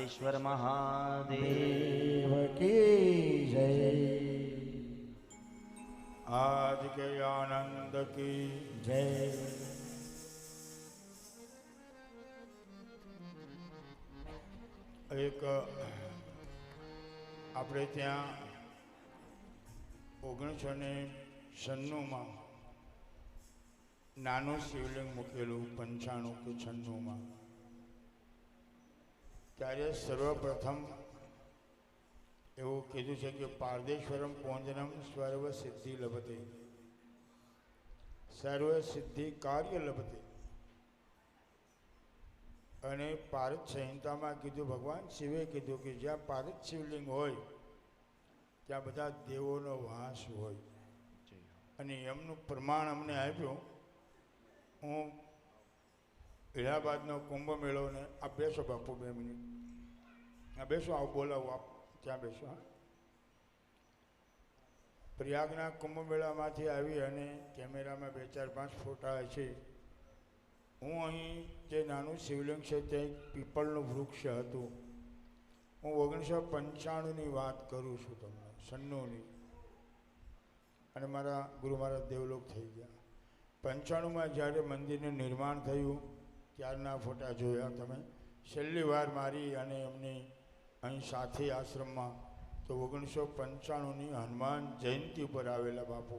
पारदेश्वर महादेव की जय। आज के आनंद की जय। एक આપણે ત્યાં 1996 માં નાનું શિવલિંગ મૂકેલું 95 કે 96 માં ત્યારે સર્વપ્રથમ એવું કીધું છે કે પારદેશ્વરમ પૂંજનમ સર્વ સિદ્ધિ લભતે, સર્વ સિદ્ધિ કાર્ય લભતે. અને પારદ સંહિતામાં કીધું, ભગવાન શિવે કીધું કે જ્યાં પારદ શિવલિંગ હોય ત્યાં બધા દેવોનો વાસ હોય. અને એમનું પ્રમાણ અમને આપ્યું. હું ઇલાહાબાદનો કુંભ મેળો ને આ બેસો બાપુ 2 મિનિટ આ બેસો, આવું બોલાવું આપ ત્યાં બેસો. હા, પ્રયાગના કુંભ મેળામાંથી આવી અને કેમેરામાં 2-4-5 ફોટા છે. હું અહીં જે નાનું શિવલિંગ છે તે પીપળનું વૃક્ષ હતું. હું 1995ની વાત કરું છું તમને, 96ની. અને મારા ગુરુ મહારાજ દેવલોક થઈ ગયા. 95માં જ્યારે મંદિરનું નિર્માણ થયું ત્યારના ફોટા જોયા તમે. છેલ્લી વાર મારી અને એમની અહીં સાથી આશ્રમમાં તો 1995ની હનુમાન જયંતિ ઉપર આવેલા બાપુ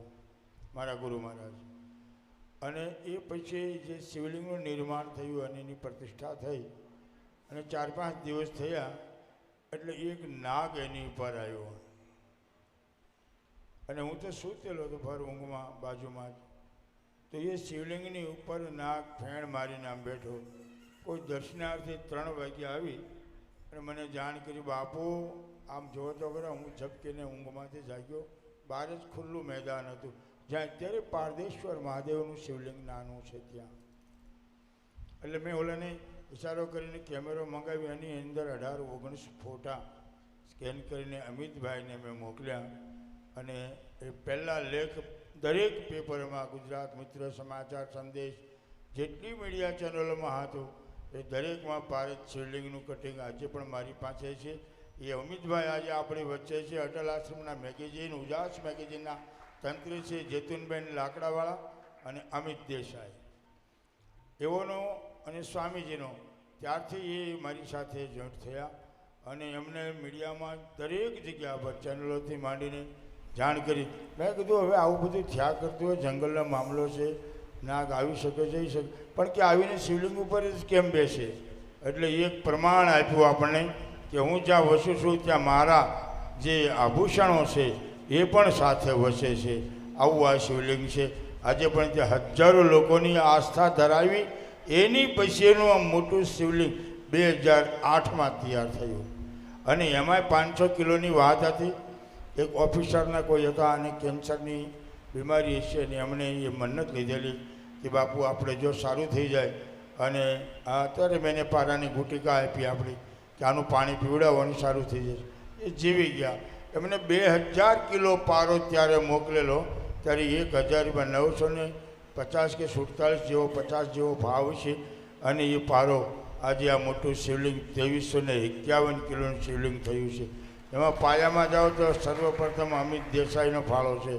મારા ગુરુ મહારાજ. અને એ પછી જે શિવલિંગનું નિર્માણ થયું અને એની પ્રતિષ્ઠા થઈ અને 4-5 દિવસ થયા એટલે એક નાગ એની ઉપર આવ્યો. અને હું તો સૂતેલો હતો ભર ઊંઘમાં બાજુમાં જ. તો એ શિવલિંગની ઉપર નાગ ફેણ મારીને આમ બેઠો. કોઈ દર્શનાર્થી 3 વાગ્યે આવી અને મને જાણ કરી, બાપુ આમ જોવો તો ખરા. હું ઝબકીને ઊંઘમાંથી જાગ્યો. બહાર જ ખુલ્લું મેદાન હતું જ્યાં અત્યારે પારદેશ્વર મહાદેવનું શિવલિંગ નાનું છે ત્યાં. એટલે મેં ઓલાને ઇશારો કરીને કેમેરો મંગાવી એની અંદર 18-19 ફોટા સ્કેન કરીને અમિતભાઈને મેં મોકલ્યા. અને એ પહેલાં લેખ દરેક પેપરમાં, ગુજરાત મિત્ર, સમાચાર, સંદેશ, જેટલી મીડિયા ચેનલોમાં હતું એ દરેકમાં પારદ શિવલિંગનું કટિંગ આજે પણ મારી પાસે છે. એ અમિતભાઈ આજે આપણી વચ્ચે છે. અટલ આશ્રમના મેગેઝિન, ઉજાસ મેગેઝિનના તંત્રી છે જેતુનબેન લાકડાવાળા અને અમિત દેસાઈ એઓનો અને સ્વામીજીનો. ત્યારથી એ મારી સાથે જોઈન્ટ થયા અને એમને મીડિયામાં દરેક જગ્યા પર ચેનલોથી માંડીને જાણ કરી. મેં કીધું હવે આવું બધું થયા કરતું હોય, જંગલનો મામલો છે, નાગ આવી શકે, જઈ શકે, પણ કે આવીને શિવલિંગ ઉપર જ કેમ બેસે? એટલે એક પ્રમાણ આપ્યું આપણને કે હું જ્યાં વસું છું ત્યાં મારા જે આભૂષણો છે એ પણ સાથે વસે છે. આવું આ શિવલિંગ છે. આજે પણ ત્યાં હજારો લોકોની આસ્થા ધરાવી એની પછીનું આ મોટું શિવલિંગ 2008માં તૈયાર થયું. અને એમાંય 500 કિલોની વાત હતી. એક ઓફિસરના કોઈ હતા અને કેન્સરની બીમારી છે અને એમણે એ મન્નત લીધેલી કે બાપુ આપણે જો સારું થઈ જાય અને અત્યારે મેં એને પારાની ગુટિકા આપી આપણી કે આનું પાણી પીવડાવવાનું સારું થઈ જશે. એ જીવી ગયા. એમને 2000 કિલો પારો ત્યારે મોકલેલો. ત્યારે 1950 કે 47 જેવો 50 જેવો ભાવ છે. અને એ પારો આજે આ મોટું શિવલિંગ 2351 કિલોનું શિવલિંગ થયું છે. એમાં પાયામાં જાઓ તો સર્વપ્રથમ અમિત દેસાઈનો ફાળો છે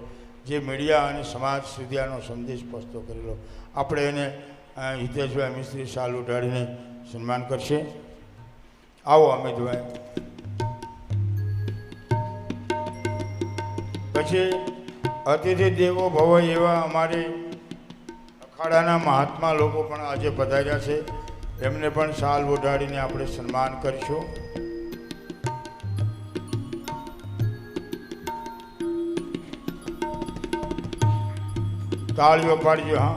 જે મીડિયા અને સમાજ સુધી આનો સંદેશ પહોંચતો કરેલો. આપણે એને હિતેશભાઈ મિસ્ત્રી શાલ ઉઢાડીને સન્માન કરશે. આવો અમિતભાઈ. પછી અતિથિ દેવો ભવ એવા અમારે અખાડાના મહાત્મા લોકો પણ આજે પધાર્યા છે. એમને પણ શાલ ઓઢાડીને આપણે સન્માન કરીશું. તાળીઓ પાડજો. હા,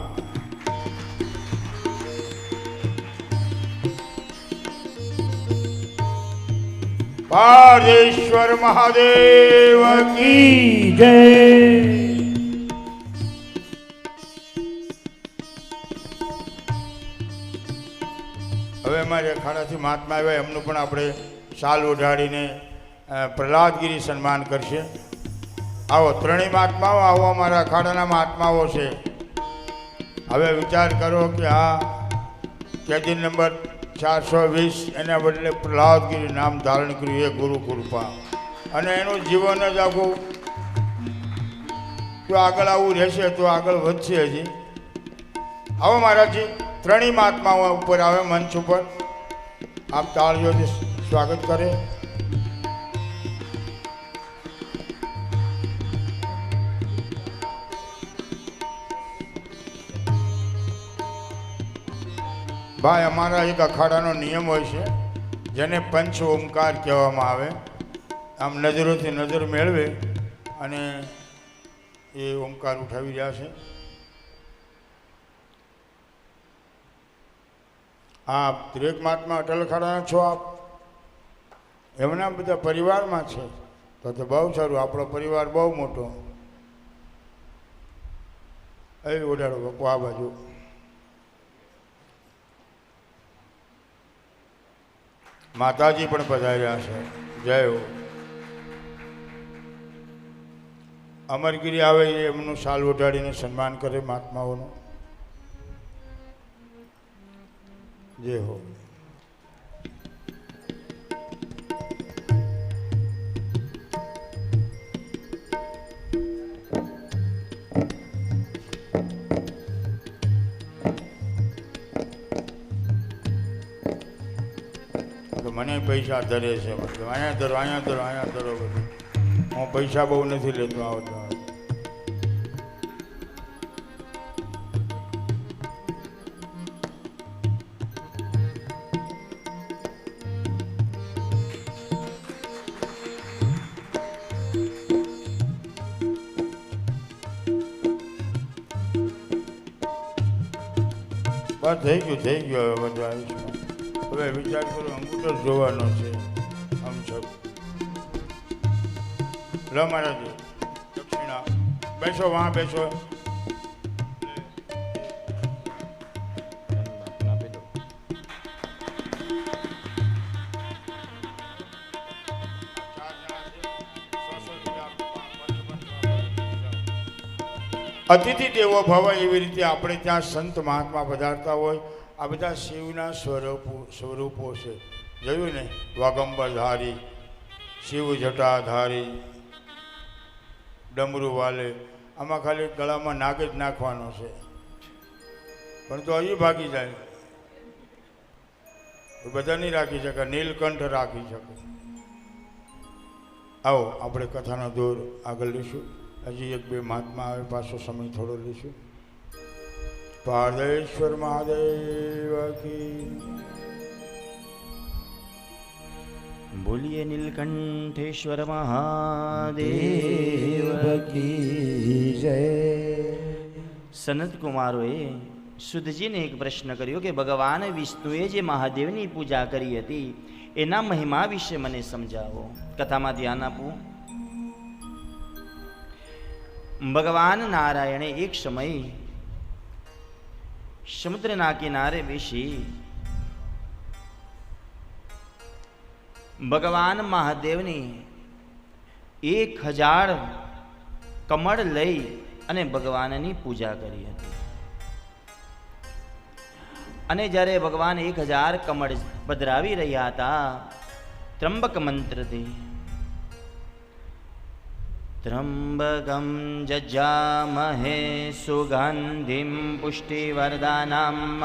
પારદેશ્વર મહાદેવ કી જય. હવે અમારે અખાડાથી મહાત્મા આવ્યા એમનું પણ આપણે શાલ ઓઢાડીને પ્રહલાદગીરી સન્માન કરશે. આવો ત્રણેય મહાત્માઓ, આવો અમારા અખાડાના મહાત્માઓ છે. હવે વિચાર કરો કે આ કેદી નંબર 420 એના બદલે પ્રહલાદગીરી નામ ધારણ કર્યું, એ ગુરુ કૃપા. અને એનું જીવન જ આખું, જો આગળ આવું રહેશે તો આગળ વધશે. હજી આવો મહારાજજી, ત્રણેય મહાત્માઓ ઉપર આવે મંચ ઉપર, આપ તાળીઓથી સ્વાગત કરે. ભાઈ, અમારા એક અખાડાનો નિયમ હોય છે જેને પંચ ઓમકાર કહેવામાં આવે. આમ નજરોથી નજર મેળવે અને એ ઓમકાર ઉઠાવી રહ્યા છે. આપ દરેક મહાત્મા અટલ અખાડાના છો. આપ એમના બધા પરિવારમાં છે તો બહુ સારું. આપણો પરિવાર બહુ મોટો. એ ઓડાડો બાપુ આ બાજુ. માતાજી પણ પધાર્યા છે. જય હો. અમરગીરી આવે એ એમનું શાલ ઓઢાડીને સન્માન કરે મહાત્માઓનું. જય હો. મને પૈસા ધરે છે, મતલબ અહીંયા ધરો, અહીંયા ધરો, અહીંયા ધરો. બધું હું પૈસા બહુ નથી લેતો. આવતો બસ થઈ ગયું, થઈ ગયું. હવે બધું આવીશું. હવે વિચાર કરો, અંગૂઠો જ જોવાનો છે. આમ સબ લો મહારાજ, દક્ષિણા. બેસો, વાં બેસો. અતિથિ દેવો ભવ, એવી રીતે આપણે ત્યાં સંત મહાત્મા પધારતા હોય. આ બધા શિવના સ્વરૂપો છે. જોયું ને, વાગંબરધારી, શિવ જટાધારી, ડમરું વાલે. આમાં ખાલી ગળામાં નાગ જ નાખવાનો છે, પણ તો અહીં ભાગી જાય. બધા નહીં રાખી શકે. નીલકંઠ રાખી શકે. આવો આપણે કથાનો દોર આગળ લઈશું. હજી એક બે મહાત્મા આવે, પાછો સમય થોડો લઈશું. પાર્દેશ્વર મહાદેવ કી. બોલીએ નીલકંઠેશ્વર મહાદેવ કી જય. સનત કુમારોએ સુધજીને એક પ્રશ્ન કર્યો કે ભગવાન વિષ્ણુએ જે મહાદેવની પૂજા કરી હતી એના મહિમા વિશે મને સમજાવો. કથામાં ધ્યાન આપવું. ભગવાન નારાયણે એક સમય સમુદ્રના કિનારે બેસી ભગવાન મહાદેવની 1000 કમળ લઈ અને ભગવાનની પૂજા કરી હતી. અને જ્યારે ભગવાન 1000 કમળ પધરાવી રહ્યા હતા, ત્રંબક મંત્રથી ત્રંબકમ જજામહે સુગંધિમ પુષ્ટિવર્ધનમ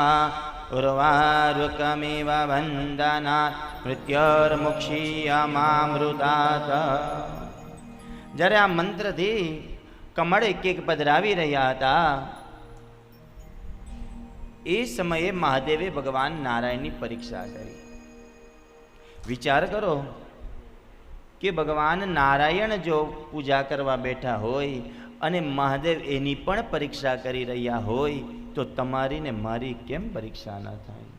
ઉર્વારુકમિવ વંદનાત મૃત્યોર્મુક્ષીયમામૃતાત. જ્યારે આ મંત્રથી કમળ એક એક પધરાવી રહ્યા હતા, એ સમયે મહાદેવે ભગવાન નારાયણની પરીક્ષા કરી. વિચાર કરો કે ભગવાન નારાયણ જો પૂજા કરવા બેઠા હોય અને મહાદેવ એની પણ પરીક્ષા કરી રહ્યા હોય, તો તમારી ને મારી કેમ પરીક્ષા ના થાય?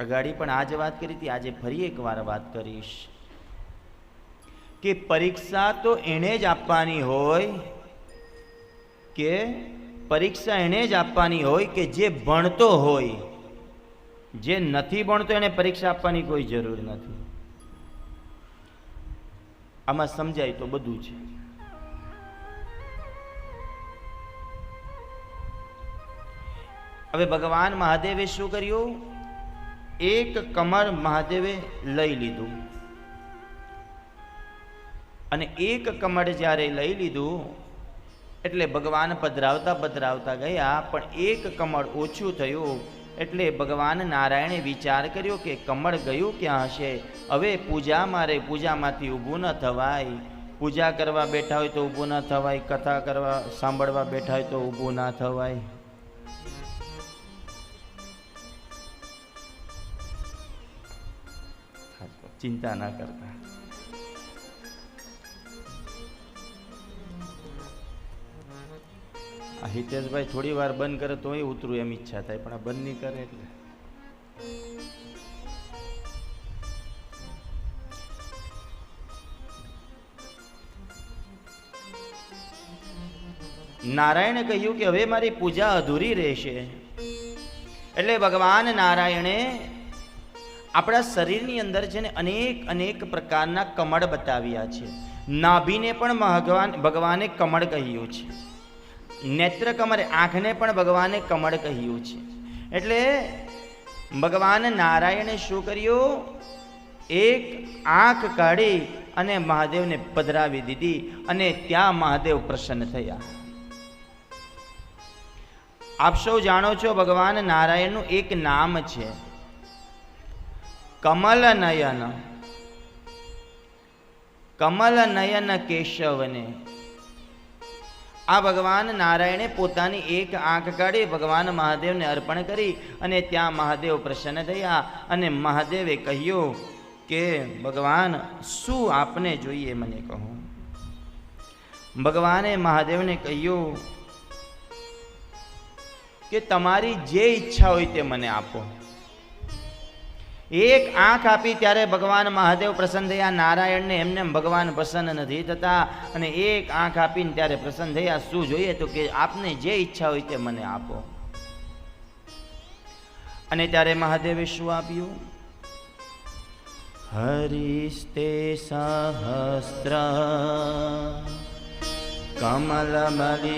અગાડી પણ આ જ વાત કરી હતી, આજે ફરી એકવાર વાત કરીશ કે પરીક્ષા તો એને જ આપવાની હોય, કે પરીક્ષા એને જ આપવાની હોય કે જે ભણતો હોય. જે નથી ભણતો એને પરીક્ષા આપવાની કોઈ જરૂર નથી. આમાં સમજાય તો બધું છે. હવે ભગવાન મહાદેવે શું કર્યું? એક કમળ મહાદેવે લઈ લીધું, અને એક કમળ જ્યારે લઈ લીધું એટલે ભગવાન પધરાવતા પધરાવતા ગયા, પણ એક કમળ ઓછું થયું. એટલે ભગવાન નારાયણે વિચાર કર્યો કે કમળ ગયું ક્યાં હશે? હવે પૂજા મારે પૂજામાંથી ઊભું ન થવાય. પૂજા કરવા બેઠા હોય તો ઊભું ન થવાય, કથા કરવા સાંભળવા બેઠા હોય તો ઊભું ના થવાય. ચિંતા ના કરતા. આ હિતેશભાઈ થોડી વાર બંધ કરે તો ઉતરું એમ ઈચ્છા થાય, પણ આ બંધ નહીં કરે એટલે નારાયણે કહ્યું કે હવે મારી પૂજા અધૂરી રહેશે. એટલે ભગવાન નારાયણે આપણા શરીરની અંદર છે ને અનેક પ્રકારના કમળ બતાવ્યા છે. નાભીને પણ ભગવાને કમળ કહ્યું છે, નેત્ર કમળ આંખને પણ ભગવાને કમળ કહ્યું છે. એટલે ભગવાન નારાયણે શું કર્યું? એક આંખ કાઢી અને મહાદેવને પધરાવી દીધી, અને ત્યાં મહાદેવ પ્રસન્ન થયા. આપ સૌ જાણો છો ભગવાન નારાયણનું એક નામ છે કમલ નયન. કમલ નયન કેશવને. આ ભગવાન નારાયણે પોતાની એક આંખ કાઢી ભગવાન મહાદેવને અર્પણ કરી, અને ત્યાં મહાદેવ પ્રસન્ન થયા. અને મહાદેવે કહ્યું કે ભગવાન શું આપને જોઈએ મને કહો. ભગવાને મહાદેવને કહ્યું કે તમારી જે ઈચ્છા હોય તે મને આપો. એક આંખ આપી ત્યારે ભગવાન મહાદેવ પ્રસન્ન થયા. નારાયણને એમને ભગવાન પ્રસન્ન નથી થતા, અને એક આંખ આપીને ત્યારે પ્રસન્ન થયા. શું જોઈએ? તો કે આપને જે ઈચ્છા હોય તે મને આપો. અને ત્યારે મહાદેવે શું આપ્યું? હરિસ્તે સહસ્ત્ર કમલબલિમાદાય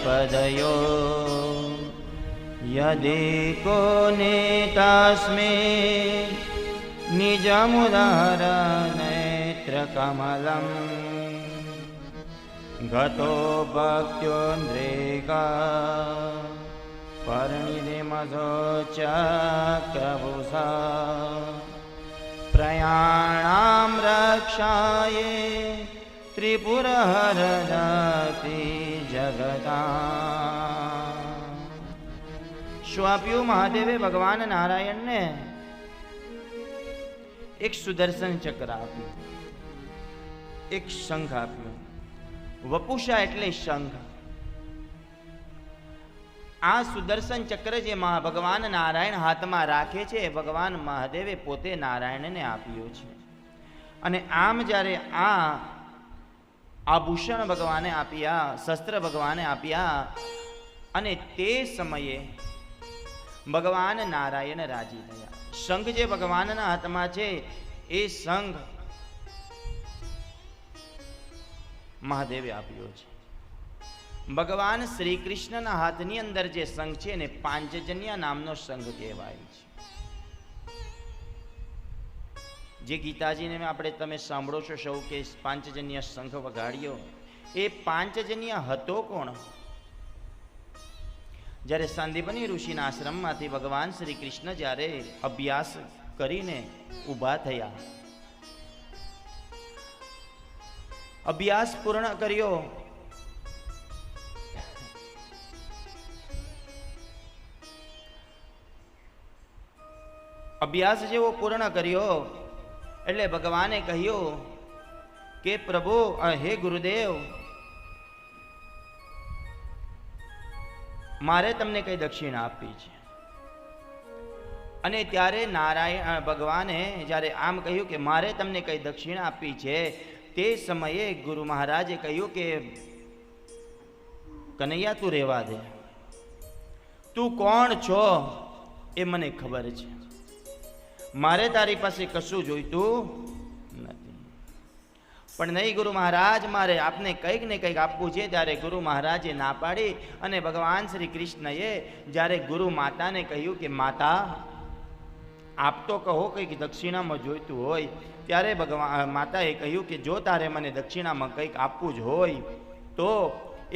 પદયો યદેકો નેતાસ્મિ નિજમુદાર નેત્ર કમલમ ગતો ભક્ત્યોન્દ્રેકા પરણિદેમધો ચક્રભૂષા પ્રયાણામ રક્ષાયે ત્રિપુરહરતિ જગતા. શું આપ્યું મહાદેવે ભગવાન નારાયણને? એક સુદર્શન ચક્ર આપ્યું, એક શંખ આપ્યું. વપુષા એટલે શંખ. આ સુદર્શન ચક્ર જે ભગવાન નારાયણ હાથમાં રાખે છે, ભગવાન મહાદેવે પોતે નારાયણને આપ્યું છે. અને આમ જ્યારે આ આભૂષણ ભગવાને આપ્યા, શસ્ત્ર ભગવાને આપ્યા, અને તે સમયે ભગવાન નારાયણ રાજી થયા. શંખ જે ભગવાનના હાથમાં છે એ શંખ મહાદેવે આપ્યો છે. ભગવાન શ્રી કૃષ્ણના હાથની અંદર જે શંખ છે એને પાંચજન્ય નામનો શંખ કહેવાય છે. જે ગીતાજીને આપણે તમે સાંભળો છો સૌ કે પાંચજન્ય શંખ વગાડ્યો, એ પાંચજન્ય હતો કોણ? જ્યારે સાંદીપની ઋષિના આશ્રમમાંથી ભગવાન શ્રી કૃષ્ણ જ્યારે અભ્યાસ કરીને ઊભા થયા, અભ્યાસ પૂર્ણ કર્યો, અભ્યાસ જેવો પૂર્ણ કર્યો એટલે ભગવાને કહ્યું કે પ્રભુ, હે ગુરુદેવ, મારે તમને કઈ દક્ષિણા આપવી છે. અને ત્યારે નારાયણ ભગવાને જ્યારે આમ કહ્યું કે મારે તમને કઈ દક્ષિણા આપવી છે, તે સમયે ગુરુ મહારાજે કહ્યું કે કનૈયા, તું રહેવા દે. તું કોણ છો એ મને ખબર છે. મારે તારી પાસે કશું જોઈતું નથી. પણ નહીં ગુરુ મહારાજ, મારે આપને કંઈક ને કંઈક આપવું છે. ત્યારે ગુરુ મહારાજે ના પાડી અને ભગવાન શ્રી કૃષ્ણએ જ્યારે ગુરુ માતાને કહ્યું કે માતા આપ તો કહો કંઈક દક્ષિણામાં જોઈતું હોય. ત્યારે ભગવાન માતાએ કહ્યું કે જો તારે મને દક્ષિણામાં કંઈક આપવું જ હોય તો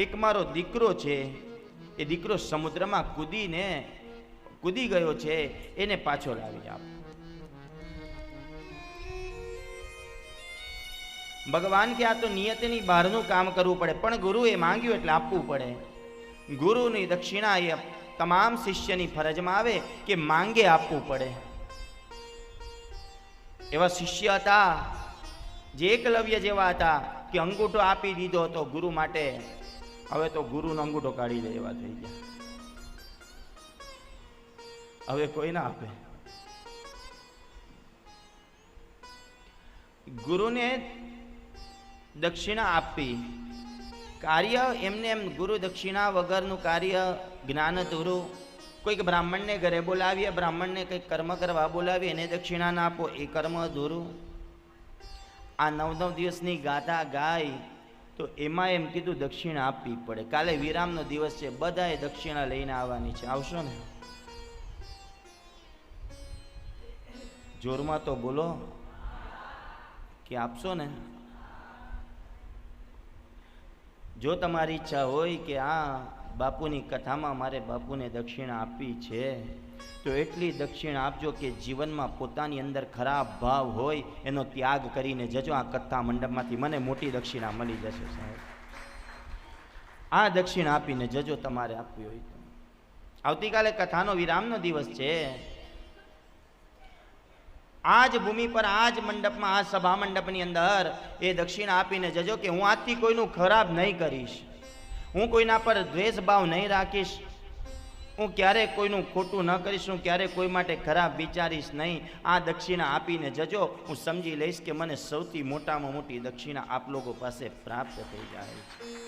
એક મારો દીકરો છે, એ દીકરો સમુદ્રમાં કૂદી ગયો છે, એને પાછો લાવી આપ. ભગવાન કે આ તો નિયતિની બહારનું કામ કરવું પડે, પણ ગુરુએ માંગ્યું એટલે આપવું પડે. ગુરુની દક્ષિણા એ તમામ શિષ્યની ફરજમાં આવે કે માંગે આપવું પડે. એવા શિષ્ય હતા જે એકલવ્ય જેવા હતા કે અંગૂઠો આપી દીધો હતો ગુરુ માટે, હવે તો ગુરુનો અંગૂઠો કાઢી દે એવા થઈ ગયા. હવે કોઈ ના આપે. ગુરુને દક્ષિણા આપી, કાર્ય એમને એમ ગુરુ દક્ષિણા વગરનું કાર્ય જ્ઞાન અધૂરું. કોઈક બ્રાહ્મણને ઘરે બોલાવીએ, બ્રાહ્મણને કંઈક કર્મ કરવા બોલાવીએ, એને દક્ષિણા ના આપો, એ કર્મ અધૂરું. આ 9 દિવસની ગાથા ગાય તો એમાં એમ કીધું દક્ષિણા આપવી પડે. કાલે વિરામનો દિવસ છે, બધાએ દક્ષિણા લઈને આવવાની છે. આવશો ને? જોરમાં તો બોલો કે આપશો ને? જો તમારી ઈચ્છા હોય કે આ બાપુની કથામાં મારે બાપુને દક્ષિણા આપવી છે તો એટલી દક્ષિણા આપજો કે જીવનમાં પોતાની અંદર ખરાબ ભાવ હોય એનો ત્યાગ કરીને જજો. આ કથા મંડપમાંથી મને મોટી દક્ષિણા મળી જશે સાહેબ. આ દક્ષિણા આપીને જજો તમારે આપવી હોય તો. આવતીકાલે કથાનો વિરામનો દિવસ છે. આ જ ભૂમિ પર, આ જ મંડપમાં, આ સભા મંડપની અંદર એ દક્ષિણા આપીને જજો કે હું આજથી કોઈનું ખરાબ નહીં કરીશ, હું કોઈના પર દ્વેષ ભાવ નહીં રાખીશ, હું ક્યારેય કોઈનું ખોટું ન કરીશ, હું ક્યારેય કોઈ માટે ખરાબ વિચારીશ નહીં. આ દક્ષિણા આપીને જજો, હું સમજી લઈશ કે મને સૌથી મોટામાં મોટી દક્ષિણા આપ લોકો પાસે પ્રાપ્ત થઈ જાય છે.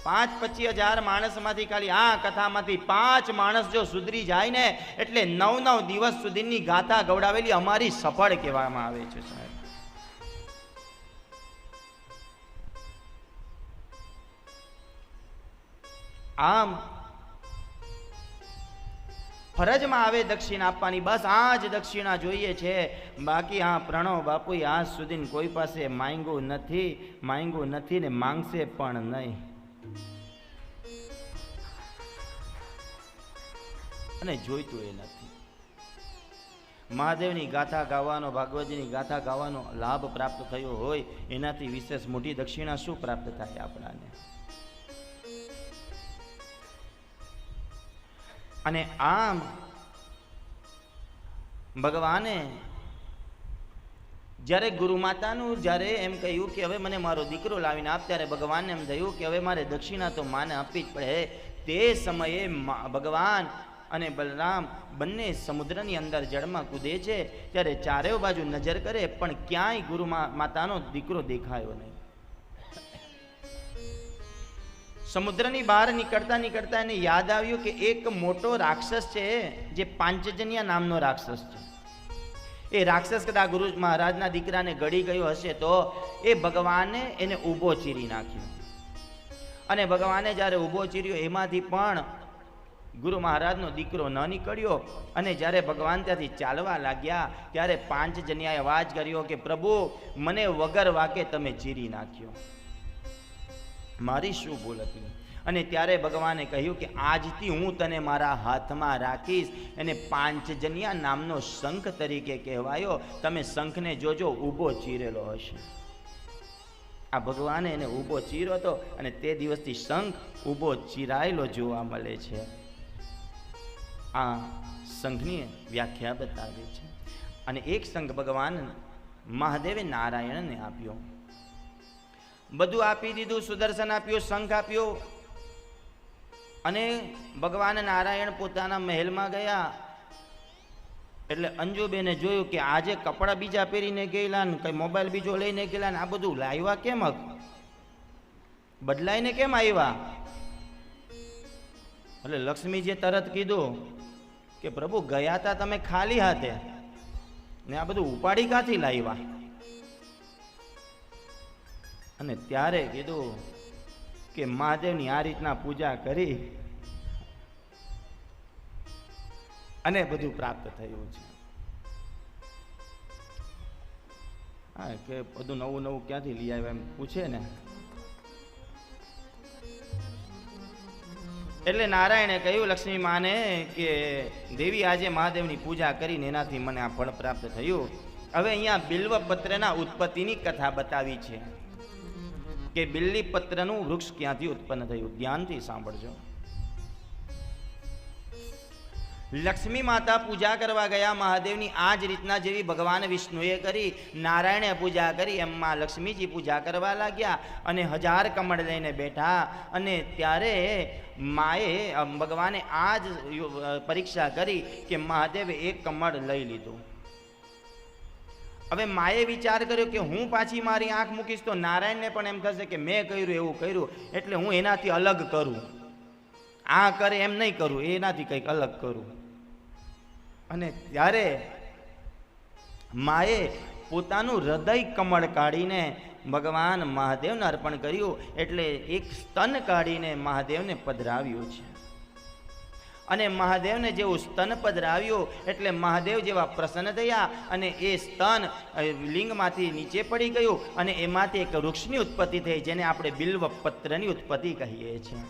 5-25 હજાર માણસમાંથી ખાલી આ કથામાંથી 5 માણસ જો સુધરી જાય ને એટલે 9 દિવસ સુધીની ગાથા ગવડાવેલી અમારી સફળ કહેવામાં આવે છે સાહેબ. આમ ફરજમાં આવે દક્ષિણા આપવાની, બસ આ જ દક્ષિણા જોઈએ છે. બાકી આ પ્રણવ બાપુએ આજ સુધી કોઈ પાસે માંગ્યું નથી ને માંગશે પણ નહીં. અને જોઈતું એ નથી. મહાદેવની ગાથા ગાવાનો, ભાગવતજીની ગાથા ગાવાનો લાભ પ્રાપ્ત થયો હોય એનાથી વિશેષ મોટી દક્ષિણા શું પ્રાપ્ત થાય આપણાને? અને આમ ભગવાને જ્યારે ગુરુ માતાનું જ્યારે એમ કહ્યું કે હવે મને મારો દીકરો લાવીને આપ, ત્યારે ભગવાનને એમ થયું કે હવે મારે દક્ષિણા તો માને આપવી જ પડે. તે સમયે ભગવાન અને બલરામ બંને સમુદ્રની અંદર જળમાં કૂદે છે. ત્યારે ચારેય બાજુ નજર કરે પણ ક્યાંય ગુરુ માતાનો દીકરો દેખાયો નહીં. સમુદ્રની બહાર નીકળતા એને યાદ આવ્યું કે એક મોટો રાક્ષસ છે જે પાંચજન્યા નામનો રાક્ષસ છે. એ રાક્ષસ કદાચ ગુરુ મહારાજના દીકરાને ગળી ગયો હશે તો એ ભગવાને એને ઊભો ચીરી નાખ્યો. અને ભગવાને જ્યારે ઊભો ચીર્યો એમાંથી પણ ગુરુ મહારાજનો દીકરો ન નીકળ્યો. અને જ્યારે ભગવાન ત્યાંથી ચાલવા લાગ્યા ત્યારે પાંચજન્યાએ અવાજ કર્યો કે પ્રભુ, મને વગર વાકે તમે ચીરી નાખ્યો, મારી શું ભૂલ હતી? અને ત્યારે ભગવાને કહ્યું કે આજથી હું તને મારા હાથમાં રાખીશ. એને પાંચજન્યા નામનો શંખ તરીકે કહેવાયો. તમે શંખને જોજો, ઊભો ચીરેલો હશે. આ ભગવાને એને ઊભો ચીર્યો હતો અને તે દિવસથી શંખ ઊભો ચીરાયેલો જોવા મળે છે. આ શંખની વ્યાખ્યા બતાવી છે. અને એક શંખ ભગવાન મહાદેવે નારાયણને આપ્યો. બધું આપી દીધું, સુદર્શન આપ્યો, શંખ આપ્યો. અને ભગવાન નારાયણ પોતાના મહેલમાં ગયા એટલે અંજુબેને જોયું કે આજે કપડાં બીજા પહેરીને ગયેલા ને કઈ મોબાઈલ બીજો લઈને ગયેલા ને આ બધું લાવ્યા કેમ, બદલાઈને કેમ આવ્યા? એટલે લક્ષ્મીજીએ તરત કીધું કે પ્રભુ, ગયા હતા તમે ખાલી હાથે ને આ બધું ઉપાડી ક્યાંથી લાવ્યા? અને ત્યારે કીધું કે મહાદેવની આ રીતના પૂજા કરી અને બધું પ્રાપ્ત થયું છે. હા, કે બધું નવું નવું ક્યાંથી લઈ આવ્યા એમ પૂછે ને, એટલે નારાયણે કહ્યું લક્ષ્મી માને કે દેવી આજે મહાદેવની પૂજા કરીને એનાથી મને આ ફળ પ્રાપ્ત થયું. હવે અહીંયા બિલ્વપત્રના ઉત્પત્તિની કથા બતાવી છે કે બિલ્લીપત્રનું વૃક્ષ ક્યાંથી ઉત્પન્ન થયું. ધ્યાનથી સાંભળજો. લક્ષ્મી માતા પૂજા કરવા ગયા મહાદેવની આ જ રીતના જેવી ભગવાન વિષ્ણુએ કરી, નારાયણે પૂજા કરી, એમમાં લક્ષ્મીજી પૂજા કરવા લાગ્યા અને 1000 કમળ લઈને બેઠા. અને ત્યારે માએ ભગવાને આ જ પરીક્ષા કરી કે મહાદેવે 1 કમળ લઈ લીધું. હવે માએ વિચાર કર્યો કે હું પાછી મારી આંખ મૂકીશ તો નારાયણને પણ એમ થશે કે મેં કર્યું એવું કર્યું, એટલે હું એનાથી અલગ કરું. આ કરે એમ નહીં કરું, એનાથી કંઈક અલગ કરું. અને ત્યારે માએ પોતાનું હૃદય કમળ કાઢીને ભગવાન મહાદેવને અર્પણ કર્યું. એટલે એક સ્તન કાઢીને મહાદેવને પધરાવ્યું છે. અને મહાદેવને જેવું સ્તન પધરાવ્યું એટલે મહાદેવ જેવા પ્રસન્ન થયા અને એ સ્તન લિંગમાંથી નીચે પડી ગયું અને એમાંથી એક વૃક્ષની ઉત્પત્તિ થઈ, જેને આપણે બિલ્વપત્રની ઉત્પત્તિ કહીએ છીએ.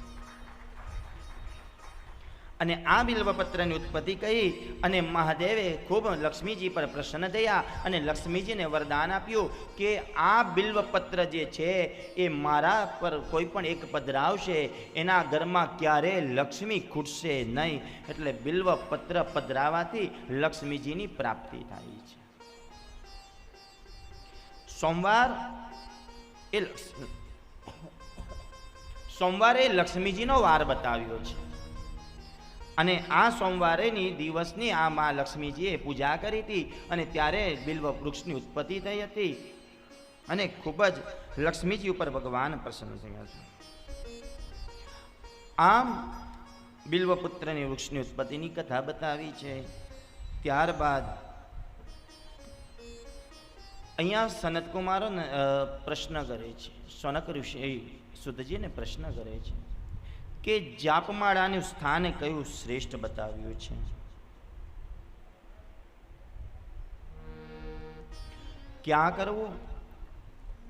અને આ બિલ્વપત્રની ઉત્પત્તિ કહી અને મહાદેવે ખૂબ લક્ષ્મીજી પર પ્રસન્ન થયા અને લક્ષ્મીજીને વરદાન આપ્યું કે આ બિલ્વપત્ર જે છે એ મારા પર કોઈ પણ એક પધરાવશે એના ઘરમાં ક્યારે લક્ષ્મી ખૂટશે નહીં. એટલે બિલ્વપત્ર પધરાવાથી લક્ષ્મીજીની પ્રાપ્તિ થાય છે. સોમવારે લક્ષ્મીજીનો વાર બતાવ્યો છે. અને આ સોમવારેની દિવસની આ મા લક્ષ્મીજીએ પૂજા કરી હતી અને ત્યારે બિલ્વ વૃક્ષની ઉત્પત્તિ થઈ હતી અને ખૂબ જ લક્ષ્મીજી ઉપર ભગવાન પ્રસન્ન થયા છે. આમ બિલ્વપુત્રની વૃક્ષની ઉત્પત્તિની કથા બતાવી છે. ત્યારબાદ અહીંયા સનતકુમારો પ્રશ્ન કરે છે, સોનક ઋષિ સુતજીને પ્રશ્ન કરે છે કે જાપમાળાનું સ્થાન કયું શ્રેષ્ઠ બતાવ્યું છે. ક્યાં કરવું,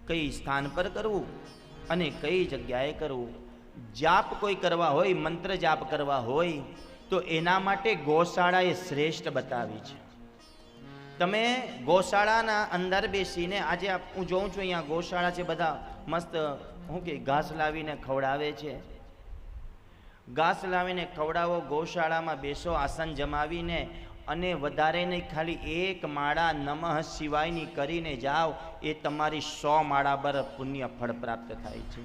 કઈ સ્થાન પર કરવું અને કઈ જગ્યાએ કરવું. જાપ કોઈ કરવા હોય, મંત્ર જાપ કરવા હોય તો એના માટે ગૌશાળા એ શ્રેષ્ઠ બતાવી છે. તમે ગૌશાળાના અંદર બેસીને, આજે હું જોઉં છું અહીંયા ગૌશાળા છે, બધા મસ્ત શું કે ઘાસ લાવીને ખવડાવે છે. ઘાસ લાવીને ખવડાવો, ગૌશાળામાં બેસો આસન જમાવીને અને વધારે નહીં ખાલી 1 માળા નમઃ શિવાયની કરીને જાઓ, એ તમારી 100 માળા બર પુણ્ય ફળ પ્રાપ્ત થાય છે.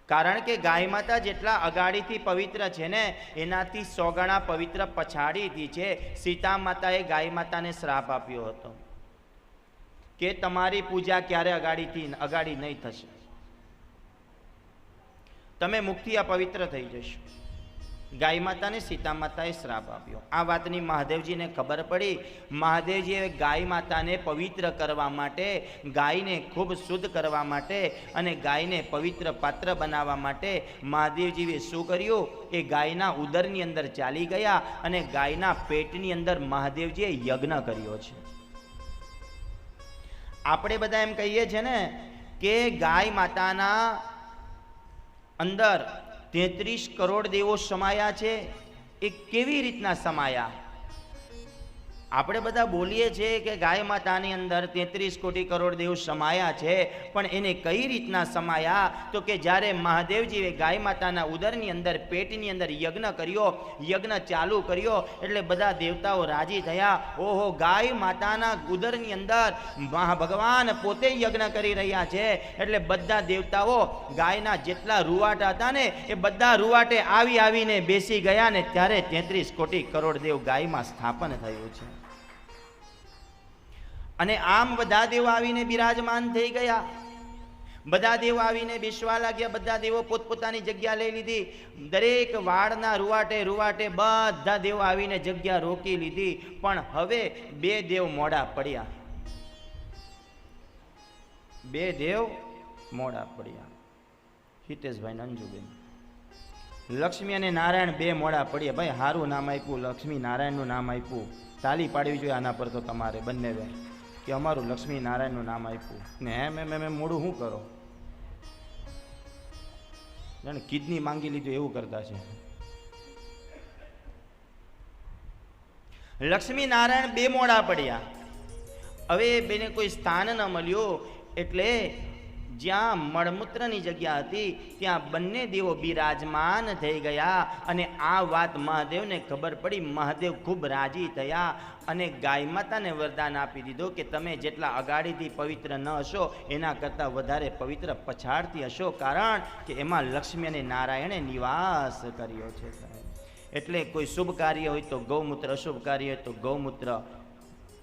કારણ કે ગાય માતા જેટલા અગાડીથી પવિત્ર છે ને એનાથી 100 ગણા પવિત્ર પછાડીથી છે. સીતા માતાએ ગાય માતાને શ્રાપ આપ્યો હતો કે તમારી પૂજા ક્યારે અગાડી નહીં થશે, તમે મુક્તિ અપવિત્ર થઈ જશો. ગાય માતાને સીતા માતાએ શ્રાપ આપ્યો. આ વાતની મહાદેવજીને ખબર પડી. મહાદેવજીએ ગાય માતાને પવિત્ર કરવા માટે, ગાયને ખૂબ શુદ્ધ કરવા માટે અને ગાયને પવિત્ર પાત્ર બનાવવા માટે મહાદેવજીએ શું કર્યું, એ ગાયના ઉદરની અંદર ચાલી ગયા અને ગાયના પેટની અંદર મહાદેવજીએ યજ્ઞ કર્યો છે. આપણે બધા એમ કહીએ છીએ ને કે ગાય માતાના અંદર 33 કરોડ દેવો સમાયા છે. એ કેવી રીતના સમાયા? આપણે બધા બોલીએ છીએ કે ગાય માતાની અંદર 33 કોટી કરોડ દેવ સમાયા છે, પણ એને કઈ રીતના સમાયા? તો કે જ્યારે મહાદેવજીએ ગાય માતાના ઉદરની અંદર, પેટની અંદર યજ્ઞ કર્યો, યજ્ઞ ચાલુ કર્યો એટલે બધા દેવતાઓ રાજી થયા. ઓહો, ગાય માતાના ઉદરની અંદર ભગવાન પોતે યજ્ઞ કરી રહ્યા છે. એટલે બધા દેવતાઓ ગાયના જેટલા રૂવાટા હતા ને એ બધા રૂવાટે આવીને બેસી ગયા ને ત્યારે 33 કોટી કરોડ દેવ ગાયમાં સ્થાપન થયું છે. અને આમ બધા દેવો આવીને બિરાજમાન થઈ ગયા. બધા દેવો આવીને બેસવા લાગ્યા. બધા દેવો પોતપોતાની જગ્યા લઈ લીધી. દરેક વાડના રૂવાટે બધા દેવો આવીને જગ્યા રોકી લીધી. પણ હવે 2 દેવ મોડા પડ્યા. બે દેવ મોડા પડ્યા, હિતેશભાઈ ને અંજુબેન. લક્ષ્મી અને નારાયણ બે મોડા પડ્યા. ભાઈ સારું નામ આપ્યું, લક્ષ્મી નારાયણનું નામ આપ્યું, તાલી પાડવી જોઈએ આના પર તો તમારે બંને કે અમારું લક્ષ્મી નારાયણનું નામ આપ્યું ને મેં મોડું શું કરો, જાણે કિડની માંગી લીધું એવું કરતા છે. લક્ષ્મી નારાયણ બે મોડા પડ્યા. હવે બેને કોઈ સ્થાન ન મળ્યું એટલે જ્યાં મળમૂત્રની જગ્યા હતી ત્યાં બંને દેવો બિરાજમાન થઈ ગયા. અને આ વાત મહાદેવને ખબર પડી. મહાદેવ ખૂબ રાજી થયા અને ગાય માતાને વરદાન આપી દીધું કે તમે જેટલા અગાડીથી પવિત્ર ન હશો એના કરતાં વધારે પવિત્ર પછાડથી હશો, કારણ કે એમાં લક્ષ્મી અને નારાયણે નિવાસ કર્યો છે. એટલે કોઈ શુભ કાર્ય હોય તો ગૌમૂત્ર, અશુભ કાર્ય હોય તો ગૌમૂત્ર,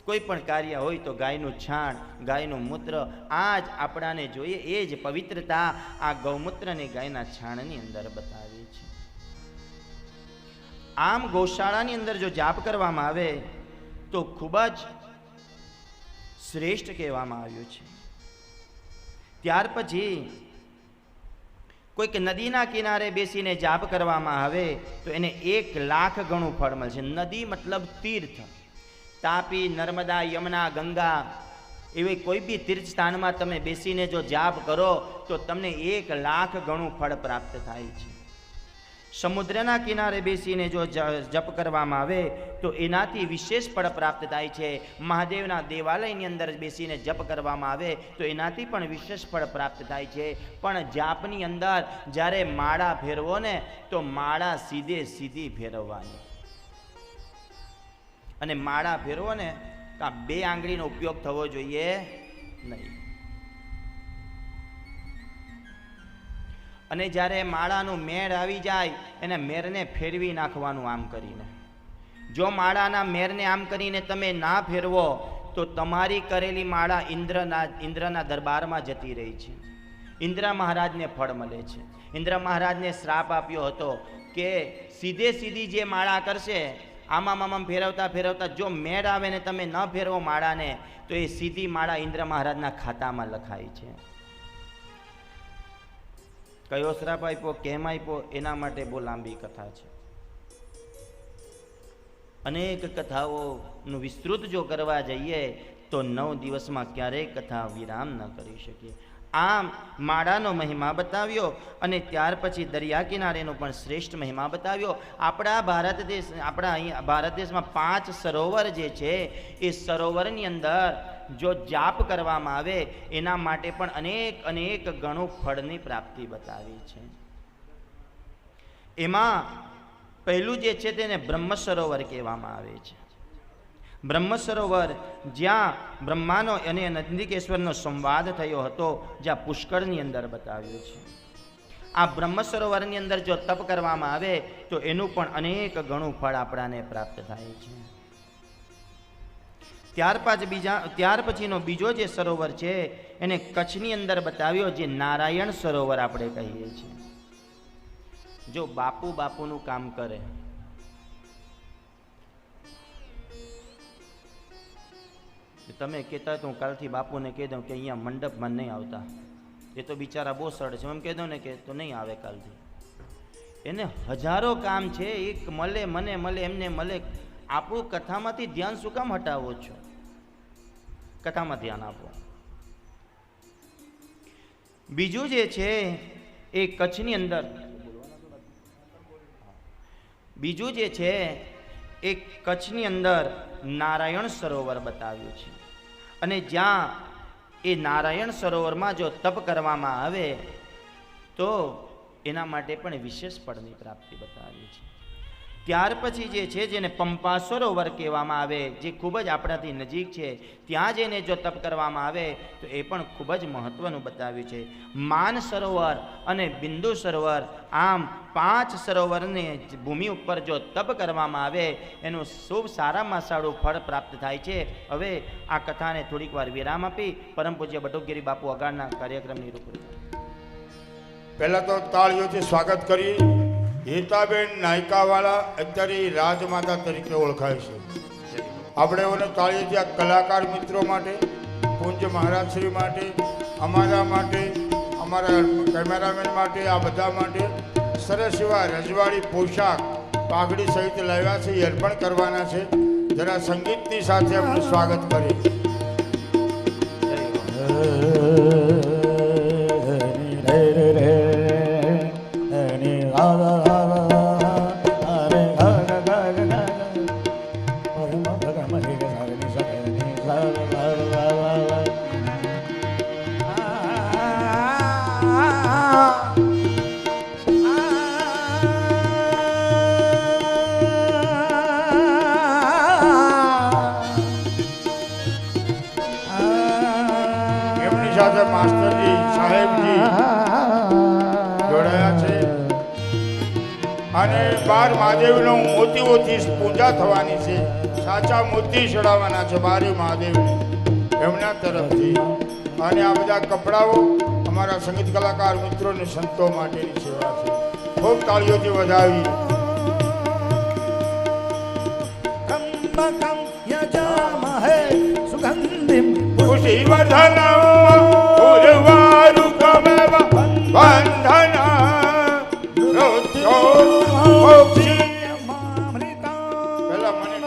કોઈ પણ કાર્ય હોય તો ગાયનું છાણ, ગાયનું મૂત્ર, આ જ આપણાને જોઈએ. એ જ પવિત્રતા આ ગૌમૂત્ર અને ગાયના છાણની અંદર બતાવી છે. આમ ગૌશાળાની અંદર જો જાપ કરવામાં આવે તો ખૂબ જ શ્રેષ્ઠ કહેવામાં આવ્યું છે. ત્યાર પછી કોઈક નદીના કિનારે બેસીને જાપ કરવામાં આવે તો એને 1,00,000 ગણું ફળ મળશે. નદી મતલબ તીર્થ. તાપી, નર્મદા, યમુના, ગંગા એવી કોઈ બી તીર્થ સ્થાનમાં તમે બેસીને જો જાપ કરો તો તમને 1,00,000 ગણું ફળ પ્રાપ્ત થાય છે. સમુદ્રના કિનારે બેસીને જો જપ કરવામાં આવે તો એનાથી વિશેષ ફળ પ્રાપ્ત થાય છે. મહાદેવના દેવાલયની અંદર બેસીને જપ કરવામાં આવે તો એનાથી પણ વિશેષ ફળ પ્રાપ્ત થાય છે. પણ જાપની અંદર જ્યારે માળા ફેરવો ને તો માળા સીધી ફેરવવાની, અને માળા ફેરવો ને તો 2 આંગળીનો ઉપયોગ થવો જોઈએ નહીં. અને જ્યારે માળાનું મેળ આવી જાય એને મેરને ફેરવી નાખવાનું આમ કરીને. જો માળાના મેરને આમ કરીને તમે ના ફેરવો તો તમારી કરેલી માળા ઇન્દ્રના દરબારમાં જતી રહી છે. ઇન્દ્ર મહારાજને ફળ મળે છે. ઇન્દ્ર મહારાજને શ્રાપ આપ્યો હતો કે સીધી જે માળા કરશે આમાં ફેરવતા જો મેળ આવે ને તમે ન ફેરવો માળાને તો એ સીધી માળા ઇન્દ્ર મહારાજના ખાતામાં લખાય છે. કયો શ્રાપ આપ્યો, કેમ આપ્યો, એના માટે બહુ લાંબી કથા છે. અનેક કથાઓનું વિસ્તૃત જો કરવા જઈએ તો 9 દિવસમાં ક્યારેય કથા વિરામ ન કરી શકીએ. આમ માળાનો મહિમા બતાવ્યો અને ત્યાર પછી દરિયા કિનારેનો પણ શ્રેષ્ઠ મહિમા બતાવ્યો. આપણા ભારત દેશમાં 5 સરોવર જે છે એ સરોવરની અંદર જો જાપ કરવામાં આવે એના માટે પણ અનેક ગણું ફળની પ્રાપ્તિ બતાવી છે. એમાં પહેલું જે છે તેને બ્રહ્મ સરોવર કહેવામાં આવે છે. બ્રહ્મ સરોવર જ્યાં બ્રહ્માનો અને નંદિકેશ્વરનો સંવાદ થયો હતો, જ્યાં પુષ્કળની અંદર બતાવ્યું છે. આ બ્રહ્મ સરોવરની અંદર જો તપ કરવામાં આવે તો એનું પણ અનેક ગણું ફળ આપણાને પ્રાપ્ત થાય છે. ત્યાર પછીનો બીજો જે સરોવર છે એને કચ્છની અંદર બતાવ્યો, જે નારાયણ સરોવર આપણે કહીએ છીએ. જો બાપુનું કામ કરે, તમે કહેતા તો હું કાલથી બાપુને કહી દઉં કે અહીંયા મંડપમાં નહીં આવતા, એ તો બિચારા બહુ સડ છે, એમ કહી દઉં ને કે તો નહીં આવે કાલથી. એને હજારો કામ છે, એક મળે મને મળે એમને મળે. આપણું કથામાંથી ધ્યાન શું કામ હટાવો છો? કથામાં ધ્યાન આપો. બીજું જે છે એ કચ્છની અંદર નારાયણ સરોવર બતાવ્યું છે. અને જ્યાં એ નારાયણ સરોવરમાં જો તપ કરવામાં આવે તો એના માટે પણ વિશેષ ફળની પ્રાપ્તિ બતાવી છે. ત્યાર પછી જે છે જેને પંપા સરોવર કહેવામાં આવે, જે ખૂબ જ આપણાથી નજીક છે, ત્યાં જઈને જો તપ કરવામાં આવે તો એ પણ ખૂબ જ મહત્વનું બતાવ્યું છે. માન સરોવર અને બિંદુ સરોવર, આમ 5 સરોવરની ભૂમિ ઉપર જો તપ કરવામાં આવે એનું શુભ સારામાં સારું ફળ પ્રાપ્ત થાય છે. હવે આ કથાને થોડીક વાર વિરામ આપી પરમ પૂજ્ય બટુકગીરી બાપુ અગાડના કાર્યક્રમની રૂપરેખા. પહેલાં તો તાળીઓથી સ્વાગત કરી. હેતાબેન નાયકાવાળા અત્યારે રાજમાતા તરીકે ઓળખાય છે. આપણે એઓને તાળીઓથી આ કલાકાર મિત્રો માટે, પૂજ્ય મહારાજશ્રી માટે, અમારા માટે, અમારા કેમેરામેન માટે, આ બધા માટે સરસ એવા રજવાડી પોશાક પાઘડી સહિત લાવ્યા છે, એ અર્પણ કરવાના છે. જરા સંગીતની સાથે એમનું સ્વાગત કરીએ. સાથે માસ્ટરજી સાહેબજી જોડાયા છે અને 12 મહાદેવનો મોતીઓથી પૂજા થવાની છે. સાચા મોતી ચડાવવાના છે 12 મહાદેવને એમના તરફથી. અને આ બધા કપડાઓ અમારા સંગીત કલાકાર મિત્રો અને સંતો માટેની સેવા છે. ખૂબ તાળીઓથી વધાવી. ખુશી વર્ધનમ ઉર્વારુકમેવ બંધન રુદ્રો મોક્ષી. પહેલા મને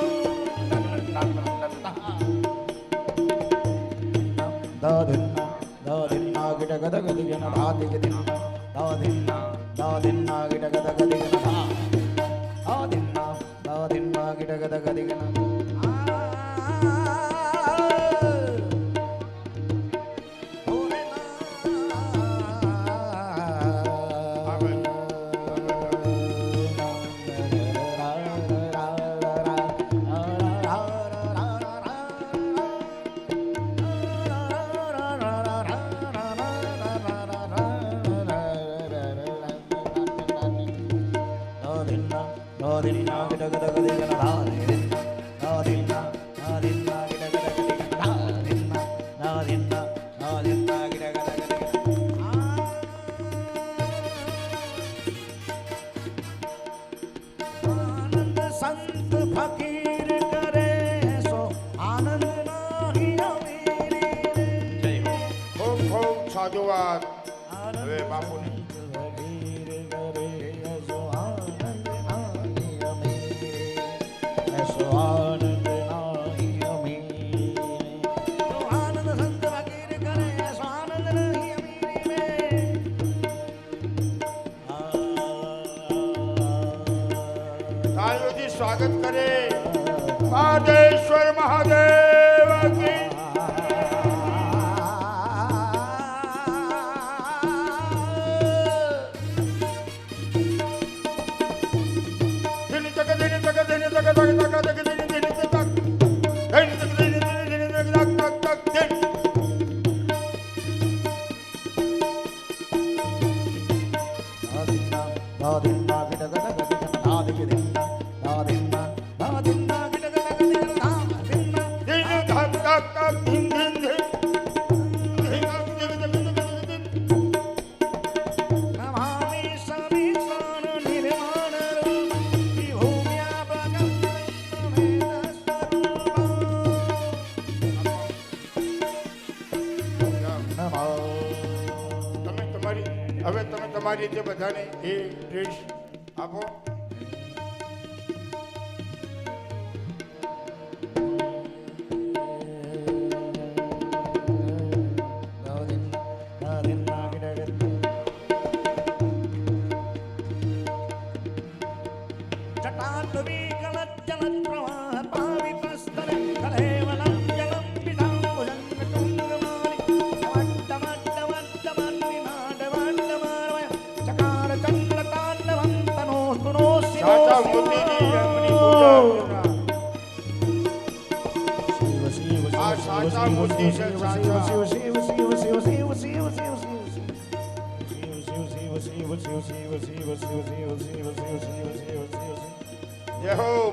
સાધુવાદ. હવે બાપુને તાળીઓથી સ્વાગત કરે. મહાદેશ્વર મહાદેવ કી. હવે તમે તમારી રીતે બધાને એ ડ્રેસ આપો.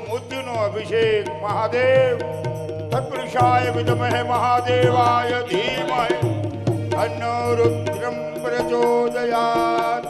મૃત્યુનો અભિષેક મહાદેવ તત્પુરુષાય વિદ્મહે મહાદેવાય ધીમહિ તન્નો રુદ્રમ પ્રચોદયાત.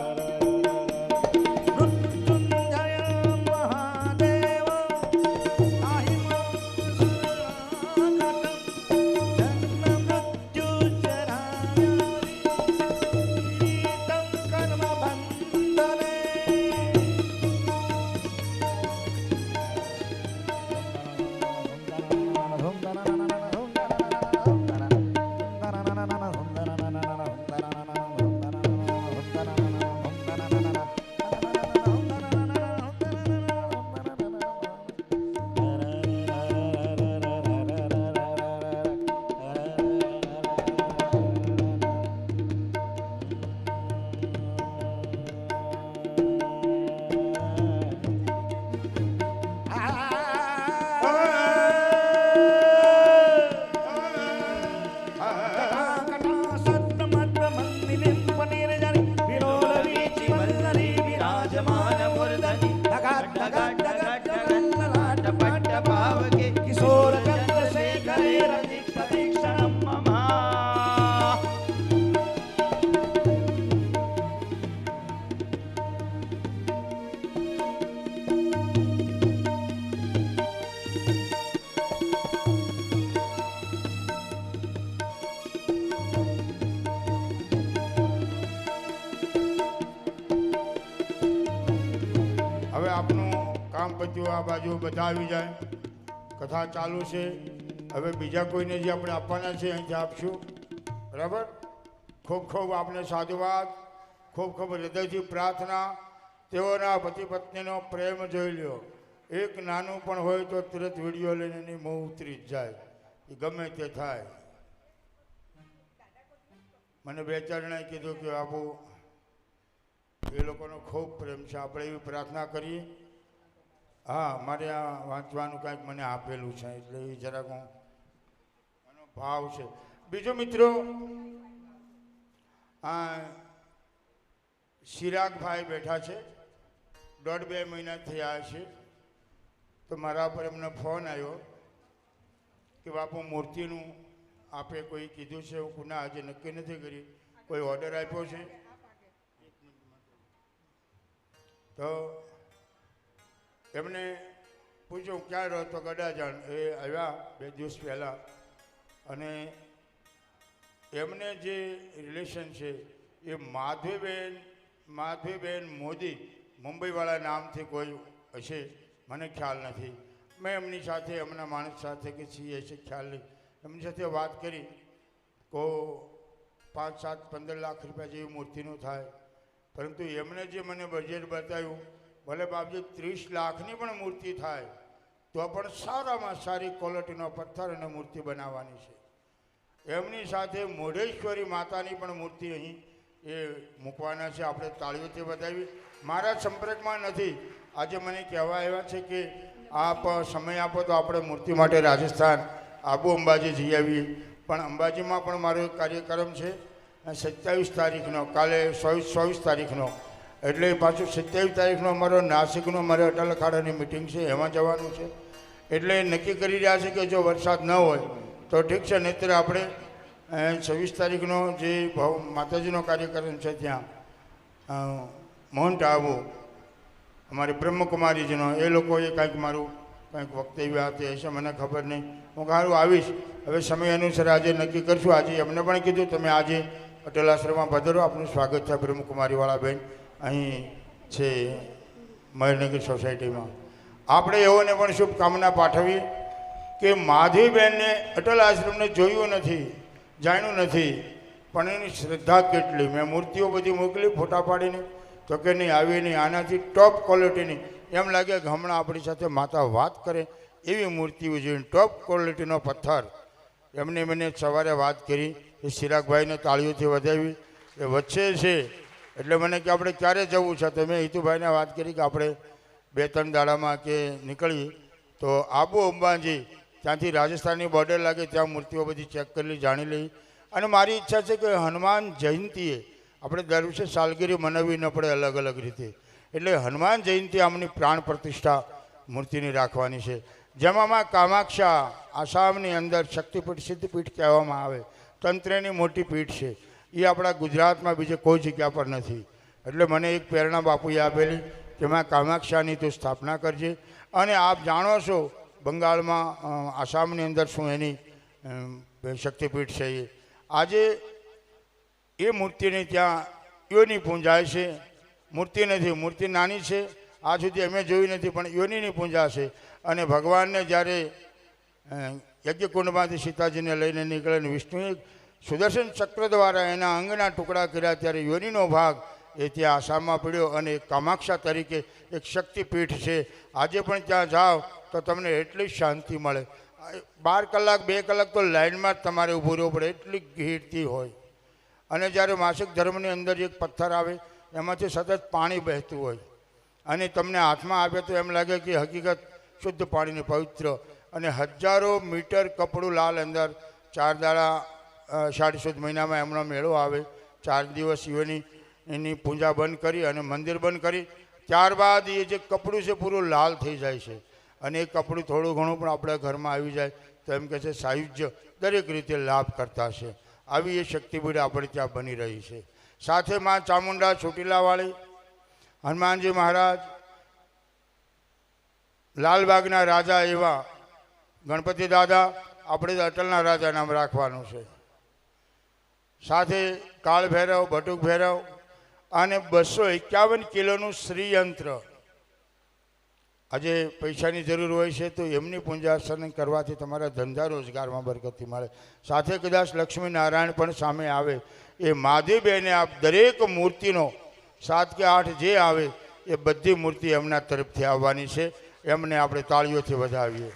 હવે આપનું કામ પત્યું, આ બાજુ બધા આવી જાય, કથા ચાલુ છે. હવે બીજા કોઈને જે આપણે આપવાના છે અહીંથી આપશું. બરાબર? ખૂબ ખૂબ આપને સાધુવાદ, ખૂબ ખૂબ હૃદયથી પ્રાર્થના. તેઓના પતિ પત્નીનો પ્રેમ જોઈ લ્યો. એક નાનું પણ હોય તો તુરંત વિડીયો લઈને એની મોં ઉતરી જ જાય, એ ગમે તે થાય. મને બે ચાર જણાએ કીધું કે બાપુ એ લોકોનો ખૂબ પ્રેમ છે, આપણે એવી પ્રાર્થના કરીએ. હા, મારે આ વાંચવાનું કાંઈક મને આપેલું છે એટલે એ જરાક હું એનો ભાવ છે. બીજો મિત્રો, આ ચિરાગભાઈ બેઠા છે, 1.5-2 મહિના થયા છે. તો મારા પર એમને ફોન આવ્યો કે બાપુ મૂર્તિનું આપે કોઈ કીધું છે, હું પુનઃ આજે નક્કી નથી કરી, કોઈ ઓર્ડર આપ્યો છે. તો એમને પૂછ્યું ક્યાં રહો, તો ગડાજાણ. એ આવ્યા 2 દિવસ પહેલાં, અને એમને જે રિલેશન છે એ માધવીબેન મોદી, મુંબઈવાળા નામથી કોઈ હશે, મને ખ્યાલ નથી. મેં એમની સાથે, એમના માણસ સાથે કે છીએ છે ખ્યાલ નહીં, એમની સાથે વાત કરી. કો 5, 7, 15 લાખ રૂપિયા જેવી મૂર્તિનું થાય. પરંતુ એમણે જે મને બજેટ બતાવ્યું, ભલે બાપજી 30 લાખની પણ મૂર્તિ થાય તો પણ સારામાં સારી ક્વોલિટીનો પથ્થર અને મૂર્તિ બનાવવાની છે. એમની સાથે મોઢેશ્વરી માતાની પણ મૂર્તિ અહીં એ મૂકવાના છે. આપણે તાળીઓથી બતાવી. મારા સંપર્કમાં નથી. આજે મને કહેવા આવ્યા છે કે આપ સમય આપો તો આપણે મૂર્તિ માટે રાજસ્થાન આબુ અંબાજી જઈ આવીએ. પણ અંબાજીમાં પણ મારો એક કાર્યક્રમ છે 27 તારીખનો, કાલે 24 તારીખનો, એટલે પાછું 27 તારીખનો અમારો નાસિકનો મારે અટલ અખાડાની મિટિંગ છે, એમાં જવાનું છે. એટલે નક્કી કરી રહ્યા છે કે જો વરસાદ ન હોય તો ઠીક છે, નહીંતર આપણે 26 તારીખનો જે માતાજીનો કાર્યક્રમ છે ત્યાં માઉન્ટ આબુ અમારી બ્રહ્મકુમારીજીનો, એ લોકોએ કાંઈક મારું કંઈક વક્તવ્ય આપે હશે, મને ખબર નહીં. હું સારું આવીશ. હવે સમય અનુસાર આજે નક્કી કરશું. આજે એમને પણ કીધું તમે આજે પટેલ આશ્રમમાં પધારો, આપનું સ્વાગત છે. બ્રહ્મકુમારીવાળા બેન અહીં છે મહેરનગર સોસાયટીમાં. આપણે એઓને પણ શુભકામના પાઠવીએ કે માધવીબેનને અટલ આશ્રમને જોયું નથી, જાણ્યું નથી, પણ એની શ્રદ્ધા કેટલી. મેં મૂર્તિઓ બધી મોકલી ફોટા પાડીને, તો કે નહીં આવી નહીં, આનાથી ટોપ ક્વોલિટીની. એમ લાગે કે હમણાં આપણી સાથે માતા વાત કરે એવી મૂર્તિઓ જોઈને ટોપ ક્વોલિટીનો પથ્થર. એમને મને સવારે વાત કરી, એ ચિરાગભાઈને તાળીઓથી વધાવી. એ વચ્ચે છે એટલે મને કે આપણે ક્યારે જવું છે, તો મેં હિતુભાઈને વાત કરી કે આપણે 2-3 દાડામાં કે નીકળીએ. તો આબુ અંબાજી, ત્યાંથી રાજસ્થાનની બોર્ડર લાગે, ત્યાં મૂર્તિઓ બધી ચેક કરી જાણી લઈ. અને મારી ઈચ્છા છે કે હનુમાન જયંતીએ આપણે દર વર્ષે સાલગીરી મનાવવી ન પડે અલગ અલગ રીતે. એટલે હનુમાન જયંતી આમની પ્રાણ પ્રતિષ્ઠા મૂર્તિની રાખવાની છે. જેમાં માં કામાક્ષા આસામની અંદર શક્તિપીઠ સિદ્ધપીઠ કહેવામાં આવે, તંત્રની મોટી પીઠ છે. એ આપણા ગુજરાતમાં બીજે કોઈ જગ્યા પર નથી. એટલે મને એક પ્રેરણા બાપુએ આપેલી કે માં કામાક્ષાની તું સ્થાપના કરજે. અને આપ જાણો છો બંગાળમાં આસામની અંદર શું એની શક્તિપીઠ છે. આજે એ મૂર્તિને ત્યાં યોની પૂંજાય છે. મૂર્તિ નથી, મૂર્તિ નાની છે, આજ સુધી અમે જોઈ નથી, પણ યોનીની પૂંજા છે. અને ભગવાનને જ્યારે યજ્ઞકુંડમાંથી સીતાજીને લઈને નીકળે ને વિષ્ણુએ સુદર્શન ચક્ર દ્વારા એના અંગના ટુકડા કર્યા, ત્યારે યોનીનો ભાગ એ ત્યાં આસામમાં પડ્યો. અને કામાક્ષા તરીકે એક શક્તિપીઠ છે. આજે પણ ત્યાં જાઓ તો તમને એટલી શાંતિ મળે. 12 કલાક 2 કલાક તો લાઇનમાં જ તમારે ઊભું રહેવું પડે, એટલી ગીરતી હોય. અને જ્યારે માસિક ધર્મની અંદર એક પથ્થર આવે એમાંથી સતત પાણી બહેતું હોય અને તમને હાથમાં આવે તો એમ લાગે કે હકીકત શુદ્ધ પાણીની પવિત્ર. અને હજારો મીટર કપડું લાલ અંદર 4 દાડા 4.5 મહિનામાં એમનો મેળો આવે. 4 દિવસ એની પૂજા બંધ કરી અને મંદિર બંધ કરી ત્યારબાદ એ જે કપડું છે પૂરું લાલ થઈ જાય છે. અને એ કપડું થોડું ઘણું પણ આપણા ઘરમાં આવી જાય તો એમ કહે છે સાયુજ્ય દરેક રીતે લાભ કરતા છે. આવી એ શક્તિપીઠ આપણે ત્યાં બની રહી છે. સાથે માં ચામુંડા ચોટીલાવાળી, હનુમાનજી મહારાજ, લાલબાગના રાજા એવા ગણપતિ દાદા, આપણે અટલના રાજા નામ રાખવાનું છે. સાથે કાળ ભૈરવ, બટુક ભૈરવ અને 251 કિલોનું શ્રીયંત્ર આજે પૈસાની જરૂર હોય છે તો એમની પૂજાર્ચના કરવાથી તમારા ધંધા રોજગારમાં બરકતી મળે. સાથે કદાચ લક્ષ્મીનારાયણ પણ સામે આવે. એ મહાદેવબેને આપ દરેક મૂર્તિનો 7 કે 8 જે આવે એ બધી મૂર્તિ એમના તરફથી આવવાની છે. એમને આપણે તાળીઓથી વધાવીએ.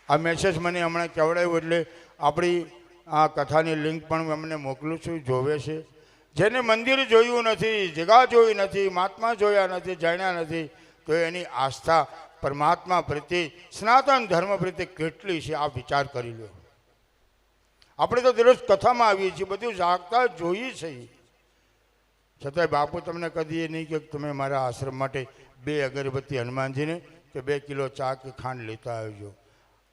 આ મેસેજ મને હમણાં કહેવડાવ્યું એટલે આપણી આ કથાની લિંક પણ અમને મોકલું છું. જોવે છે જેને મંદિર જોયું નથી, જગા જોઈ નથી, મહાત્મા જોયા નથી, જાણ્યા નથી, તો એની આસ્થા પરમાત્મા પ્રત્યે, સનાતન ધર્મ પ્રત્યે કેટલી છે આ વિચાર કરી લો. આપણે તો દરરોજ કથામાં આવીએ છીએ, બધું જાગતા જોઈએ છીએ, છતાંય બાપુ તમને કદી નહીં કે તમે મારા આશ્રમ માટે 2 અગરબત્તી હનુમાનજીને કે 2 કિલો ચા કે ખાંડ લેતા આવજો.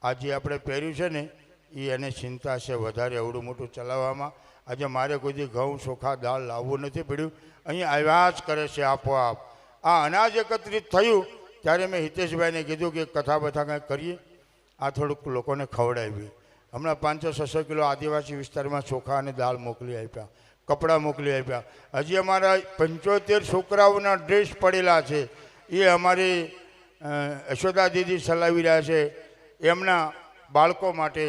આજે આપણે પહેર્યું છે ને એ એને ચિંતા છે વધારે એવડું મોટું ચલાવવામાં. આજે મારે કોઈ ઘઉં ચોખા દાળ લાવવું નથી પડ્યું, અહીં આવ્યા જ કરે છે આપોઆપ. આ અનાજ એકત્રિત થયું ત્યારે મેં હિતેશભાઈને કીધું કે કથા બથા કંઈક કરીએ, આ થોડુંક લોકોને ખવડાવી. હમણાં 500-600 કિલો આદિવાસી વિસ્તારમાં ચોખા અને દાળ મોકલી આપ્યા, કપડાં મોકલી આપ્યા. હજી અમારા 75 છોકરાઓના ડ્રેસ પડેલા છે, એ અમારી યશોદા દીદી ચલાવી રહ્યા છે એમના બાળકો માટે.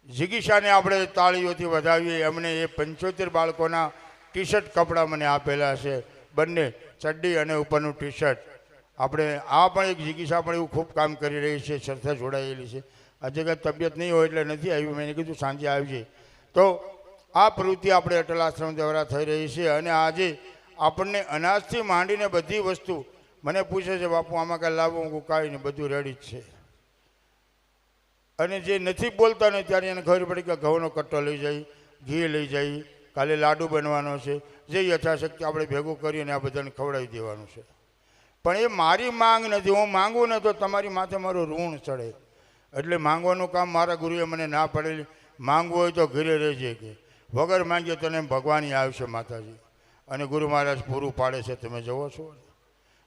જિગીશાને આપણે તાળીઓથી વધાવીએ. એમને એ 75 બાળકોના ટી શર્ટ કપડાં મને આપેલા છે, બંને ચડ્ડી અને ઉપરનું ટી શર્ટ. આપણે આ પણ એક જિગીશા પણ એવું ખૂબ કામ કરી રહી છે, સંસ્થા જોડાયેલી છે. આજે કંઈ તબિયત નહીં હોય એટલે નથી આવી, મેં કીધું સાંજે આવજે. તો આ પ્રવૃત્તિ આપણે અટલ આશ્રમ દ્વારા થઈ રહી છે. અને આજે આપણને અનાજથી માંડીને બધી વસ્તુ મને પૂછે છે, બાપુ આમાં કાંઈ લાવવું? હું કાંઈ નહીં, બધું રેડી જ છે. અને જે નથી બોલતા ને ત્યારે એને ખબર પડી કે ઘઉંનો કટ્ટો લઈ જાય, ઘી લઈ જાય, કાલે લાડુ બનવાનો છે, જે યથાશક્તિ આપણે ભેગું કરીને આ બધાને ખવડાવી દેવાનું છે. પણ એ મારી માંગ નથી. હું માંગું ને તો તમારી માથે મારું ઋણ ચડે, એટલે માંગવાનું કામ મારા ગુરુએ મને ના પડેલી. માંગવું હોય તો ઘરે રહેજે, કે વગર માંગીએ તને ભગવાન આવશે માતાજી. અને ગુરુ મહારાજ પૂરું પાડે છે, તમે જુઓ છો.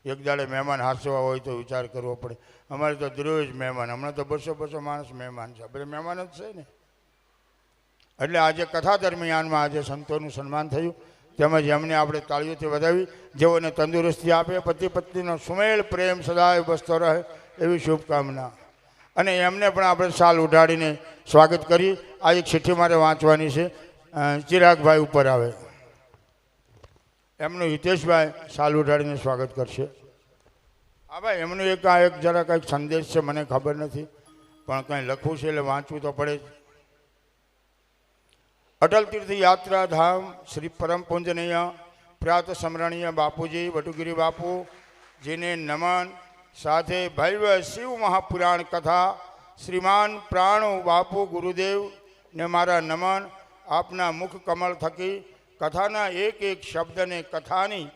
એક દાડે મહેમાન હાંસવા હોય તો વિચાર કરવો પડે. અમારે તો દરરોજ મહેમાન, હમણાં તો 200 માણસ મહેમાન છે, બધા મહેમાન જ છે ને. એટલે આજે કથા દરમિયાનમાં આજે સંતોનું સન્માન થયું, તેમજ એમને આપણે તાળીઓથી વધાવી. જેઓને તંદુરસ્તી આપે, પતિ પત્નીનો સુમેળ પ્રેમ સદાય બસતો રહે એવી શુભકામના. અને એમને પણ આપણે શાલ ઉઢાડીને સ્વાગત કરી. આ એક ચિઠ્ઠી મારે વાંચવાની છે. ચિરાગભાઈ ઉપર આવે, એમનું હિતેશભાઈ શાલ ઉઢાડીને સ્વાગત કરશે. હા ભાઈ, એમનું એક જરા કંઈક સંદેશ છે, મને ખબર નથી, પણ કંઈ લખવું છે એટલે વાંચવું તો પડે જ. અટલ તીર્થ યાત્રા ધામ શ્રી પરમ પૂજનીય પ્રાત સ્મરણીય બાપુજી વટુગીરી બાપુ જેને નમન. સાથે ભવ્ય શિવ મહાપુરાણ કથા શ્રીમાન પ્રાણુ બાપુ ગુરુદેવ ને મારા નમન. આપના મુખ કમળ થકી કથાના એક એક શબ્દને, કથાની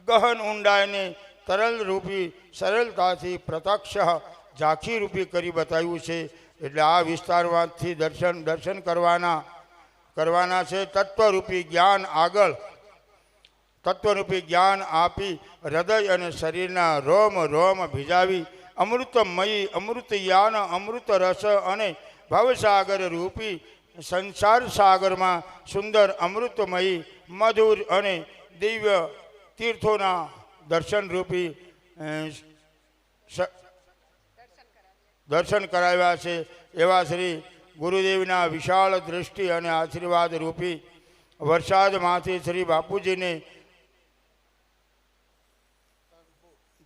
ગહન ઊંડાઈને તરલ રૂપી સરળતાથી પ્રત્યક્ષ ઝાંખી રૂપી કરી બતાવ્યું છે. એટલે આ વિસ્તારમાંથી દર્શન કરવાના છે. તત્વરૂપી જ્ઞાન આગળ, તત્વરૂપી જ્ઞાન આપી હૃદય અને શરીરના રોમ રોમ ભીજાવી અમૃતમયી અમૃતયાન અમૃત રસ અને ભવસાગર રૂપી સંસાર સાગરમાં સુંદર અમૃતમયી મધુર અને દિવ્ય તીર્થોના દર્શનરૂપી દર્શન કરાવ્યા છે. એવા શ્રી ગુરુદેવના વિશાળ દૃષ્ટિ અને આશીર્વાદ રૂપી વરસાદમાંથી શ્રી બાપુજીને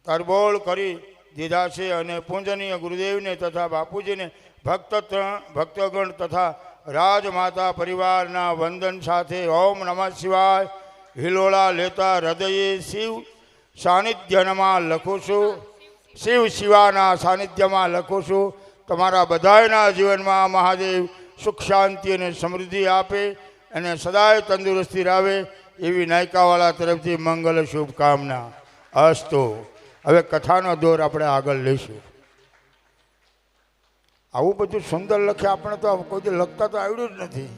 તરબોળ કરી દીધા છે. અને પૂજનીય ગુરુદેવને તથા બાપુજીને ભક્તગણ તથા રાજમાતા પરિવારના વંદન સાથે ઓમ નમઃ શિવાય હિલોળા લેતા હૃદયે શિવ સાનિધ્યમાં લખું છું. શિવ શિવાના સાનિધ્યમાં લખું છું. તમારા બધાના જીવનમાં મહાદેવ સુખ શાંતિ અને સમૃદ્ધિ આપે અને સદાય તંદુરસ્તી રાવે એવી નાયકાવાળા તરફથી મંગલ શુભકામના. અસ્તુ. હવે કથાનો દોર આપણે આગળ લઈશું. આવું બધું સુંદર લખે, આપણે તો કોઈ લખતા તો આવડ્યું જ નથી,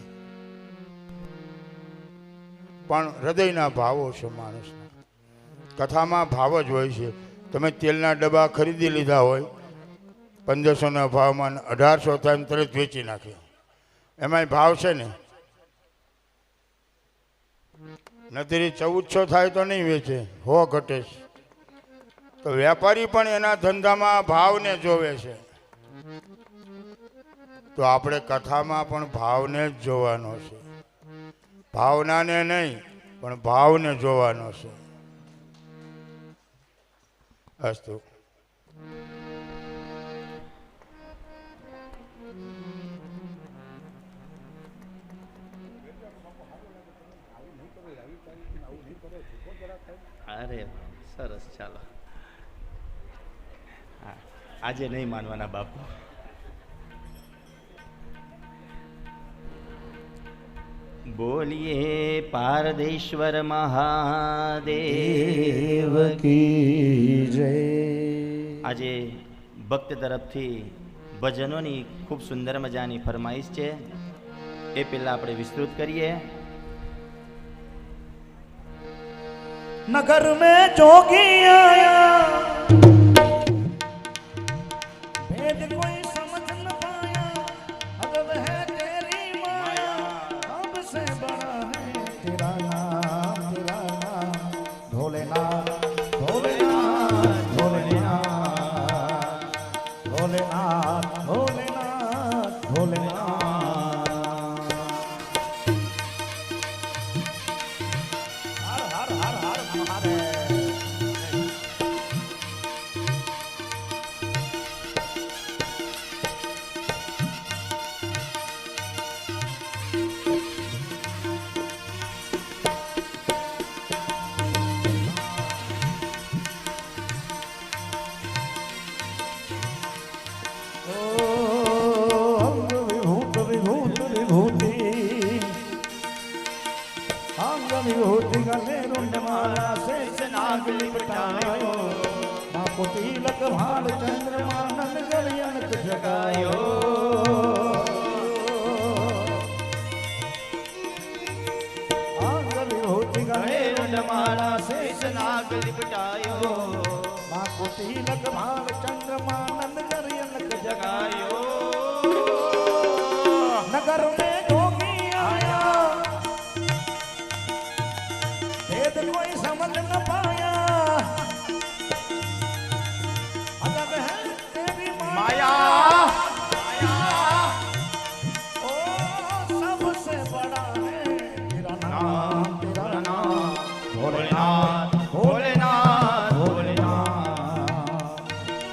પણ હૃદયના ભાવો છે માણસના. કથામાં ભાવ જ હોય છે. તમે તેલના ડબ્બા ખરીદી લીધા હોય 1500ના ભાવમાં, 1800 થાય તરત વેચી નાખે, એમાંય ભાવ છે ને. નથી 1400 થાય તો નહીં વેચે, 100 ઘટે. તો વેપારી પણ એના ધંધામાં ભાવને જોવે છે. તો આપણે કથામાં પણ ભાવને જ જોવાનો છે. ભાવનાને નહીં પણ ભાવને જોવાનો છે. અસ્તુ. અરે સરસ, ચાલો. હા, આજે નહીં માનવાના બાપુ. બોલીએ પારદેશ્વર મહાદેવ કી જય. આજે ભક્ત તરફથી ભજનોની ખૂબ સુંદર મજાની ફરમાઈશ છે. એ પહેલા આપણે વિસ્તૃત કરીએ. नगर में जोगी आया, भेद कोई समझ न पाया, अब है तेरी माया, अब से बड़ा है तेरा नाम भोलेनाथ, भोलेनाथ, भोलेनाथ, भोलेनाथ, भोलेनाथ, भोलेनाथ. विभूति गले रुंड माला शेष नाग लिपटायो, बापू तिलक भाल चंद्रमा नंद गलियन जगायो. विभूति गले रुंड माला शेष नाग लिपटायो, बापू तिलक भाल चंद्रमा नंद गलियन जगायो. नगर में जोगी आया, भेद कोई समझ न पाया, अजब है तेरी माया, ओ सबसे बड़ा है तेरा नाम, भोलेनाथ, भोलेनाथ, भोलेनाथ,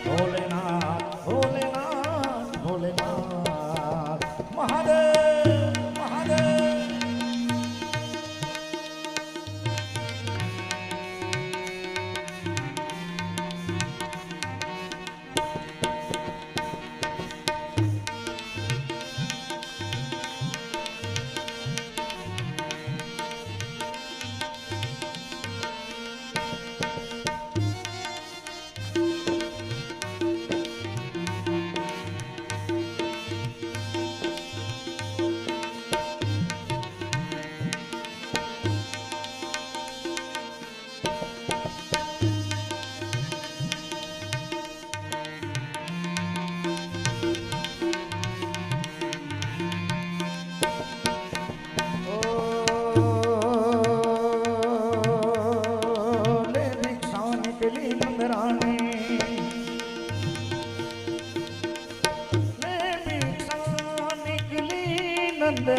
भोलेनाथ, भोलेनाथ, भोलेनाथ. महादेव, महादेव.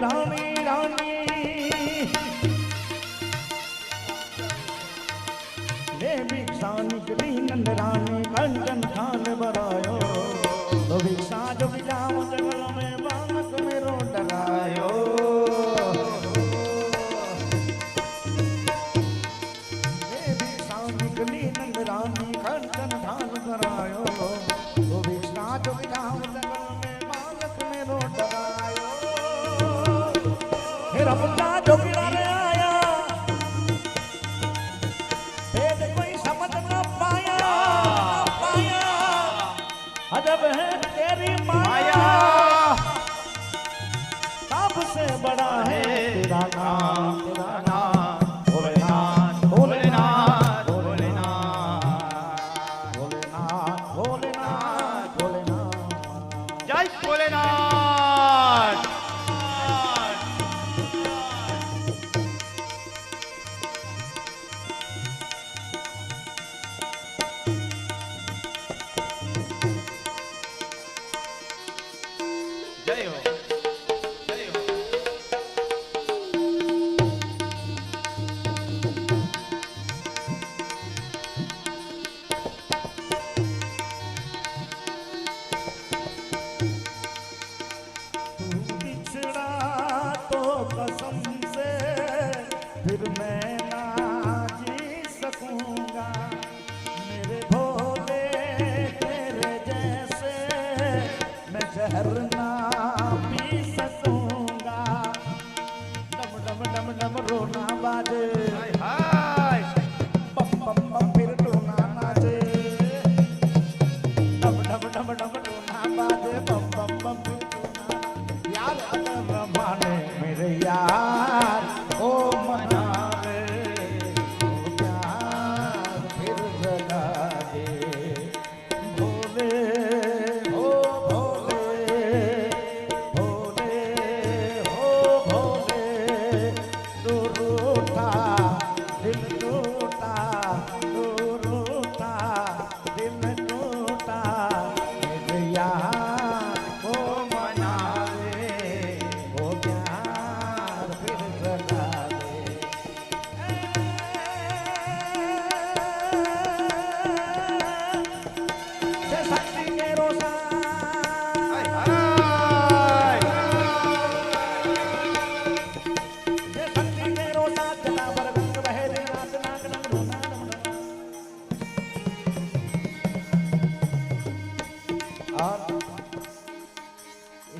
रानी रानी ले भिक्षा निकली नंद रानी, कंचन थान बरायो, तो भिक्षा जो जाम जंगल में बालक मेरो डरायो. ले भिक्षा निकली नंद रानी, कंचन थान बरायो, तो भिक्षा जो जाम जंगल में बालक मेरो डरायो. रमता जोगिड़ा ले आया, भेद कोई समझ न पाया, पाया, अजब है तेरी माया, सबसे बड़ा है तेरा नाम, तेरा नाम, भोलेनाथ, भोलेनाथ, भोलेनाथ, भोलेनाथ, भोलेनाथ, भोलेनाथ. जय भोलेनाथ.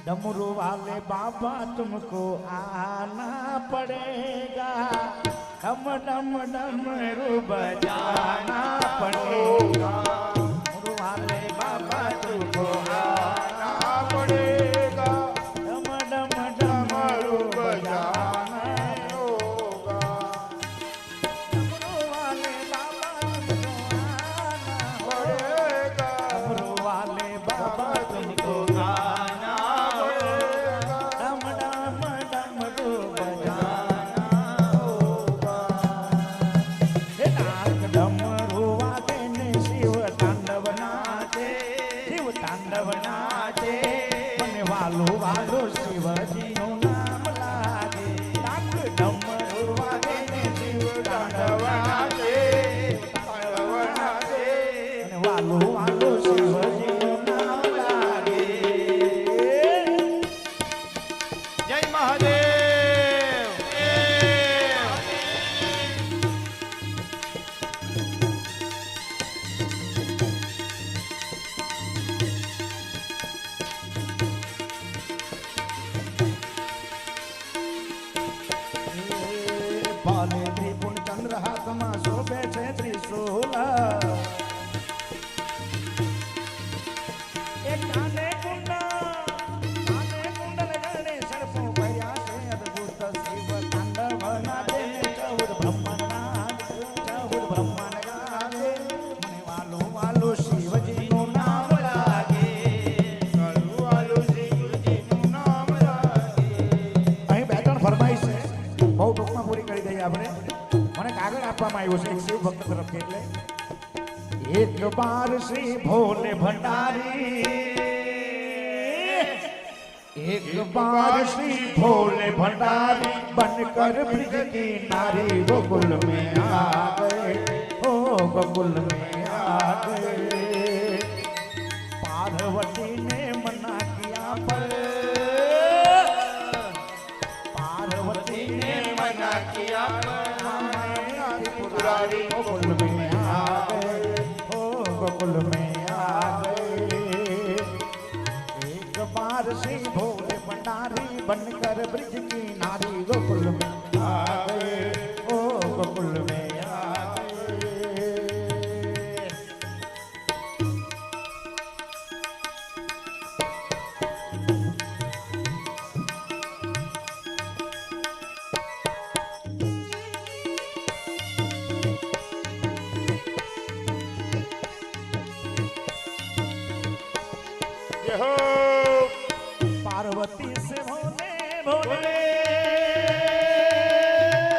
डमरू वाले बाबा तुमको आना पड़ेगा, डम डम डमरू बजाना पड़ेगा। डमरू वाले बाबा तुमको आना पड़ेगा, डम डम डमरू बजाना होगा। डमरू वाले बाबा तुमको आना पड़ेगा, डमरू वाले बाबा तुमको आना पड़ेगा, डम डम डमरू बजाना होगा। हे नाग डमरू वागे ने शिव तांडव नाचे, शिव तांडव नाचे, મને વાલો વાલો શિવજીનું નામ લાગે। નાગ ડમરું વાગે ને શિવ તાંડવ નાચે, તાંડવ નાચે, મને વાલો વાલો શિવજીનું નામ લાગે। જય મહાદેવ। ભાલે ત્રિપુણ ચંદ્ર હાથમાં શોભે છે ત્રિશૂલ, એક કાને કુંડલ ગણે સર્પો ભર્યા છે અદ્ભુત શિવ તાંડવ નાચે, ચૌદ બ્રહ્મણ નાચે, ચૌદ બ્રહ્મણ ગાજે, મને વાલો વાલો શિવજીનું નામ લાગે, વાલો વાલો શિવજીનું નામ લાગે। અહીં બે ત્રણ ફરમાઈશ છે, બહુ ટૂંકમાં પૂરી કરી દઈએ આપણે। મને કાગળ આપવામાં આવ્યો છે એક શિવ ભક્ત તરફથી, એટલે એક બાર શ્રી ભોલે ભંડારી, एक बार श्री भोले भंडारी बनकर ब्रिज की नारी गोकुल में आ गए, ओ गोकुल में आ गए। पार्वती ने मना किया पर, पार्वती ने मना किया पर, त्रिपुरारी गोकुल में आ गए, ओ गोकुल में आ गए। एक बार श्री भोले भंडारी बनकर ब्रिज की नारी गोकुल में आ गए, ओ गोकुल में आ गए। जय हो। पार्वती से भोले भोले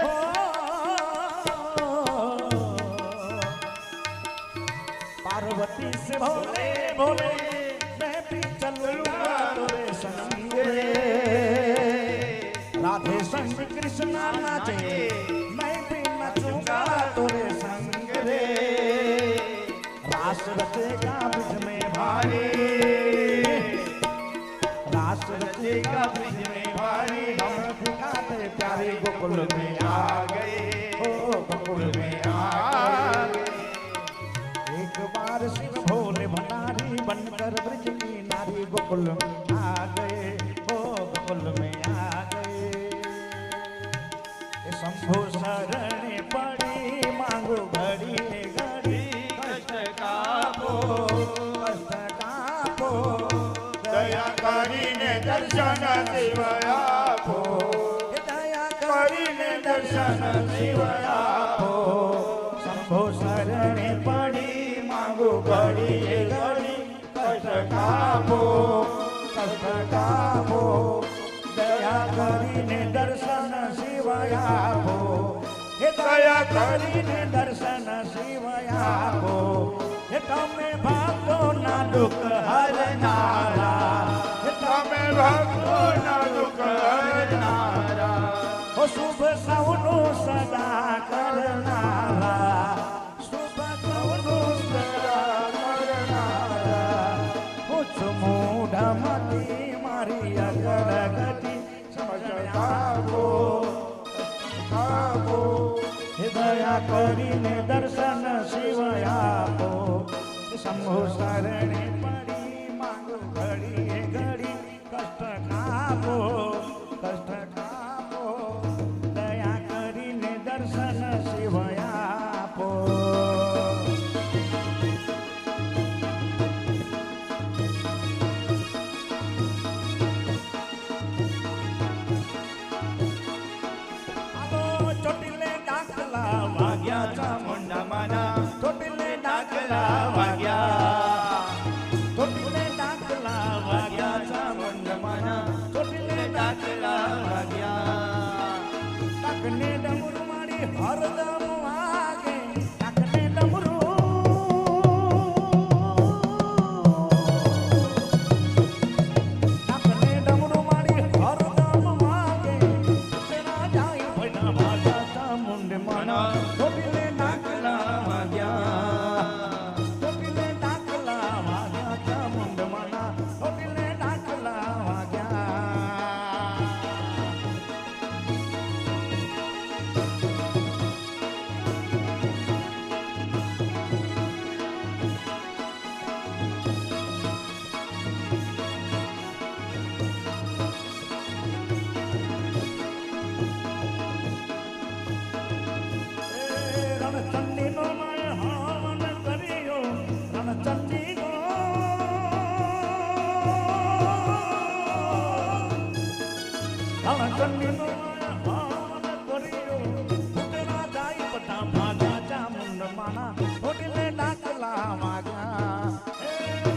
हो, पार्वती से भोले भोले मैं भी चलूंगा तोरे संग रे। राधे संग कृष्ण नाचे, मैं भी नचूंगा तोरे संग रे। रास रचेगा ब्रिज में भारी, रास रचेगा ब्रिज में भारी, हम दिखाते प्यारे गोकुल में आ गए, ओ गोकुल में आ गए। एक बार शिव भोले भंडारी बनकर ब्रिज की नारी गोकुल में आ गए, ओ गोकुल में आ गए। ये शंभु शरण पड़ी मांगो घड़ी घड़ी, कष्ट कापो, कष्ट कापो, दया કરીને દર્શન દેવાય આપો, दया કરીને दर्शन शिवय आपो। शंभो शरण पड़ी मांगो घड़ी घड़ी, कष्ट कापो, कष्ट कापो, दया કરીને दर्शन शिवय आपो। हे दया કરીને दर्शन शिवय आपो। हे તમે ભક્તોના દુઃખ હરનારા, हे તમે ભક્તોના દુઃખ હરનારા, हो शुभ सौनु सदा करनारा, शुभ सौनु सदा करनारा। कुछ मूढ़मती मारी अगर गति समझावो, समझावो। दया કરીને દર્શન શિવય આપો। શંભુ શરણે પડી માંગુ ઘડીએ ઘડી, કષ્ટ કંડીનો હાલ કર્યો ઉતરા જાય બધા ભાગા ચામુંડ માના ચોટીલે ડાકલા વાગ્યા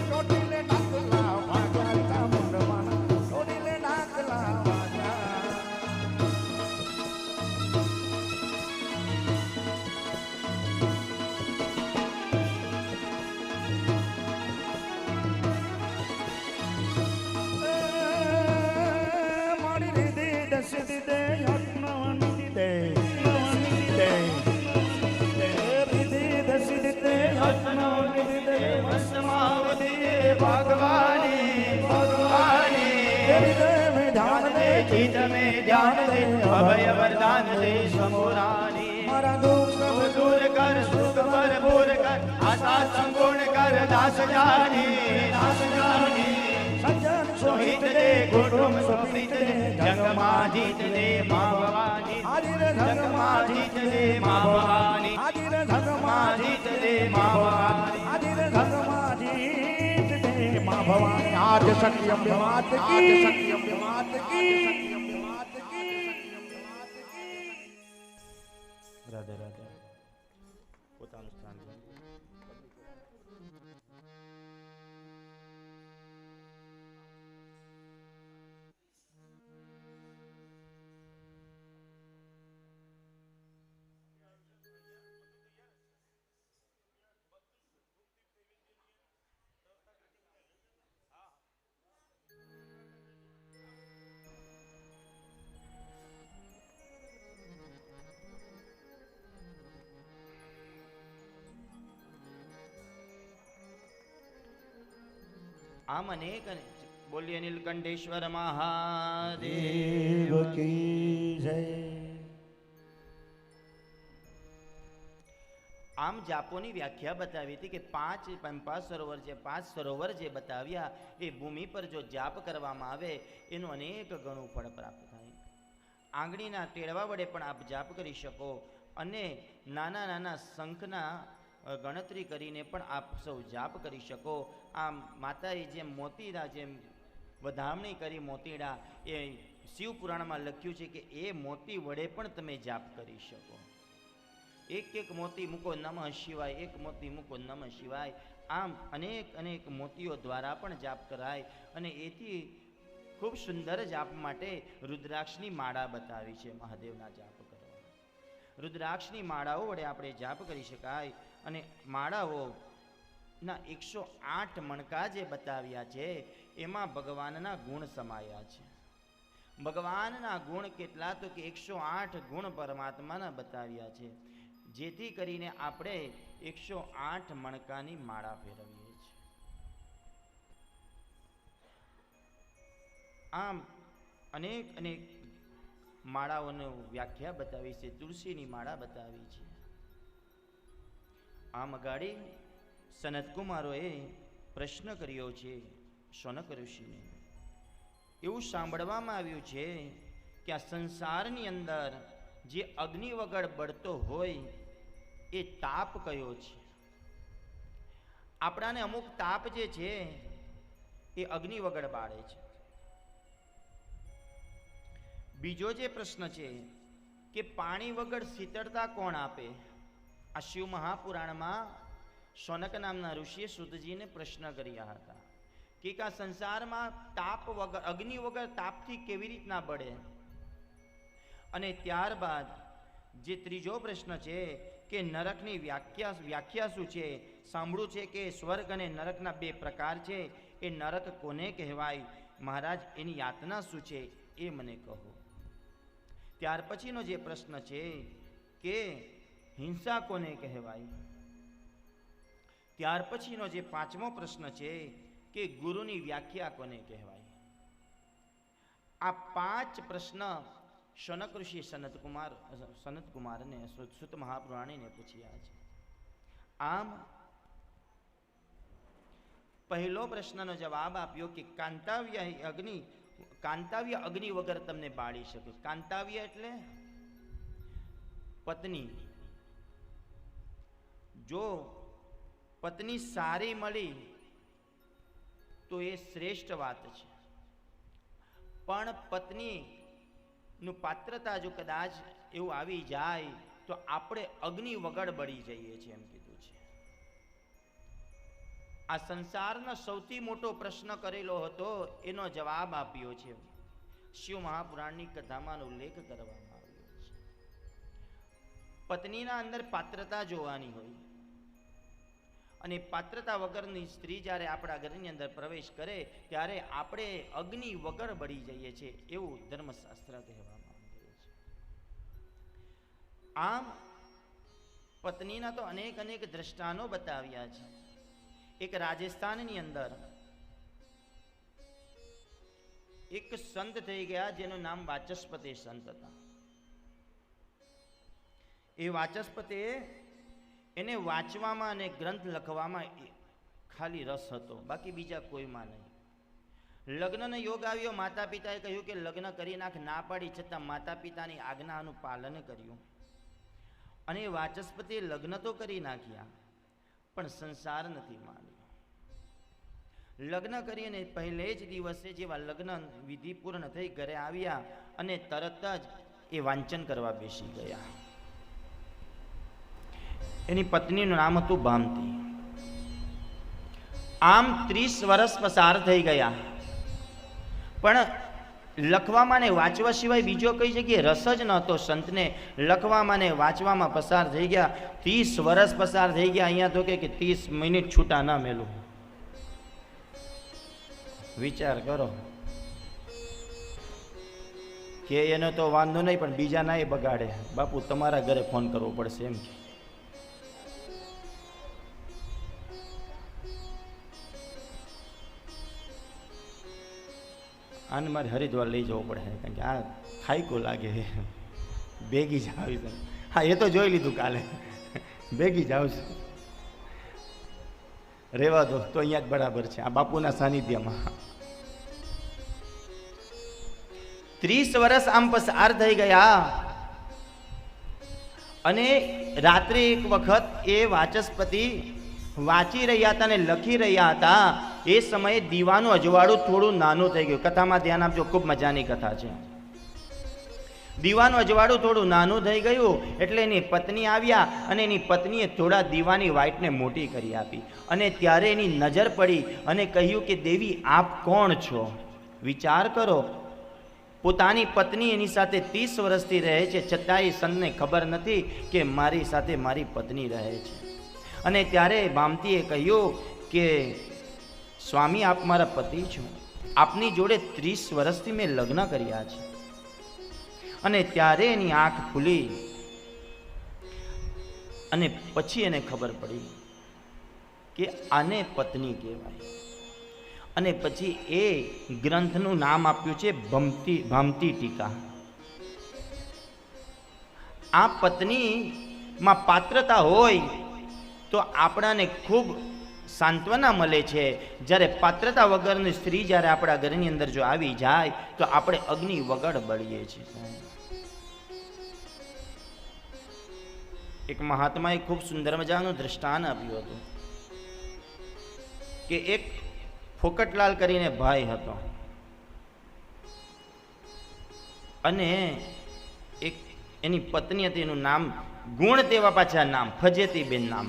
ચોટીલે ડાકલા વાગ્યા ચામુંડ માના ચોટીલે ડાકલા વાગ્યા મારી રીતિ દસી દે અજ્ઞાની દે ચિત્ત में ध्यान दे अभय वरदान दे समोरानी મારા દુઃખ सब दूर कर सुख भरपूर कर आशा संपूर्ण कर दास जानी સજ્જન सोहित दे कुटुंब सुखित दे जग जीत दे माँ भवानी હાજી રે जग जीत दे माँ भवानी હાજી રે ધર્મમાં जीत दे माँ भवानी હાજી રે ધર્મમાં જીત દે માં ભવાની આજ શક્તિ અંબે માત કી રાધે રાધે પોતાનું સ્થાન લે. આમ અનેક બોલીએ નીલકંઠેશ્વર મહાદેવ દેવ કી જય આમ જાપોની વ્યાખ્યા બતાવી હતી કે પાંચ સરોવર છે, પાંચ સરોવર જે બતાવ્યા એ ભૂમિ પર જો જાપ કરવામાં આવે એનું અનેક ગણું ફળ પ્રાપ્ત થાય. આંગળીના ટેળવા વડે પણ આપ જાપ કરી શકો અને નાના નાના શંખના ગણતરી કરીને પણ આપ સૌ જાપ કરી શકો. આમ માતાએ જેમ મોતીડા જેમ વધામણી કરી મોતીડા એ શિવ પુરાણમાં લખ્યું છે કે એ મોતી વડે પણ તમે જાપ કરી શકો. એક એક મોતી મૂકો નમઃ શિવાય, એક મોતી મૂકો નમઃ શિવાય. આમ અનેક અનેક મોતીઓ દ્વારા પણ જાપ કરાય. અને એથી ખૂબ સુંદર જાપ માટે રુદ્રાક્ષની માળા બતાવી છે. મહાદેવના જાપ કરવા રુદ્રાક્ષની માળાઓ વડે આપણે જાપ કરી શકાય. અને માળાઓ ના 108 મણકા જે બતાવ્યા છે એમાં ભગવાનના ગુણ સમાયા છે. ભગવાનના ગુણ કેટલા તો કે 108 ગુણ પરમાત્માના બતાવ્યા છે, જેથી કરીને આપણે 108 મણકાની માળા ફેરવીએ છીએ. આમ અનેક અનેક માળાઓની વ્યાખ્યા બતાવી છે. તુલસીની માળા બતાવી છે. આમ અગાડી સનત કુમારોએ પ્રશ્ન કર્યો છે શૌનક ઋષિને. એવું સાંભળવામાં આવ્યું છે કે આ સંસારની અંદર જે અગ્નિ વગર બળતો હોય એ તાપ કયો છે? આપણાને અમુક તાપ જે છે એ અગ્નિ વગર બાળે છે. બીજો જે પ્રશ્ન છે કે પાણી વગર શીતળતા કોણ આપે? આ શિવ મહાપુરાણમાં શૌનક નામના ઋષિએ સુતજીને પ્રશ્ન કર્યા હતા કે આ સંસારમાં તાપ વગર અગ્નિ વગર તાપથી કેવી રીતના બળે? અને ત્યારબાદ જે ત્રીજો પ્રશ્ન છે કે નરકની વ્યાખ્યા શું છે? સાંભળ્યું છે કે સ્વર્ગ અને નરકના બે પ્રકાર છે. એ નરક કોને કહેવાય? મહારાજ એની યાતના શું છે એ મને કહો. ત્યાર પછીનો જે પ્રશ્ન છે કે હિંસા કોને કહેવાય? ત્યાર પછીનો જે પાંચમો પ્રશ્ન છે કે ગુરુની વ્યાખ્યા કોને કહેવાય? આ પાંચ પ્રશ્ન શૌનક ઋષિ સનત કુમારને સુત મહાપુરાણીને પૂછ્યા છે. આમ પહેલો પ્રશ્નનો જવાબ આપ્યો કે કાંતાવ્ય અગ્નિ વગર તમને બાળી શકે. કાંતાવ્ય એટલે પત્ની. જો પત્ની સારી મળી તો એ શ્રેષ્ઠ વાત છે, પણ પત્ની નું પાત્રતા જો કદાચ એવું આવી જાય તો આપણે અગ્નિ વગર બળી જઈએ છીએ એમ કીધું છે. આ સંસારનો સૌથી મોટો પ્રશ્ન કરેલો હતો એનો જવાબ આપ્યો છે. શિવ મહાપુરાણની કથામાં ઉલ્લેખ કરવામાં આવ્યો છે. પત્નીના અંદર પાત્રતા જોવાની હોય અને પાત્રતા વગરની સ્ત્રી જ્યારે આપણા ઘરની અંદર પ્રવેશ કરે ત્યારે આપણે અગ્નિ વગર બળી જઈએ છીએ એવું ધર્મશાસ્ત્ર કહેવામાં આવે છે. આમ પત્નીના તો અનેક દ્રષ્ટાંતો બતાવ્યા છે. એક રાજસ્થાનની અંદર એક સંત થઈ ગયા જેનું નામ વાચસ્પતિ સંત હતા. એ વાચસ્પતિ એને વાંચવામાં અને ગ્રંથ લખવામાં ખાલી રસ હતો, બાકી બીજા કોઈમાં નહીં. લગ્નનો યોગ આવ્યો. માતા પિતાએ કહ્યું કે લગ્ન કરી નાખ. ના પાડી છતાં માતા પિતાની આજ્ઞાનું પાલન કર્યું અને વાચસ્પતિએ લગ્ન તો કરી નાખ્યા પણ સંસાર નથી માન્યો. લગ્ન કરીને પહેલે જ દિવસે જેવા લગ્ન વિધિ પૂર્ણ થઈ ઘરે આવ્યા અને તરત જ એ વાંચન કરવા બેસી ગયા. એની પત્નીનું નામ હતું ભામતી. આમ 30 વર્ષ પસાર થઈ ગયા પણ લખવામાં ને વાંચવા સિવાય બીજો કઈ જગ્યાએ રસ જ નહોતો સંતને. લખવામાં ને વાંચવામાં પસાર થઈ ગયા. 30 વર્ષ પસાર થઈ ગયા. અહીંયા તો કે 30 મિનિટ છૂટા ના મેલું. વિચાર કરો કે એનો તો વાંધો નહીં પણ બીજા ના એ બગાડે. બાપુ તમારા ઘરે ફોન કરવો પડશે એમ કે. આને મારે હરિદ્વાર લઈ જવું પડે કારણ કે આ ખાઈકો લાગે ભેગી જ આવી છે. હા એ તો જોઈ લીધું કાલે ભેગી જ આવશે. રેવા દો તો અહીંયા જ બરાબર છે આ બાપુના સાનિધ્યમાં. 30 વર્ષ આમ પસાર થઈ ગયા અને રાત્રે એક વખત એ વાચસ્પતિ વાંચી રહ્યા હતા અને લખી રહ્યા હતા. એ સમયે દીવાનું અજવાળું થોડું નાનું થઈ ગયું. કથામાં ધ્યાન આપજો, ખૂબ મજાની કથા છે. દીવાનું અજવાળું થોડું નાનું થઈ ગયું એટલે એની પત્ની આવ્યા અને એની પત્નીએ થોડા દીવાની વાઇટને મોટી કરી આપી અને ત્યારે એની નજર પડી અને કહ્યું કે દેવી આપ કોણ છો? વિચાર કરો, પોતાની પત્ની એની સાથે 30 વર્ષથી રહે છે છતાંય સંતને ખબર નથી કે મારી સાથે મારી પત્ની રહે છે. અને ત્યારે ભામતીએ કહ્યું કે સ્વામી આપ મારા પતિ છો, આપની જોડે 30 વર્ષથી મેં લગ્ન કર્યા છે. અને ત્યારે એની આંખ ખુલી અને પછી એને ખબર પડી કે આને પત્ની કહેવાય. અને પછી એ ગ્રંથનું નામ આપ્યું છે ભામતી ટીકા. આ પત્નીમાં પાત્રતા હોય તો આપણાને ખૂબ સાંત્વના મળે છે. જ્યારે પાત્રતા વગરની સ્ત્રી જ્યારે આપણા ઘરની અંદર જો આવી જાય તો આપણે અગ્નિ વગર બળીએ છીએ. એક મહાત્માએ ખૂબ સુંદર મજાનું દ્રષ્ટાંત આપ્યું હતું કે એક ફોકટલાલ કરીને ભાઈ હતો અને એક એની પત્ની હતી. એનું નામ ગુણ તેવા પાછા નામ ફજેતીબેન નામ.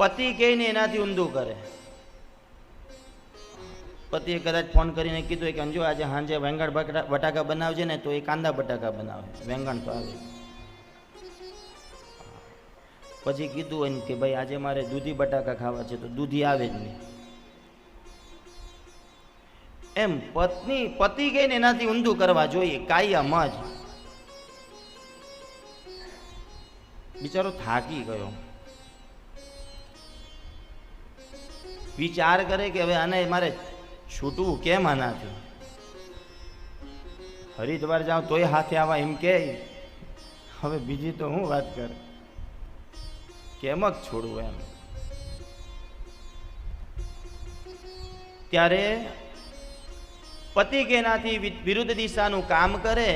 પતિ કહીને એનાથી ઊંધું કરે. પતિએ કદાચ ફોન કરીને કીધું કે અંજુ આજે સાંજે વેંગણ બટાકા બનાવજે ને, તો એ કાંદા બટાકા બનાવે, વેંગણ તો આવે. પછી કીધું એને કે ભાઈ આજે મારે દૂધી બટાકા ખાવા છે, તો દૂધી આવે જ નહીં. એમ પતિ કહીને એનાથી ઊંધું કરવા જોઈએ કાયમ જ. બિચારો થાકી ગયો. વિચાર કરે કે હવે આને મારે છૂટવું કેમ આનાથી? હરિદ્વાર જાઉં તોય હાથે આવા એમ કે, હવે બીજી તો હું વાત કર, કેમ જ છોડવું એમ. ત્યારે પતિ કે એનાથી વિરુદ્ધ દિશાનું કામ કરે.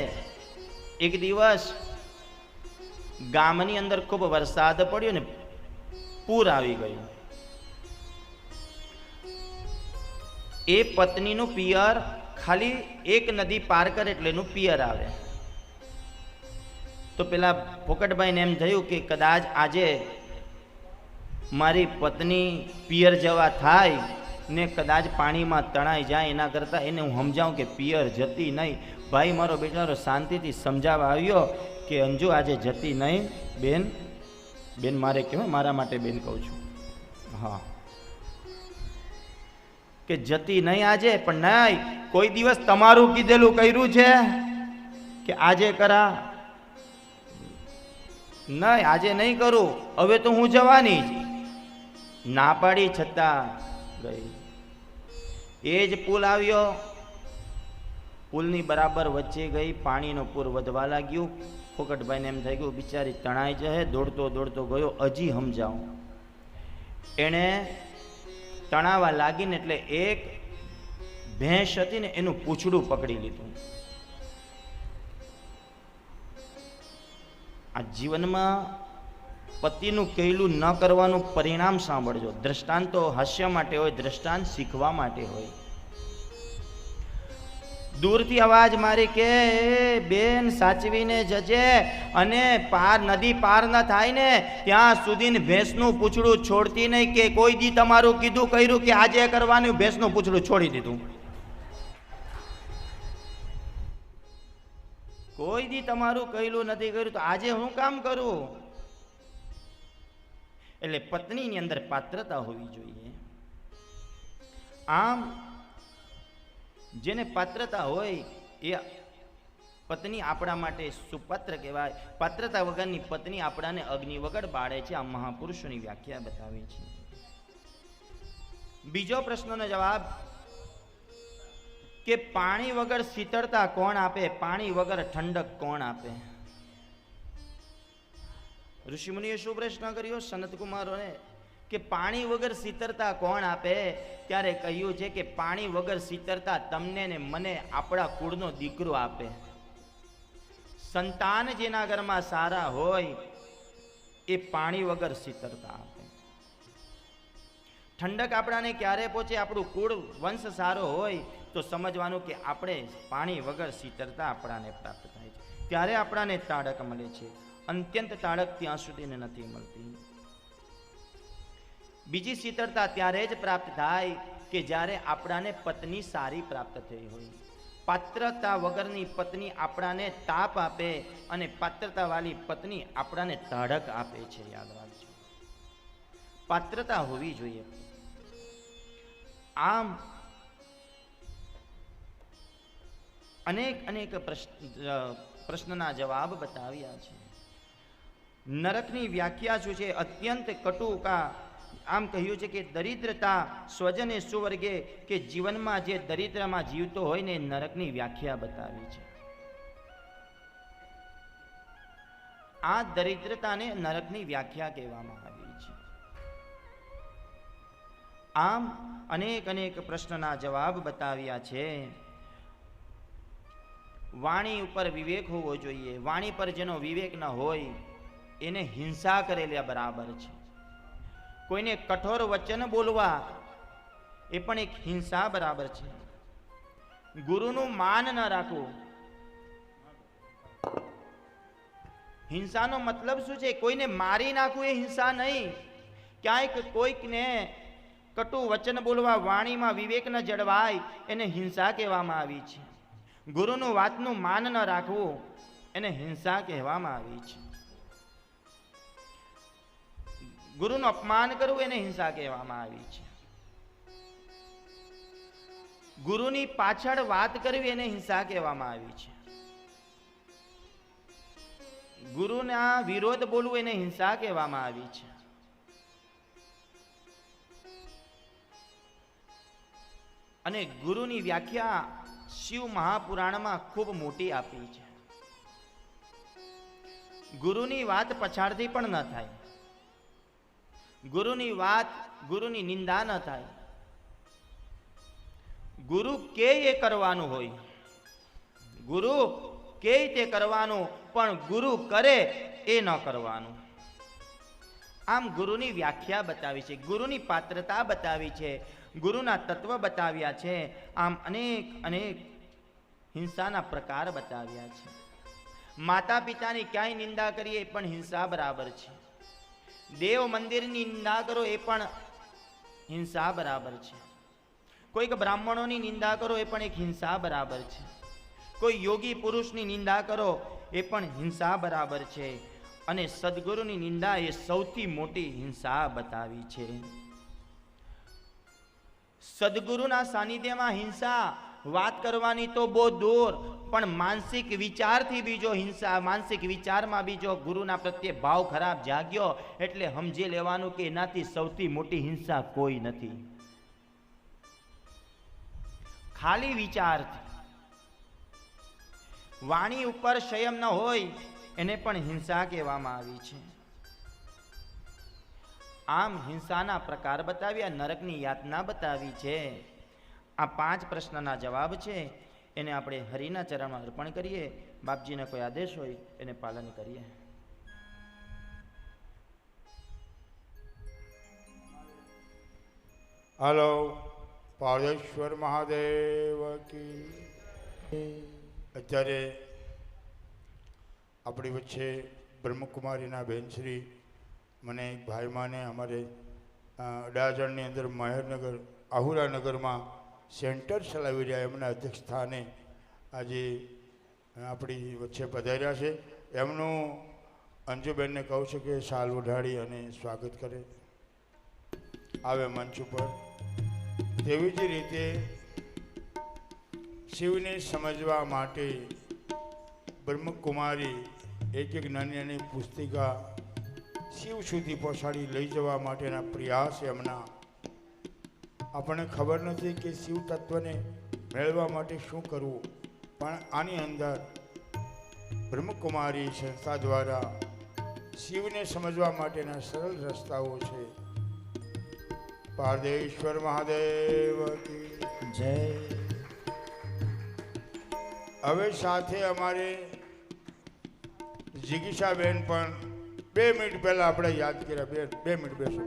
એક દિવસ ગામની અંદર ખૂબ વરસાદ પડ્યો ને પૂર આવી ગયું. એ પત્નીનું પિયર ખાલી એક નદી પાર કરે એટલે એનું પિયર આવે. તો પેલા ફોકટભાઈને એમ થયું કે કદાચ આજે મારી પત્ની પિયર જવા થાય ને કદાચ પાણીમાં તણાઈ જાય, એના કરતાં એને હું સમજાવું કે પિયર જતી નહીં. ભાઈ મારો બેટારો શાંતિથી સમજાવવા આવ્યો કે અંજુ આજે જતી નહીં બેન. બેન મારે કહેવાય, મારા માટે બેન કહું છું. હા, કે જતી નહીં આજે, પણ નહીં કોઈ દિવસ તમારું કીધેલું કર્યું છે કે આજે કરા? નહીં, આજે નહીં કરું, હવે તો હું જવાની જ. ના પાડી છતાં ગઈ. એ જ પુલ આવ્યો, પુલની બરાબર વચ્ચે ગઈ, પાણીનો પૂર વધવા લાગ્યું. ફોકટભાઈને એમ થઈ ગયું બિચારી તણાઈ જશે. દોડતો દોડતો ગયો, હજી સમજાવું. એણે તણાવા લાગીને એટલે એક ભેંસ હતી ને એનું પૂંછડું પકડી લીધું. આ જીવનમાં પતિનું કહેલું ન કરવાનું પરિણામ સાંભળજો. દ્રષ્ટાંત તો હાસ્ય માટે હોય, દ્રષ્ટાંત શીખવા માટે હોય. દૂરથી અવાજ મારી કે બેન સાચવીને જજે, અને પાર નદી પાર ન થાય ને ત્યાં સુધી ભેંસનું પૂંછડું છોડતી નહીં. કે કોઈ દી તમારું કીધું કર્યું કે આજે કરવાનું, ભેંસનું પૂંછડું છોડી દીધું? કોઈ દી તમારું કહેલું નથી કર્યું તો આજે હું કામ કરું? એટલે પત્નીની અંદર પાત્રતા હોવી જોઈએ. આમ જેને પાત્રતા હોય એ પત્ની આપણા માટે સુપાત્ર કહેવાય. પાત્રતા વગરની પત્ની આપણાને અગ્નિ વગર બાળે છે. આ મહાપુરુષોની વ્યાખ્યા બતાવી છે. બીજો પ્રશ્નનો જવાબ કે પાણી વગર શીતળતા કોણ આપે? પાણી વગર ઠંડક કોણ આપે? ઋષિમુનિએ શું પ્રશ્ન કર્યો સનત કુમારોને કે પાણી વગર શીતળતા કોણ આપે? ત્યારે કહ્યું છે કે પાણી વગર શીતળતા તમને ને મને આપણા કુળનો દીકરો આપે. સંતાન જેના ઘરમાં સારા હોય એ પાણી વગર શીતળતા આપે. ઠંડક આપણાને ક્યારે પહોંચે? આપણું કુળ વંશ સારો હોય તો સમજવાનું કે આપણે પાણી વગર શીતળતા આપણાને પ્રાપ્ત થાય છે. ત્યારે આપણાને તાડક મળે છે. અત્યંત તાડક ત્યાં સુધીને નથી મળતી. બીજી શીતળતા ત્યારે જ પ્રાપ્ત થાય કે જ્યારે આપણાને પત્ની સારી પ્રાપ્ત થઈ હોય. પાત્રતા વગરની પત્ની આપણાને તાપ આપે અને પાત્રતા વાળી પત્ની આપણાને તાડક આપે છે. યાદ રાખજો, પાત્રતા હોવી જોઈએ. આમ અનેક પ્રશ્નના જવાબ બતાવ્યા છે. નરકની વ્યાખ્યા શું છે? અત્યંત કટુકા. આમ કહ્યું છે કે દરિદ્રતા સ્વજને સુવર્ગે, કે જીવનમાં જે દરિદ્રમાં જીવતો હોય ને નરકની વ્યાખ્યા બતાવી છે. આ દરિદ્રતાને નરકની વ્યાખ્યા કહેવામાં આવી છે. આમ અનેક પ્રશ્નના જવાબ બતાવ્યા છે. વાણી ઉપર વિવેક હોવો જોઈએ. વાણી પર જેનો વિવેક ન હોય એને હિંસા કરેલા બરાબર છે. કોઈને કઠોર વચન બોલવા એ પણ એક હિંસા બરાબર છે. ગુરુનું માન ન રાખવું. હિંસાનો મતલબ શું છે? કોઈને મારી નાખવું એ હિંસા નહીં. ક્યાંક કોઈકને કટુ વચન બોલવા, વાણીમાં વિવેક ન જળવાય એને હિંસા કહેવામાં આવી છે. ગુરુનું વાતનું માન ન રાખવું એને હિંસા કહેવામાં આવી છે. ગુરુનું અપમાન કરવું એને હિંસા કહેવામાં આવી છે. ગુરુની પાછળ વાત કરવી એને હિંસા કહેવામાં આવી છે. ગુરુના વિરોધ બોલવું એને હિંસા કહેવામાં આવી છે. અને ગુરુની વ્યાખ્યા શિવ મહાપુરાણમાં ખૂબ મોટી આપી છે. ગુરુની વાત પછાડથી પણ ન થાય. ગુરુની વાત, ગુરુની નિંદા ન થાય. ગુરુ કે એ કરવાનું હોય, ગુરુ કે તે કરવાનું, પણ ગુરુ કરે એ ન કરવાનું. આમ ગુરુની વ્યાખ્યા બતાવી છે, ગુરુની પાત્રતા બતાવી છે. ગુરુના તત્વ બતાવ્યા છે. આમ અનેક અનેક હિંસાના પ્રકાર બતાવ્યા છે. માતા પિતાની ક્યાંય નિંદા કરીએ એ પણ હિંસા બરાબર છે. દેવ મંદિરની નિંદા કરો એ પણ હિંસા બરાબર છે. કોઈક બ્રાહ્મણોની નિંદા કરો એ પણ એક હિંસા બરાબર છે. કોઈ યોગી પુરુષની નિંદા કરો એ પણ હિંસા બરાબર છે. અને સદગુરુની નિંદા એ સૌથી મોટી હિંસા બતાવી છે. સદગુરુના સાનિધ્યમાં હિંસા વાત કરવાની તો બહુ દૂર, પણ માનસિક વિચારથી બીજો હિંસા, માનસિક વિચારમાં બીજો ગુરુના પ્રત્યે ભાવ ખરાબ જાગ્યો એટલે સમજી લેવાનું કે એનાથી સૌથી મોટી હિંસા કોઈ નથી. ખાલી વિચારથી વાણી ઉપર સંયમ ન હોય એને પણ હિંસા કહેવામાં આવી છે. આમ હિંસાના પ્રકાર બતાવ્યા, નરકની યાતના બતાવી છે. આ 5 પ્રશ્નના જવાબ છે, એને આપણે હરિના ચરણમાં અર્પણ કરીએ. બાપજીના કોઈ આદેશ હોય એને પાલન કરીએ. હાલો, પાર્વતેશ્વર મહાદેવ કી. અત્યારે આપણી વચ્ચે બ્રહ્મકુમારીના બહેનશ્રી મને એક ભાઈમાને અમારે અડાજણની અંદર મહેરનગર આહુરાનગરમાં સેન્ટર ચલાવી રહ્યા એમના અધ્યક્ષ સ્થાને આજે આપણી વચ્ચે પધાર્યા છે. એમનું અંજુબેનને કહું છું કે શાલ ઓઢાડી અને સ્વાગત કરે, આવે મંચ ઉપર. તેવી જ રીતે શિવને સમજવા માટે બ્રહ્મકુમારી એક નાની નાની પુસ્તિકા શિવ સુધી પહોંચાડી લઈ જવા માટેના પ્રયાસ એમના. આપણને ખબર નથી કે શિવ તત્વને મેળવવા માટે શું કરવું, પણ આની અંદર બ્રહ્મકુમારી સંસ્થા દ્વારા શિવને સમજવા માટેના સરળ રસ્તાઓ છે. પાર્દેશ્વર મહાદેવ કી જય. હવે સાથે અમારે જિગીષાબેન પણ 2 મિનિટ પહેલા આપણે યાદ કર્યા. 2 મિનિટ બેસો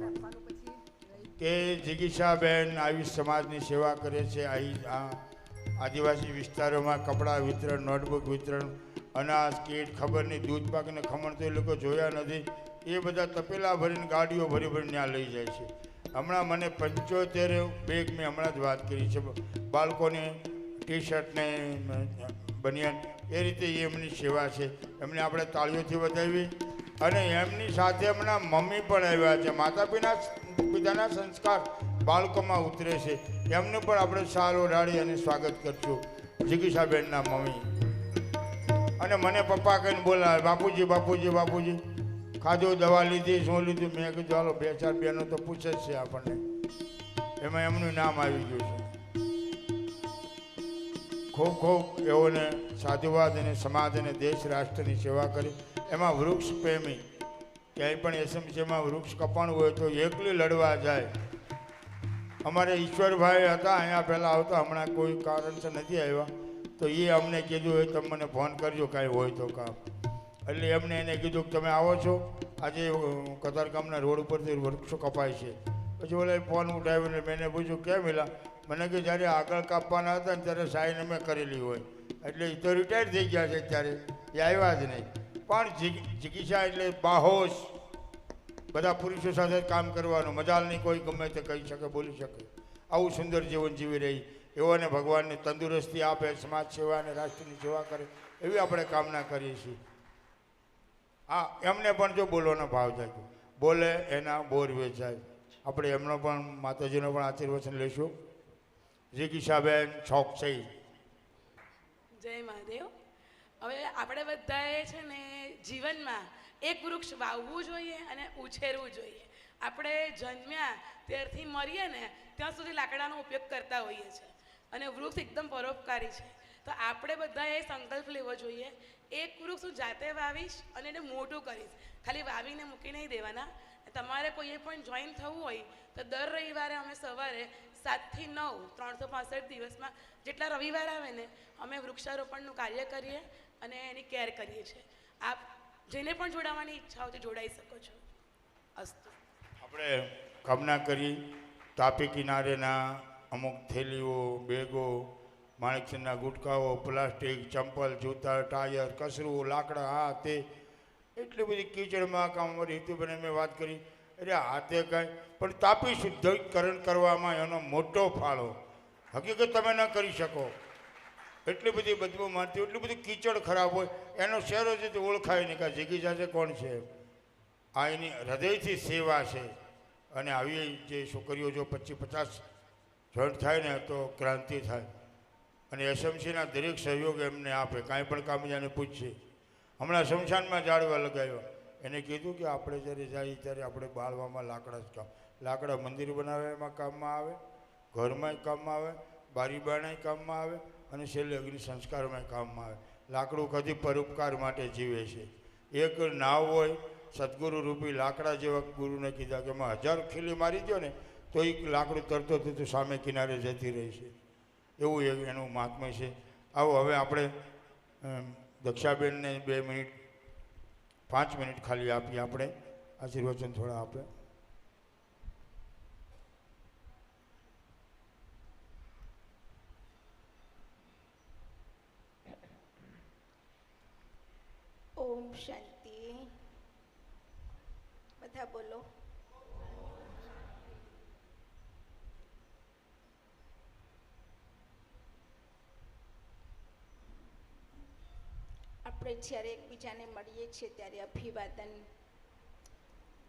કે જિગીષાબેન આવી સમાજની સેવા કરે છે. આદિવાસી વિસ્તારોમાં કપડાં વિતરણ, નોટબુક વિતરણ, અનાજ કીટ, ખબર નહીં દૂધ પાક ને ખમણ તો એ લોકો જોયા નથી. એ બધા તપેલા ભરીને ગાડીઓ ભરી ભરીને ત્યાં લઈ જાય છે. હમણાં મને 75 બેગ મેં હમણાં જ વાત કરી છે. બાળકોને ટી શર્ટ ને બનિયાન એ રીતે એમની સેવા છે. એમને આપણે તાળીઓથી વધાવી. અને એમની સાથે એમના મમ્મી પણ આવ્યા છે. માતા પિતાના સંસ્કાર બાળકોમાં ઉતરે છે. એમનું પણ આપણે શાલ ઓઢાડી અને સ્વાગત કરશું. જિગીષાબેનના મમ્મી અને મને પપ્પા કહીને બોલાવે, બાપુજી બાપુજી બાપુજી. ખાધું, દવા લીધી, શું લીધું? મેં કીધું ચાલો 2-4 બહેનો તો પૂછે જ છે આપણને. એમાં એમનું નામ આવી ગયું છે. ખૂબ ખૂબ એઓને સાધુવાદ અને સમાજ અને દેશ રાષ્ટ્રની સેવા કરી. એમાં વૃક્ષ પ્રેમી, ક્યાંય પણ એસએમસીમાં વૃક્ષ કપાણું હોય તો એકલી લડવા જાય. અમારે ઈશ્વરભાઈ હતા અહીંયા પહેલાં આવતા, હમણાં કોઈ કારણસર નથી આવ્યા, તો એ અમને કીધું હોય તમે મને ફોન કરજો કાંઈ હોય તો કામ. એટલે એમને એને કીધું કે તમે આવો છો, આજે કતારગામના રોડ ઉપરથી વૃક્ષો કપાય છે. પછી ઓલા ફોન ઉઠાવીને મેં પૂછ્યું કેમ મિલા? મને કે જ્યારે આગળ કાપવાના હતા ને ત્યારે સાઈન અમે કરેલી હોય. એટલે એ તો રિટાયર થઈ ગયા છે ત્યારે, એ આવ્યા જ નહીં. પણ જિગીષા એટલે બાહોશ, બધા પુરુષો સાથે કામ કરવાનું. મજાલ નહીં કોઈ ગમે તે કહી શકે, બોલી શકે. આવું સુંદર જીવન જીવી રહી. એઓને ભગવાનને તંદુરસ્તી આપે, સમાજ સેવા અને રાષ્ટ્રની સેવા કરે એવી આપણે કામના કરીએ છીએ. હા, એમને પણ જો બોલવાનો ભાવ થાય, બોલે એના બોર વેચાય. આપણે એમનો પણ માતાજીનો પણ આશીર્વચન લઈશું. જિગીષાબેન ચોકસી. જય મહાદેવ. હવે આપણે બધાએ છે ને જીવનમાં એક વૃક્ષ વાવવું જોઈએ અને ઉછેરવું જોઈએ. આપણે જન્મ્યા ત્યારથી મરીએ ને ત્યાં સુધી લાકડાનો ઉપયોગ કરતા હોઈએ છીએ અને વૃક્ષ એકદમ પરોપકારી છે. તો આપણે બધાએ સંકલ્પ લેવો જોઈએ, એક વૃક્ષ હું જાતે વાવીશ અને એને મોટું કરીશ. ખાલી વાવીને મૂકી નહીં દેવાના. તમારે કોઈએ પણ જોઈન થવું હોય તો દર રવિવારે અમે સવારે 7 થી 9 365 દિવસમાં જેટલા રવિવાર આવે ને અમે વૃક્ષારોપણનું કાર્ય કરીએ અને એની કેર કરીએ છીએ. આપ જેને પણ જોડાવાની ઈચ્છા હોય તો જોડાઈ શકો છો. અસ્તુ. આપણે કામના કરી તાપી કિનારેના અમુક થેલીઓ, બેગો, માણેકચંદના ગુટકાઓ, પ્લાસ્ટિક, ચંપલ, જૂતા, ટાયર, કચરું, લાકડા, આ તે એટલી બધી કીચડમાં કામ. હેતુભાઈને મેં વાત કરી, અરે હાથે કાંઈ પણ તાપી શુદ્ધિકરણ કરવામાં એનો મોટો ફાળો. હકીકત તમે ન કરી શકો. એટલી બધી બદબુ મારતી, એટલી બધી કીચડ ખરાબ હોય, એનો શહેરો છે તે ઓળખાય નહીં કે જગી જાશે કોણ છે. આ એની હૃદયથી સેવા છે. અને આવી જે છોકરીઓ જો 25-50 જોઈન્ટ થાય ને તો ક્રાંતિ થાય. અને એસએમસીના દરેક સહયોગ એમને આપે. કાંઈ પણ કામ એને પૂછશે. હમણાં શમશાનમાં ઝાડવા લગાવ્યો, એને કીધું કે આપણે જ્યારે જઈએ ત્યારે આપણે બાળવામાં લાકડા જ કામ. લાકડા મંદિર બનાવવામાં કામમાં આવે, ઘરમાંય કામમાં આવે, બારી બારણાય કામમાં આવે, અને છેલ્લે અગ્નિ સંસ્કારમાં કામમાં આવે. લાકડું કદી પરોપકાર માટે જીવે છે. એક નાવ હોય, સદગુરુ રૂપી લાકડા જેવા ગુરુને કીધા કે એમાં 1000 ખીલી મારી દો ને તો એ લાકડું તરતો થતું સામે કિનારે જતી રહી છે. એવું એનું મહાત્મ્ય છે. આવો હવે આપણે દક્ષાબેનને 2 મિનિટ 5 મિનિટ ખાલી આપીએ. આપણે આશીર્વચન થોડા આપે. ઓમ શાંતિ. બધા બોલો. આપણે જ્યારે એકબીજાને મળીએ છીએ ત્યારે અભિવાદન,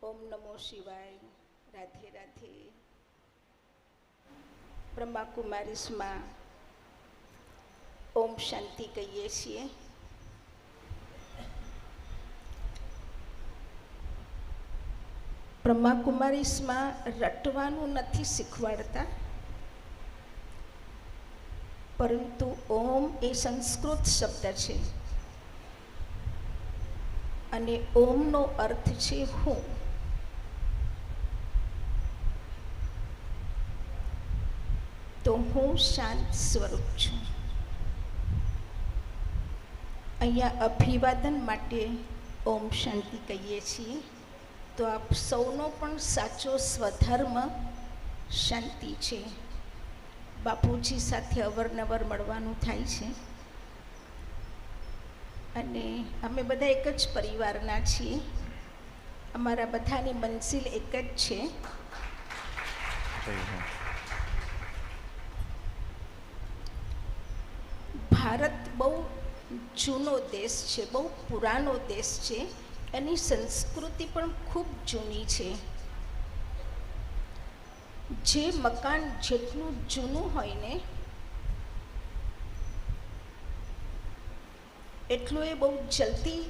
ઓમ નમો શિવાય, રાધે રાધે, બ્રહ્માકુમારીસમાં ઓમ શાંતિ કહીએ છીએ. બ્રહ્માકુમારીસમાં રટવાનું નથી શીખવાડતા, પરંતુ ઓમ એ સંસ્કૃત શબ્દ છે અને ઓમનો અર્થ છે હું. તો હું શાંત સ્વરૂપ છું. અહીંયા અભિવાદન માટે ઓમ શાંતિ કહીએ છીએ. તો આપ સૌનો પણ સાચો સ્વધર્મ શાંતિ છે. બાપુજી સાથે અવારનવાર મળવાનું થાય છે અને અમે બધા એક જ પરિવારના છીએ. અમારા બધાની મંઝિલ એક જ છે. ભારત બહુ જૂનો દેશ છે, બહુ પુરાનો દેશ છે. એની સંસ્કૃતિ પણ ખૂબ જૂની છે. જે મકાન જેટલું જૂનું હોય ને એટલું એ બહુ જલ્દી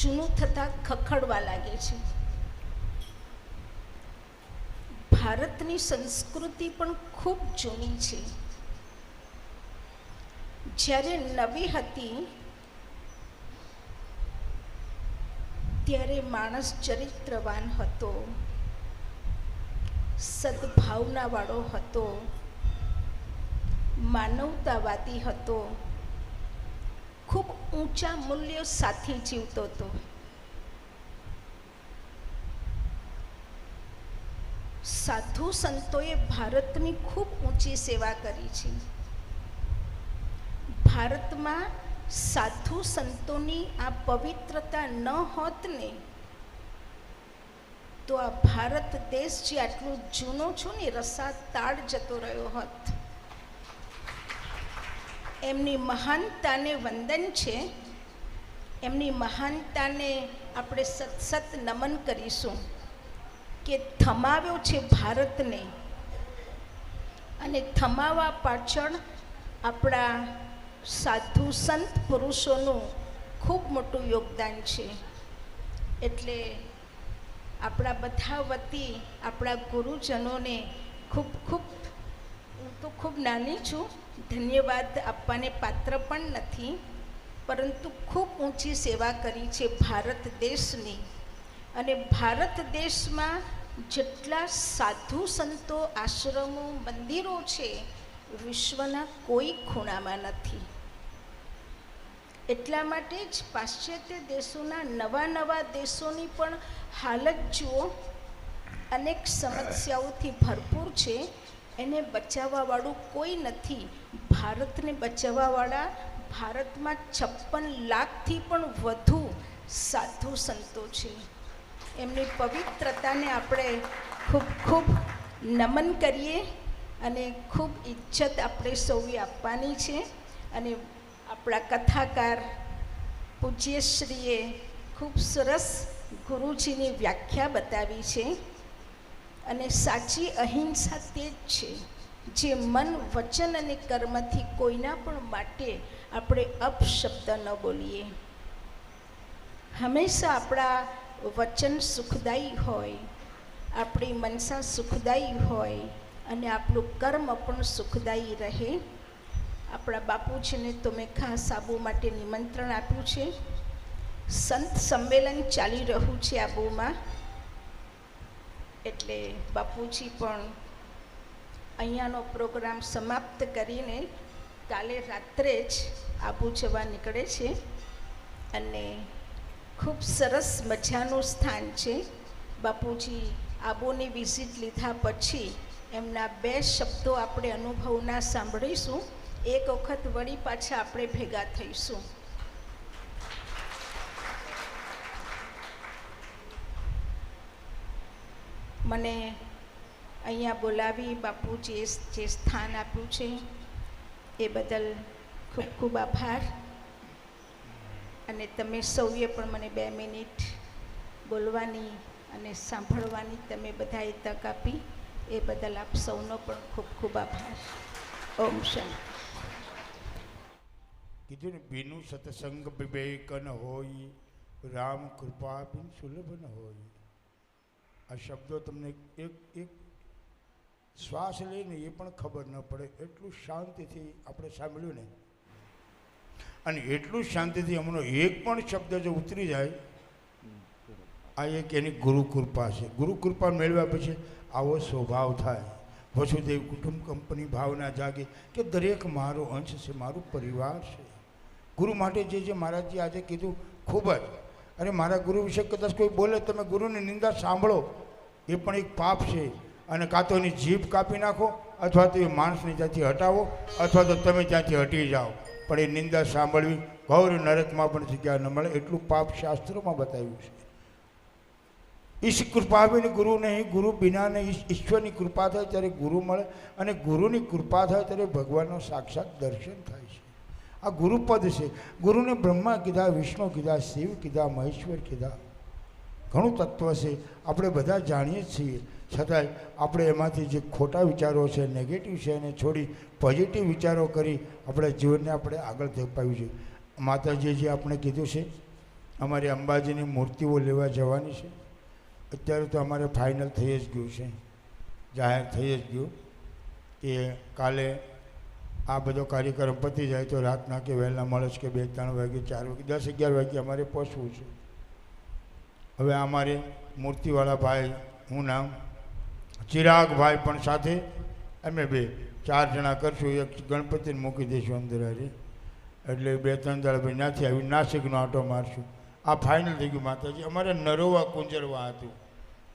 જૂનું થતાં ખખડવા લાગે છે. ભારતની સંસ્કૃતિ પણ ખૂબ જૂની છે. જ્યારે નવી હતી ત્યારે માણસ ચરિત્રવાન હતો, સદભાવનાવાળો હતો, માનવતાવાદી હતો, ખૂબ ઊંચા મૂલ્યો સાથે જીવતો હતો. સાધુ સંતોએ ભારતની ખૂબ ઊંચી સેવા કરી છે. ભારતમાં સાધુ સંતોની આ પવિત્રતા ન હોત ને તો આ ભારત દેશ જે આટલું જૂનો છો ને રસાતાળ જતો રહ્યો હોત. એમની મહાનતાને વંદન છે. એમની મહાનતાને આપણે સતસત નમન કરીશું કે થમાવ્યો છે ભારતને. અને થમાવા પાછળ આપણા સાધુ સંત પુરુષોનું ખૂબ મોટું યોગદાન છે. એટલે આપણા બધા વતી આપણા ગુરુજનોને ખૂબ ખૂબ, હું તો ખૂબ નાની છું, ધન્યવાદ આપવાને પાત્ર પણ નથી, પરંતુ ખૂબ ઊંચી સેવા કરી છે ભારત દેશની. અને ભારત દેશમાં જેટલા સાધુ સંતો, આશ્રમો, મંદિરો છે વિશ્વના કોઈ ખૂણામાં નથી. એટલા માટે જ પાશ્ચાત્ય દેશોના નવા નવા દેશોની પણ હાલત જુઓ અનેક સમસ્યાઓથી ભરપૂર છે, એને બચાવવાવાળું કોઈ નથી. ભારતને બચાવવાવાળા ભારતમાં 56 લાખથી પણ વધુ સાધુ સંતો છે. એમની પવિત્રતાને આપણે ખૂબ ખૂબ નમન કરીએ અને ખૂબ ઇજ્જત આપણે સૌએ આપવાની છે. અને આપણા કથાકાર પૂજ્યશ્રીએ ખૂબ સરસ ગુરુજીની વ્યાખ્યા બતાવી છે. અને સાચી અહિંસા તે જ છે જે મન, વચન અને કર્મથી કોઈના પણ માટે આપણે અપશબ્દ ન બોલીએ. હંમેશા આપણા વચન સુખદાયી હોય, આપણી મનસા સુખદાયી હોય અને આપણું કર્મ પણ સુખદાયી રહે. આપણા બાપુજીને તો મેં ખાસ આબુ માટે નિમંત્રણ આપ્યું છે. સંત સંમેલન ચાલી રહ્યું છે આબુમાં, એટલે બાપુજી પણ અહીંયાનો પ્રોગ્રામ સમાપ્ત કરીને કાલે રાત્રે જ આબુ જવા નીકળે છે. અને ખૂબ સરસ મજાનું સ્થાન છે. બાપુજી આબુની વિઝિટ લીધા પછી એમના 2 શબ્દો આપણે અનુભવના સાંભળીશું. એક વખત વળી પાછા આપણે ભેગા થઈશું. મને અહીંયા બોલાવી બાપુજીએ જે સ્થાન આપ્યું છે એ બદલ ખૂબ ખૂબ આભાર. અને તમે સૌએ પણ મને 2 મિનિટ બોલવાની અને સાંભળવાની તમે બધાએ તક આપી, એ બદલ આપ સૌનો પણ ખૂબ ખૂબ આભાર. ઓમ શાંતિ. કીધું ને, બીનું સત્સંગ વિવેક ન હોય, રામ કૃપા બિન સુલભ ન હોય. આ શબ્દો તમને એક શ્વાસ લઈને એ પણ ખબર ન પડે એટલું શાંતિથી આપણે સાંભળ્યું ને. અને એટલું શાંતિથી હમણાં એક પણ શબ્દ જો ઉતરી જાય, આ એક એની ગુરુ કૃપા છે. ગુરુ કૃપા મેળવ્યા પછી આવો સ્વભાવ થાય. વસુદેવ કુટુંબ કંપની ભાવના જાગે કે દરેક મારો અંશ છે, મારું પરિવાર છે. ગુરુ માટે જે મહારાજજી આજે કીધું ખૂબ જ. અને મારા ગુરુ વિશે કદાચ કોઈ બોલે, તમે ગુરુની નિંદા સાંભળો, એ પણ એક પાપ છે. અને કાં તો એની જીભ કાપી નાખો, અથવા તો એ માણસને ત્યાંથી હટાવો, અથવા તો તમે ત્યાંથી હટી જાઓ. પણ એ નિંદા સાંભળવી ગૌર નરકમાં પણ જગ્યા ન મળે, એટલું પાપ શાસ્ત્રોમાં બતાવ્યું છે. ઈશ કૃપા બિન ગુરુ નહીં, ગુરુ બિના નહીં. ઈશ્વરની કૃપા થાય ત્યારે ગુરુ મળે, અને ગુરુની કૃપા થાય ત્યારે ભગવાનનો સાક્ષાત દર્શન થાય છે. આ ગુરુપદ છે. ગુરુને બ્રહ્મા કીધા, વિષ્ણુ કીધા, શિવ કીધા, મહેશ્વર કીધા. ઘણું તત્વ છે, આપણે બધા જાણીએ જ છીએ. છતાંય આપણે એમાંથી જે ખોટા વિચારો છે, નેગેટિવ છે, એને છોડી પોઝિટિવ વિચારો કરી આપણા જીવનને આપણે આગળ ધપાવ્યું છે. માતાજીએ જે આપણે કીધું છે, અમારી અંબાજીની મૂર્તિઓ લેવા જવાની છે. અત્યારે તો અમારે ફાઇનલ થઈ જ ગયું છે, જાહેર થઈ જ ગયું કે કાલે આ બધો કાર્યક્રમ પતી જાય તો રાતના કે વહેલા મળે છે કે 2-3 વાગે, 4 વાગે, 10-11 વાગે અમારે પહોંચવું છે. હવે અમારે મૂર્તિવાળા ભાઈ, હું નામ ચિરાગભાઈ પણ સાથે, અમે 4 જણા કરશું. એક ગણપતિને મૂકી દઈશું અંદર હારે, એટલે 2-3 દાડા ભાઈ નાથી આવી નાસિકનો આંટો મારશું. આ ફાઇનલ થઈ ગયું. માતાજી અમારે નરોવા કુંજરવા હતું,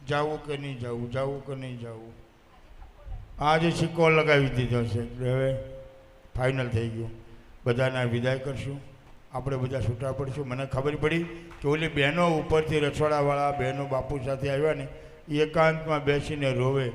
જવું કે નહીં જવું, જવું કે નહીં જવું. આજે સિક્કો લગાવી દીધો છે, એટલે હવે ફાઇનલ થઈ ગયું. બધાના વિદાય કરશું, આપણે બધા છૂટા પડશું. મને ખબર પડી કે ઓલી બહેનો ઉપરથી રસોડાવાળા બહેનો બાપુ સાથે આવ્યા ને, એ એકાંતમાં બેસીને રોવે.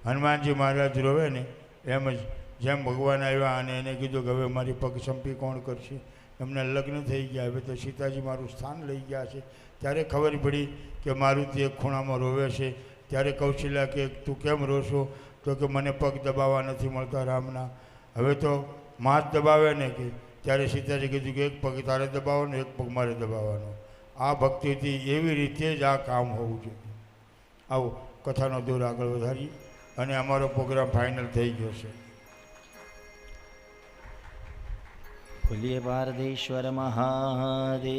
હનુમાનજી મહારાજ રોવે ને એમ જ, જેમ ભગવાન આવ્યા અને એને કીધું કે હવે મારી પગ સંપી કોણ કરશે. એમને લગ્ન થઈ ગયા, હવે તો સીતાજી મારું સ્થાન લઈ ગયા છે. ત્યારે ખબર પડી કે મારુતિ એક ખૂણામાં રોવે છે. ત્યારે કૌશલ્યા કે તું કેમ રોશો? તો કે મને પગ દબાવવા નથી મળતા રામના. હવે તો માથ દબાવે ને કે, ત્યારે સીતાજી કીધું કે એક પગ તારે દબાવવાનો, એક પગ મારે દબાવવાનો. આ ભક્તિથી એવી રીતે જ આ કામ હોવું જોઈએ. આવો કથાનો દોર આગળ વધારી અને અમારો પ્રોગ્રામ ફાઇનલ થઈ ગયો છે. બોલીએ પારદેશ્વર મહાદેવ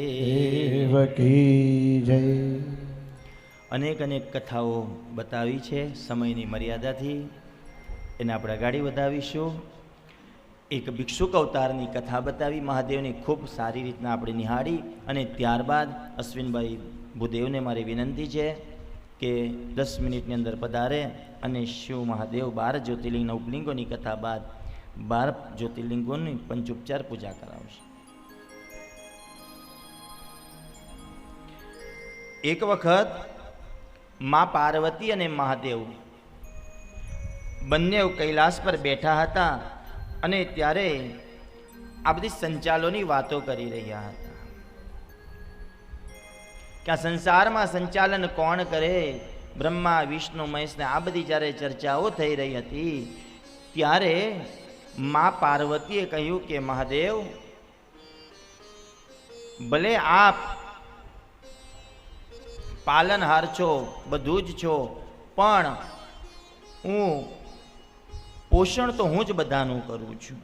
કી જય. અનેક કથાઓ બતાવી છે, સમયની મર્યાદાથી એને આપણે આગળ વધાવીશું. એક ભિક્ષુક અવતારની કથા બતાવી મહાદેવની, ખૂબ સારી રીતના આપણે નિહાળી. અને ત્યારબાદ અશ્વિનભાઈ ભૂદેવને મારી વિનંતી છે કે 10 મિનિટની અંદર પધારે અને શિવ મહાદેવ 12 જ્યોતિર્લિંગના ઉપલિંગોની કથા બાદ 12 જ્યોતિર્લિંગોની પંચોપચાર પૂજા કરાવશે. એક વખત મા પાર્વતી અને મહાદેવ બંને કૈલાસ પર બેઠા હતા અને ત્યારે આ બધી સંચાલોની વાતો કરી રહ્યા હતા કે આ સંસારમાં સંચાલન કોણ કરે. બ્રહ્મા વિષ્ણુ મહેશને આ બધી જ્યારે ચર્ચાઓ થઈ રહી હતી ત્યારે મા પાર્વતીએ કહ્યું કે મહાદેવ, ભલે આપ પાલનહાર છો, બધું જ છો, પણ હું પોષણ તો હું જ બધાનું કરું છું.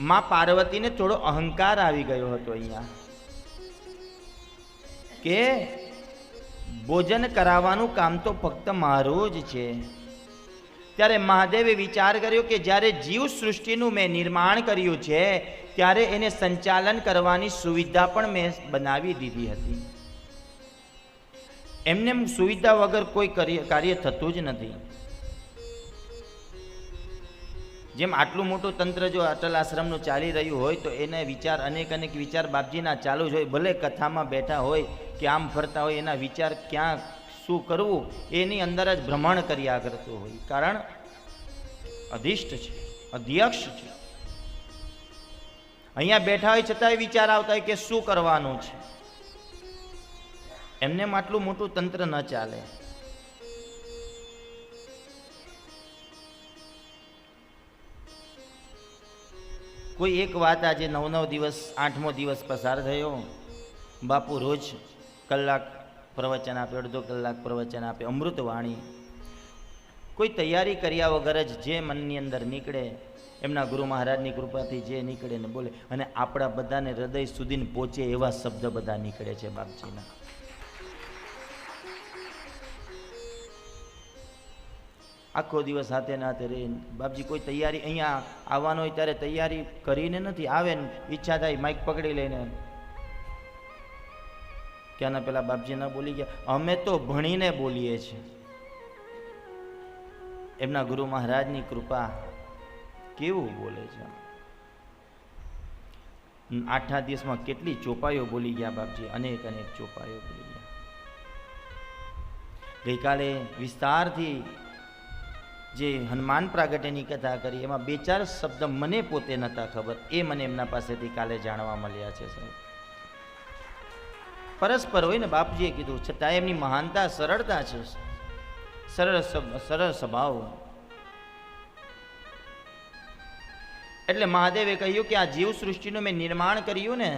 મા પાર્વતીને થોડો અહંકાર આવી ગયો હતો અહીંયા કે ભોજન કરાવવાનું કામ તો ફક્ત મારું જ છે. ત્યારે મહાદેવે વિચાર કર્યો કે જ્યારે જીવ સૃષ્ટિનું મેં નિર્માણ કર્યું છે ત્યારે એને સંચાલન કરવાની સુવિધા પણ મેં બનાવી દીધી હતી. એમને સુવિધા વગર કોઈ કાર્ય થતું જ નથી. જેમ આટલું મોટું તંત્ર જો અટલ આશ્રમનું ચાલી રહ્યું હોય તો એને વિચાર અનેક વિચાર બાપજીના ચાલુ જ હોય. ભલે કથામાં બેઠા હોય કે આમ ફરતા હોય, એના વિચાર ક્યાં શું કરવું એની અંદર જ ભ્રમણ કર્યા કરતું હોય. કારણ અધિષ્ઠ છે, અધ્યક્ષ છે. અહીંયા બેઠા હોય છતાંય વિચાર આવતા હોય કે શું કરવાનું છે. એમને આટલું મોટું તંત્ર ન ચાલે. કોઈ એક વાત આજે 9 દિવસ 8મો દિવસ પસાર થયો. બાપુ રોજ કલાક પ્રવચન આપે, અડધો કલાક પ્રવચન આપે, અમૃતવાણી. કોઈ તૈયારી કર્યા વગર જ જે મનની અંદર નીકળે, એમના ગુરુ મહારાજની કૃપાથી જે નીકળે ને બોલે, અને આપણા બધાને હૃદય સુધી પહોંચે એવા શબ્દ બધા નીકળે છે બાપજીના. આખો દિવસ હાથે નાથે રહી. બાપજી કોઈ તૈયારી અહીંયા આવવાનો હોય ત્યારે તૈયારી કરીને નથી આવે ને ઈચ્છા થાય માઇક પકડી લઈને ક્યાંના પેલા બાપજી ના બોલી ગયા. અમે તો ભણીને બોલીએ છીએ. એમના ગુરુ મહારાજની કૃપા કેવું બોલે છે. 8 દિવસમાં કેટલી ચોપાઈઓ બોલી ગયા બાપજી, અનેક ચોપાઈઓ બોલી ગયા. ગઈકાલે વિસ્તારથી જે હનુમાન પ્રાગટ્યની કથા કરી એમાં 2-4 શબ્દ મને પોતે નહોતા ખબર, એ મને એમના પાસેથી કાલે જાણવા મળ્યા છે સાહેબ. પરસ્પર હોય ને બાપજીએ કીધું છતાં એમની મહાનતા સરળતા છે, સરળ સ્વભાવ. એટલે મહાદેવે કહ્યું કે આ જીવ સૃષ્ટિનું મેં નિર્માણ કર્યું ને,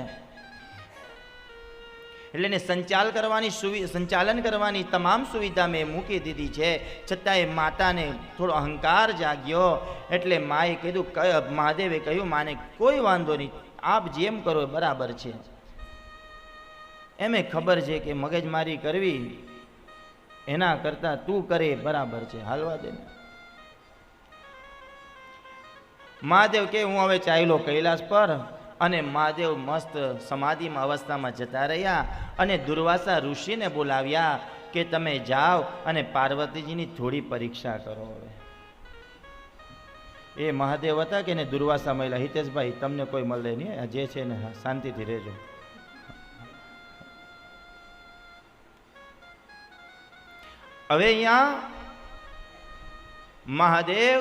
એટલે એને સંચાલન કરવાની તમામ સુવિધા મેં મૂકી દીધી છે. છતાંય માતાને થોડો અહંકાર જાગ્યો. એટલે માએ કીધું, મહાદેવે કહ્યું માને કોઈ વાંધો નહીં, આપ જેમ કરો બરાબર છે. એમે ખબર છે કે મગજમારી કરવી એના કરતા તું કરે બરાબર છે, હાલવા દે. મહાદેવ કે હું હવે ચાલ્યો કૈલાસ પર. અને મહાદેવ મસ્ત સમાધિમાં અવસ્થામાં જતા રહ્યા અને દુર્વાસા ઋષિને બોલાવ્યા કે તમે જાઓ અને પાર્વતીજીની થોડી પરીક્ષા કરો. હવે એ મહાદેવ હતા કે ને દુર્વાસા મહિલા. હિતેશભાઈ તમને કોઈ મળે નહીં, જે છે ને શાંતિથી રહેજો. હવે અહીંયા મહાદેવ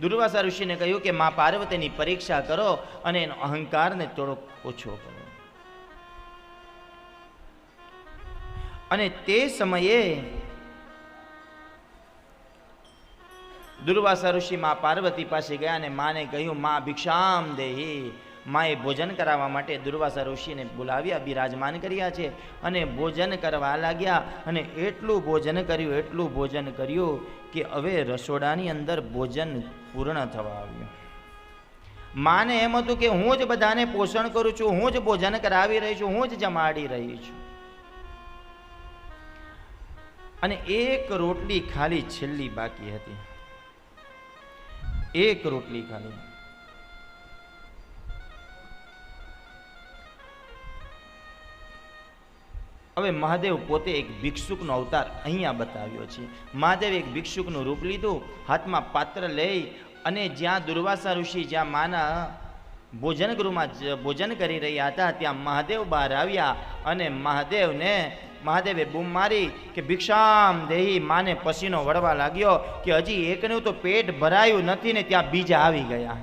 દુર્વાસા ઋષિને કહ્યું કે મા પાર્વતીની પરીક્ષા કરો અને એનો અહંકારને થોડોક ઓછો કરો. અને તે સમયે દુર્વાસા ઋષિ મા પાર્વતી પાસે ગયા અને માને કહ્યું મા ભિક્ષામ દેહી. માએ ભોજન કરાવવા માટે દુર્વાસા ઋષિને બોલાવ્યા, બિરાજમાન કર્યા છે અને ભોજન કરવા લાગ્યા. અને એટલું ભોજન કર્યું કે હવે રસોડાની અંદર ભોજન પૂર્ણ થવા આવ્યું. માને એમ હતું કે હું જ બધાને પોષણ કરું છું, હું જ ભોજન કરાવી રહી છું, હું જ જમાડી રહી છું. અને એક રોટલી ખાલી છેલ્લી બાકી હતી. એક રોટલી ખાલી. હવે મહાદેવ પોતે એક ભિક્ષુકનો અવતાર અહીંયા બતાવ્યો છે. મહાદેવ એક ભિક્ષુકનું રૂપ લીધું, હાથમાં પાત્ર લઈ અને જ્યાં દુર્વાસા ઋષિ જ્યાં માના ભોજન ગૃહમાં ભોજન કરી રહ્યા હતા ત્યાં મહાદેવ બહાર આવ્યા અને મહાદેવે બૂમ મારી કે ભિક્ષામ દેહી. માને પસીનો વળવા લાગ્યો કે હજી એકનું તો પેટ ભરાયું નથી ને ત્યાં બીજા આવી ગયા.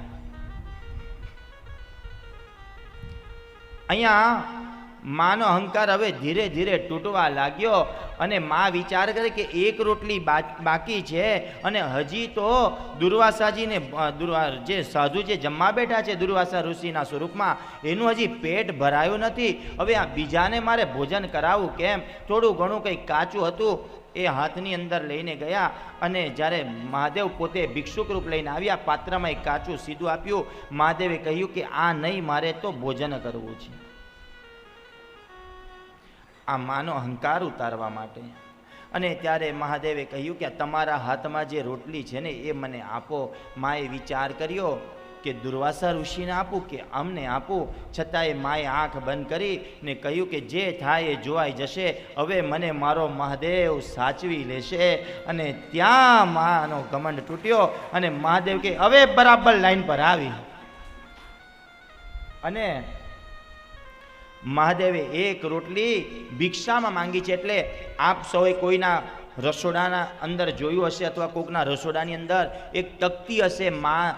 અહીંયા માનો અહંકાર હવે ધીરે ધીરે તૂટવા લાગ્યો અને માં વિચાર કરે કે એક રોટલી બાકી છે અને હજી તો દુર્વાસાજીને જે સાધુ જે જમવા બેઠા છે દુર્વાસા ઋષિના સ્વરૂપમાં એનું હજી પેટ ભરાયું નથી. હવે આ બીજાને મારે ભોજન કરાવવું કેમ? થોડું ઘણું કંઈ કાચું હતું એ હાથની અંદર લઈને ગયા અને જ્યારે મહાદેવ પોતે ભિક્ષુક રૂપ લઈને આવ્યા, પાત્રમાં એક કાચું સીધું આપ્યું. મહાદેવે કહ્યું કે આ નહીં, મારે તો ભોજન કરવું છે. આ માનો અહંકાર ઉતારવા માટે. અને ત્યારે મહાદેવે કહ્યું કે તમારા હાથમાં જે રોટલી છે ને એ મને આપો. માએ વિચાર કર્યો કે દુર્વાસા ઋષિને આપું કે અમને આપું. છતાંય માએ આંખ બંધ કરી ને કહ્યું કે જે થાય એ જોવાઈ જશે, હવે મને મારો મહાદેવ સાચવી લેશે. અને ત્યાં માનો ઘમંડ તૂટ્યો અને મહાદેવ કે હવે બરાબર લાઈન પર આવી. અને મહાદેવે એક રોટલી ભિક્ષામાં માંગી છે. એટલે આપ સૌએ કોઈના રસોડાના અંદર જોયું હશે અથવા કોઈકના રસોડાની અંદર એક તકતી હશે, માં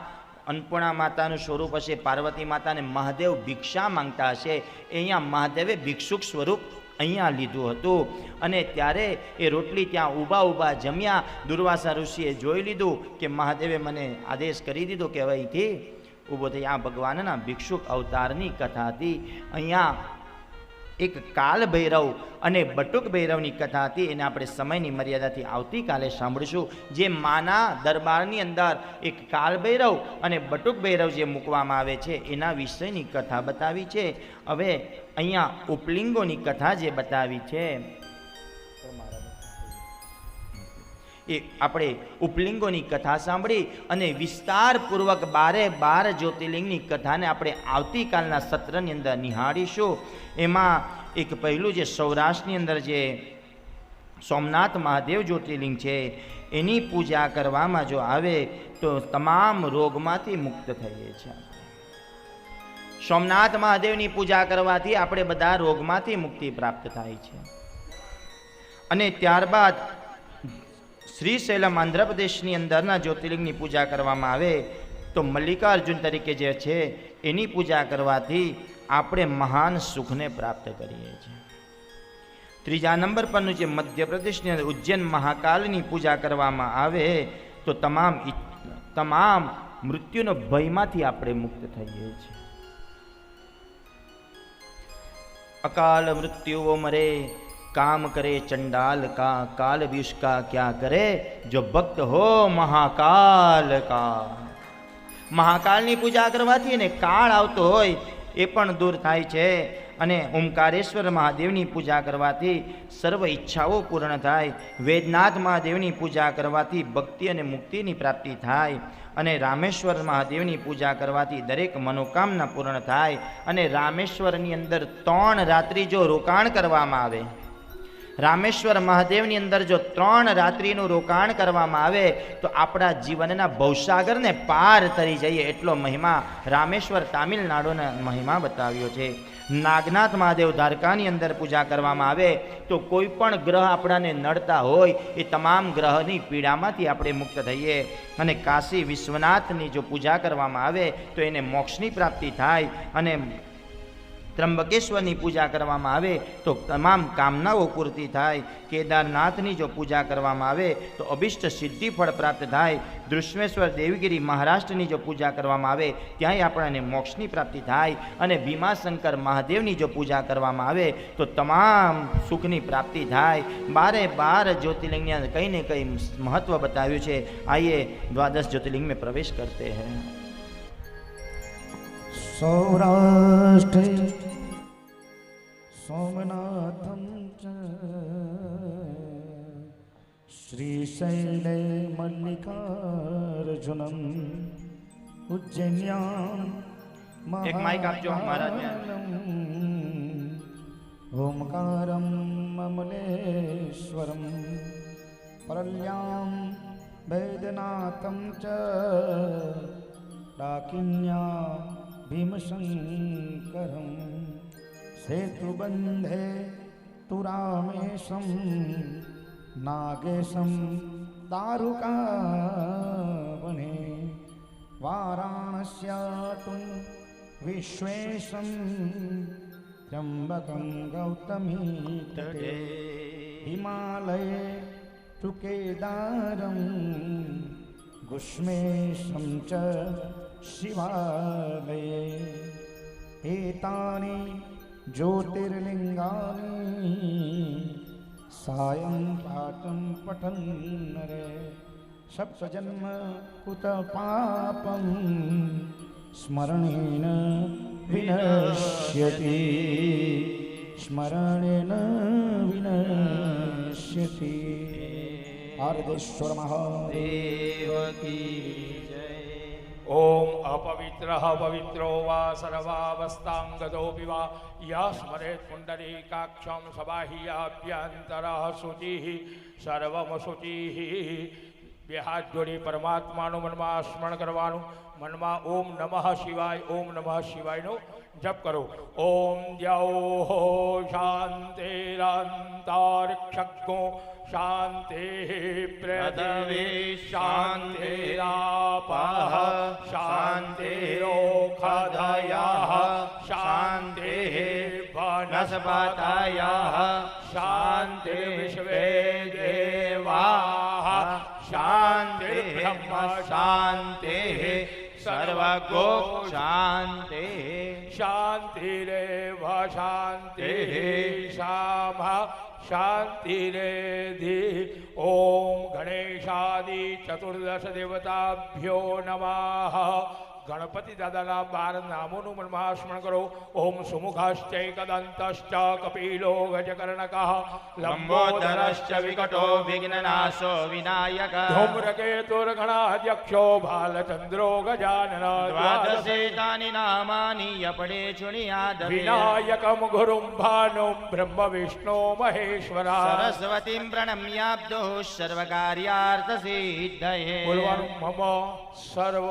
અન્નપૂર્ણા માતાનું સ્વરૂપ હશે, પાર્વતી માતાને મહાદેવ ભિક્ષા માંગતા હશે. અહીંયા મહાદેવે ભિક્ષુક સ્વરૂપ અહીંયા લીધું હતું. અને ત્યારે એ રોટલી ત્યાં ઊભા જમ્યા. દુર્વાસા ઋષિએ જોઈ લીધું કે મહાદેવે મને આદેશ કરી દીધો કે હવે અહીંથી ઊભો થઈ. આ ભગવાનના ભિક્ષુક અવતારની કથા હતી. અહીંયા એક કાલ ભૈરવ અને બટુક ભૈરવની કથા હતી. એને આપણે સમયની મર્યાદાથી આવતીકાલે સાંભળીશું. જે માના દરબારની અંદર એક કાલ ભૈરવ અને બટુક ભૈરવ જે મૂકવામાં આવે છે એના વિષયની કથા બતાવી છે. હવે અહીંયા ઉપલિંગોની કથા જે બતાવી છે એ આપણે ઉપલિંગોની કથા સાંભળી અને વિસ્તારપૂર્વક 12 જ્યોતિર્લિંગની કથાને આપણે આવતીકાલના સત્રની અંદર નિહાળીશું. એમાં એક પહેલું જે સૌરાષ્ટ્રની અંદર જે સોમનાથ મહાદેવ જ્યોતિર્લિંગ છે એની પૂજા કરવામાં જો આવે તો તમામ રોગમાંથી મુક્ત થઈએ છીએ. સોમનાથ મહાદેવની પૂજા કરવાથી આપણે બધા રોગમાંથી મુક્તિ પ્રાપ્ત થાય છે. અને ત્યારબાદ શ્રીશૈલમ આંધ્રપ્રદેશની અંદરના જ્યોતિર્લિંગની પૂજા કરવામાં આવે તો મલ્લિકાર્જુન તરીકે જે છે એની પૂજા કરવાથી આપણે મહાન સુખને પ્રાપ્ત કરીએ છીએ. ત્રીજા નંબર પરનું જે મધ્યપ્રદેશની અંદર ઉજ્જૈન મહાકાલની પૂજા કરવામાં આવે તો તમામ મૃત્યુનો ભયમાંથી આપણે મુક્ત થઈએ છીએ. અકાલ મૃત્યુઓ મરે, काम करे चंडाल का, काल भी उसका क्या करे जो भक्त हो महाकाल का. મહાકાલની પૂજા કરવાથી ને કાળ આવતો હોય એ પણ દૂર થાય છે. અને ઓમકારેશ્વર મહાદેવની પૂજા કરવાથી સર્વ ઈચ્છાઓ પૂર્ણ થાય. વેદનાથ મહાદેવની પૂજા કરવાથી ભક્તિ અને મુક્તિની પ્રાપ્તિ થાય. અને રામેશ્વર મહાદેવની પૂજા કરવાથી દરેક મનોકામના પૂર્ણ થાય. અને રામેશ્વરની અંદર 3 રાત્રિ જો રોકાણ કરવામાં આવે, રામેશ્વર મહાદેવની અંદર જો 3 રાત્રિનું રોકાણ કરવામાં આવે તો આપણા જીવનના ભવસાગરને પાર તરી જઈએ એટલો મહિમા રામેશ્વર તામિલનાડુના મહિમા બતાવ્યો છે. નાગનાથ મહાદેવ દ્વારકાની અંદર પૂજા કરવામાં આવે તો કોઈ પણ ગ્રહ આપણાને નડતા હોય એ તમામ ગ્રહની પીડામાંથી આપણે મુક્ત થઈએ. અને કાશી વિશ્વનાથની જો પૂજા કરવામાં આવે તો એને મોક્ષની પ્રાપ્તિ થાય. અને ત્રંબકેશ્વરની પૂજા કરવામાં આવે તો તમામ કામનાઓ પૂર્તિ થાય. કેદારનાથની જો પૂજા કરવામાં આવે તો અભિષ્ટ સિદ્ધિ ફળ પ્રાપ્ત થાય. દૃશ્મેશ્વર દેવગીરી મહારાષ્ટ્રની જો પૂજા કરવામાં આવે ત્યાંય આપણને મોક્ષની પ્રાપ્તિ થાય. અને ભીમાશંકર મહાદેવની જો પૂજા કરવામાં આવે તો તમામ સુખની પ્રાપ્તિ થાય. 12 જ્યોતિર્લિંગની અંદર કંઈ ને કંઈ મહત્વ બતાવ્યું છે. આइए 12 જ્યોતિર્લિંગ में प्रवेश करते हैं. सौराष्ट्रे सोमनाथं च श्रीशैले मल्लिकार्जुनम् उज्जैन्यां एक माइक आपजो महाराज ने. ओंकारं ब्रह्ममुनेश्वरं परल्यां वैद्यनाथं च डाकिन्या भीमशङ्करं सेतुबन्धे तु रामेशं नागेशं दारुकावने वाराणस्यातुं विश्वेशं त्र्यम्बकं गौतमी तटे हिमालये तु केदारं गुष्मेशं च शिवालये एतानि ज्योतिर्लिङ्गानि सायं पाठं पठन् नरे सप्तजन्म कुत पापं स्मरणेन विनश्यति स्मरणेन विनश्यति। आर्देश्वर महादेव की ओम अपवित्रः पवित्रो वा सर्वावस्थांगतोऽपि वा यः स्मरेत् पुण्डरीकाक्षं सबाह्याभ्यन्तरः शुचिः सर्वं शुचिः। બે હાથ જોડી પરમાત્માનું મનમાં સ્મરણ કરવાનું, મનમાં ઓમ નમઃ શિવાય ઓમ નમઃ શિવાયનો જપ કરો. ઓમ દ્યૌઃ શાંતિરંતરિક્ષગો શાંતિઃ પૃથિવી શાંતિરાપઃ શાંતિરોષધયઃ શાંતિઃ વનસ્પતયઃ શાંતિર્વિશ્વે દેવાઃ शांतिर्ब्रह्म शांतिः सर्वगो शांति शांतिरेव शांतिः शामा शांतिरेधि. ओम गणेशादि चतुर्दश देवताभ्यो नमः. गणपति दादाना 12 नामों मनमा स्मरण करो. ओम सुमुखाश्चैकदन्तश्च कपिलो गजकर्णकः लंबोदरश्च विकटो विघ्ननाशो विनायकः धूम्रकेतुर्गणाध्यक्षो बालचन्द्रो गजानन. द्वादशेतानि नामानि यपडे चुणियाद विनायकं गुरुं भानुं ब्रह्म विष्णु महेश्वरा. सरस्वतीं प्रणम्याब्दो सर्वकार्यार्थसिद्धये. मम सर्व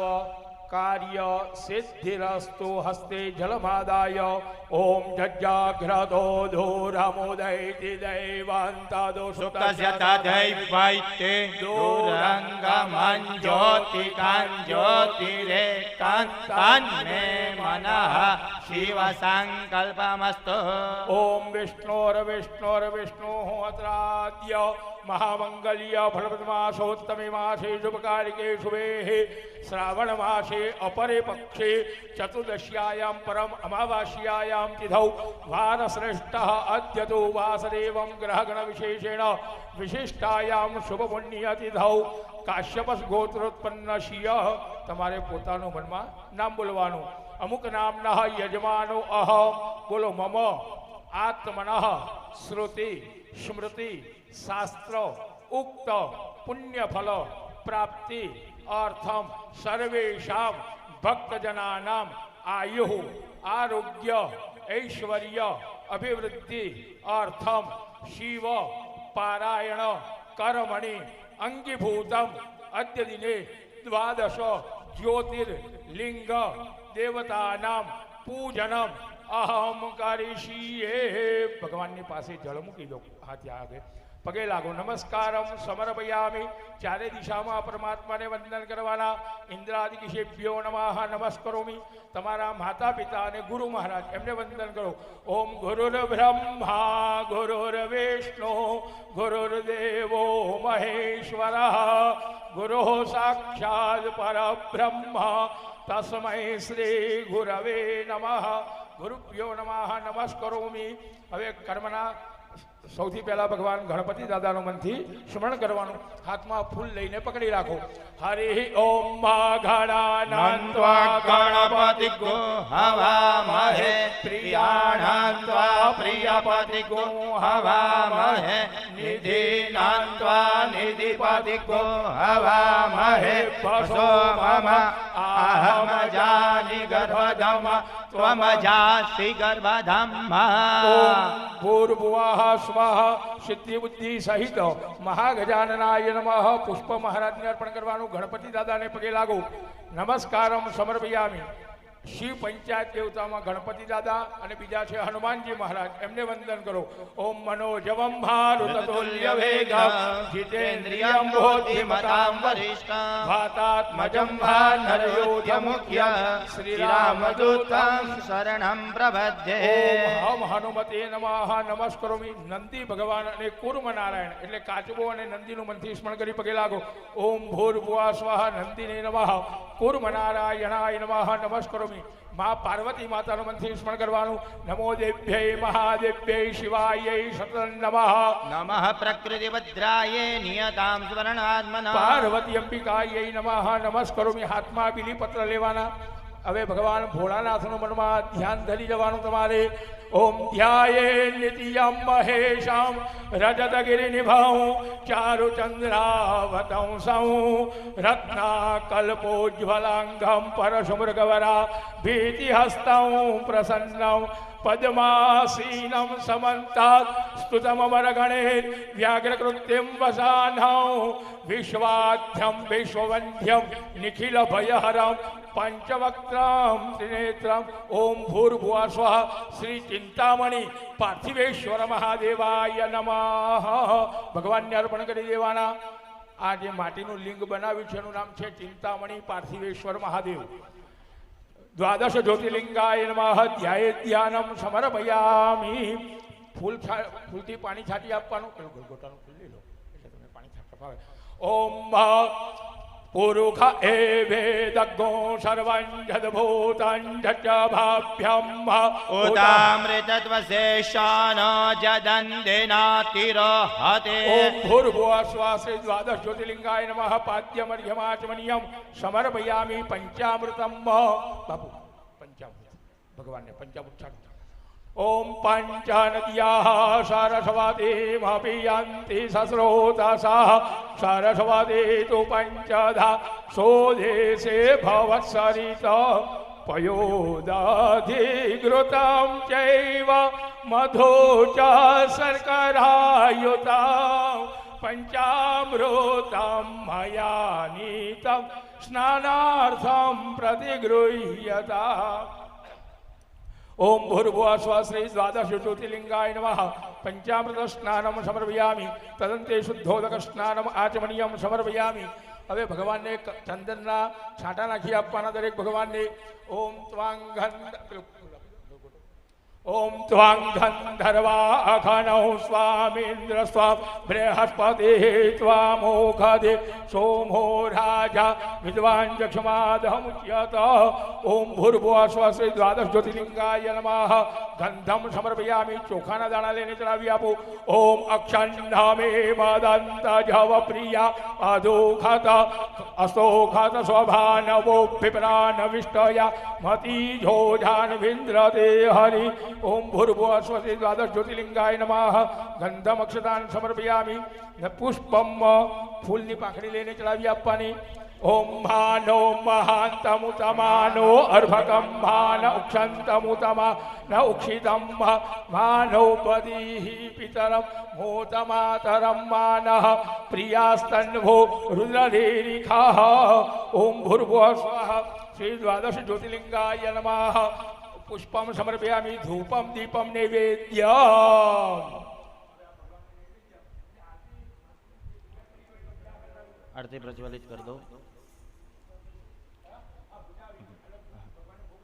कार्य सिद्धिरस्तु. हस्ते जलमादाय ओम जज्जाग्रतो धूरमुदैति दैवान्तादो सुतस्य तदैवैते दूरङ्गमञ्ज्योतिकाञ्ज्योतिरेकान्तन्मे मनः शिवसङ्कल्पमस्तु. ओम विष्णोर्विष्णोर्विष्णुः अत्राद्य महामंगल्य फलप्रदमासोत्तमे मासे शुभकारिके शुभेः श्रावण मासे अपरे पक्षे चतुर्दश्यायां परम अमावास्यायां तिथौ वारश्रेष्ठः अद्य तु वासुदेवं ग्रहगण विशेषेण विशिष्टायां शुभपुण्यतिथौ काश्यप गोत्रोत्पन्न शियः. તમારે પોતાનું મનમાં નામ બોલવાનું. અમુક નામના યજમાનો અહમ બોલો મમ આત્મનઃ શ્રુતિ સ્મૃતિ શાસ્ત્ર ઉક્ત પુણ્યફલ પ્રાપ્તિ અર્થમ સર્વેષાં ભક્તજનાનાં આયુઃ આરોગ્ય ઐશ્વર્ય અભિવૃદ્ધિ અર્થમ શિવ પારાયણ કર્મણિ અંગીભૂતમ અદ્ય દિને દ્વાદશ જ્યોતિર્લિંગ દેવતાનાં પૂજનમ અહમ કરીશીએ. ભગવાનની પાસે જળ મૂકી દો, હાથ આગળ પગે લાગો. નમસ્કારમ સમર્પયામિ. ચારે દિશામાં પરમાત્માને વંદન કરવાના. ઇન્દ્રાદિકેશેભ્યો નમઃ નમસ્કરોમિ. તમારા માતા પિતા અને ગુરુ મહારાજ એમને વંદન કરો. ઓમ ગુરુર્બ્રહ્મા ગુરુર્વિષ્ણુ ગુરુર્દેવો મહેશ્વરઃ ગુરુ સાક્ષાત પરબ્રહ્મ તસ્મૈ શ્રી ગુરવે નમઃ. ગુરુભ્યો નમઃ નમસ્કરોમિ. હવે કર્મના સૌથી પહેલા ભગવાન ગણપતિ દાદાનું મનથી સ્મરણ કરવાનું. હાથમાં ફૂલ લઈને પકડી રાખો. હરિ ઓમ ગણાનંત્વા ગણપતિગો હવામહે પ્રિયાણાન્ત્વા પ્રિયપતિગો હવામહે નિધિનાન્ત્વા નિધિપતિગો હવામહે વસો મમ અહમ જાનિ ગર્ભધમ ત્વમ જાસી ગર્ભધમ્મા. ભૂર્ભુવઃ સ્વઃ સિદ્ધિ બુદ્ધિ સહિત મહાગજાનનાય નમઃ. પુષ્પ મહારાજને અર્પણ કરવાનું. ગણપતિ દાદાને પગે લાગો. નમસ્કારમ સમર્પયામિ. શિવ પંચાયત દેવતામાં ગણપતિ દાદા અને બીજા છે હનુમાનજી મહારાજ, એમને વંદન કરો. ઓમ મનોજવમ ભારુતતુલ્ય વેગમ જીતેન્દ્રિયમ બુદ્ધિમતામ વરિષ્ઠમ ભાતાત્મજં ભાનરયોધ્ય મુખ્ય શ્રીરામદૂતં શરણં પ્રપદ્યે. ઓમ હમ હનુમતે નમઃ. નમસ્કરોમિ. નંદી ભગવાન અને કુર્મ નારાયણ એટલે કાચબો અને નંદીનું મનથી સ્મરણ કરી પગે લાગો. ઓમ ભૂર્ભુવઃ સ્વઃ નંદિને નમઃ. કુર્મ નારાયણાય નમઃ. નમસ્કરોમિ. મા પાર્વતી માતાનું મનથી સ્મરણ કરવાનું. નમો દેવ્યૈ મહાદેવ્યૈ શિવાયૈ સતત નમઃ. નમઃ પ્રકૃતિ ભદ્રાય નિયતામ સ્મરણાત્મન. પાર્વતી અંબિકાયૈ નમઃ. નમસ્કરોમિ. હાથમાં બીલીપત્ર લેવાના. હવે ભગવાન ભોળાનાથનું મનમાં ધ્યાન ધરી જવાનું તમારે. ઓમ ધ્યાયે નિત્યમ મહેશમ રજતગિરિનિભં ચારુચંદ્રાવતંસં રત્નાકલ્પોજ્વલાંગમ પરશુમૃગવરા ભીતિહસ્तं પ્રસન્नं પદ્માસીनं સમંતાत् સ્તુતમમરગણેર વ્યાઘ્રકૃત્યં વસાનૌ વિશ્વાધ્યં વિશ્વવંધ્યં નિખિલભયહરં પંચવક્त्रं ત્રિનેત્રમ. ઓમ ભૂર્ભુવઃ સ્વઃ શ્રી ચિંતામણી પાર્થિવેશ્વર મહાદેવાય નમઃ. ભગવાનને અર્પણ કરી દેવાના. આ જે માટીનું લિંગ બનાવ્યું છે એનું નામ છે ચિંતામણી પાર્થિવેશ્વર મહાદેવ. દ્વાદશ જ્યોતિર્લિંગાય નમઃ. ધ્યાયે ધ્યાનમ સમર્પયામિ. ફૂલથી પાણી છાંટી આપવાનું. પેલું ગલગોટાનું ફૂલ લઈ લો એટલે તમને પાણી છાંટતા ફાવે. ઓમ પુરુષ એવેદગ્ગો સર્વં જદભૂतं જભાભ્યં ઉતામૃતત્વશેષાન જદંદેનાતિરહતે. ઓમ ભૂર્ભુવઃ સ્વઃ શ્રી દ્વાદશ જ્યોતિર્લિંગાય નમઃ. પાદ્યમર્ઘ્યમાચમનીયમ સમર્પયામિ. પંચામૃતમ. બાપુ પંચામૃત ભગવાનને પંચામૃત છાંટો. ઓમ પંચનદ્યાઃ સરસ્વતીમપિયન્તિ સસ્રોતસઃ સરસ્વતી તુ પંચધા સોદેશે ભવત્સરિત પયોદધિઘૃतं ચૈવ મધુ ચ શર્કરાયુतं પંચામૃतं મયા નીतं સ્નાનાર્થં પ્રતિગૃહ્યતા. ઓમ ભૂર્ભુવઃ સ્વઃ શ્રી દ્વાદશ જ્યોતિર્લિંગાય નમઃ. પંચામૃત સ્નાનમ સમર્પયામિ. તદંતે શુદ્ધોદક સ્નાનમ આચમનીયમ સમર્પયામિ. હવે ભગવાનને ચંદનના છાંટા નાખી આપવાના દરેક ભગવાનને. ઓમ ત્વાં ગંધર્વાખનૌ સ્વામીન્દ્ર સ્વામ બૃહસ્પતિ ત્વામોખદે સોમો રાજા વિદ્વાન જક્ષમાદહમુચ્યત. ઓમ ભૂર્ભુવઃ સ્વઃ શ્રી દ્વાદશ જ્યોતિર્લિંગાય નમઃ. ગંધમ સમર્પયામિ. ચોખાના દાણા લઈને ચડાવી આપો. ઓમ અક્ષન્નામે મદંત જવ પ્રિયા અધોખત અસ્તોખત સ્વભાનવો વિપ્રાન વિષ્ટયા મતી જોજાન વિન્દ્રતે હરિ. ઓમ ભૂર્ભુવઃ સ્વઃ શ્રી દ્વાદશ જ્યોતિર્લિંગાય નમઃ. ગંધમ અક્ષતાન સમર્પયામિ. પુષ્પમ. ફૂલની પાંખડી લઈને ચડાવી આપવાની. ઓમ ભાનો મહાંતમુતમાનો અર્ભકમ ભાન ઉક્ષંતમુતમા ન ઉક્ષિતમ માનોપદીઃ પિતરમ મોતમાતરમ માનઃ પ્રિયાસ્તન્વો રુદ્રધીરિખાઃ. ઓમ ભૂર્ભુવઃ સ્વઃ શ્રી દ્વાદશ જ્યોતિર્લિંગાય નમઃ. પુષ્પમ સમર્પયામિ. ધૂપમ દીપમ નૈવેદ્યમ. આરતી પ્રજ્વલિત કરી દો.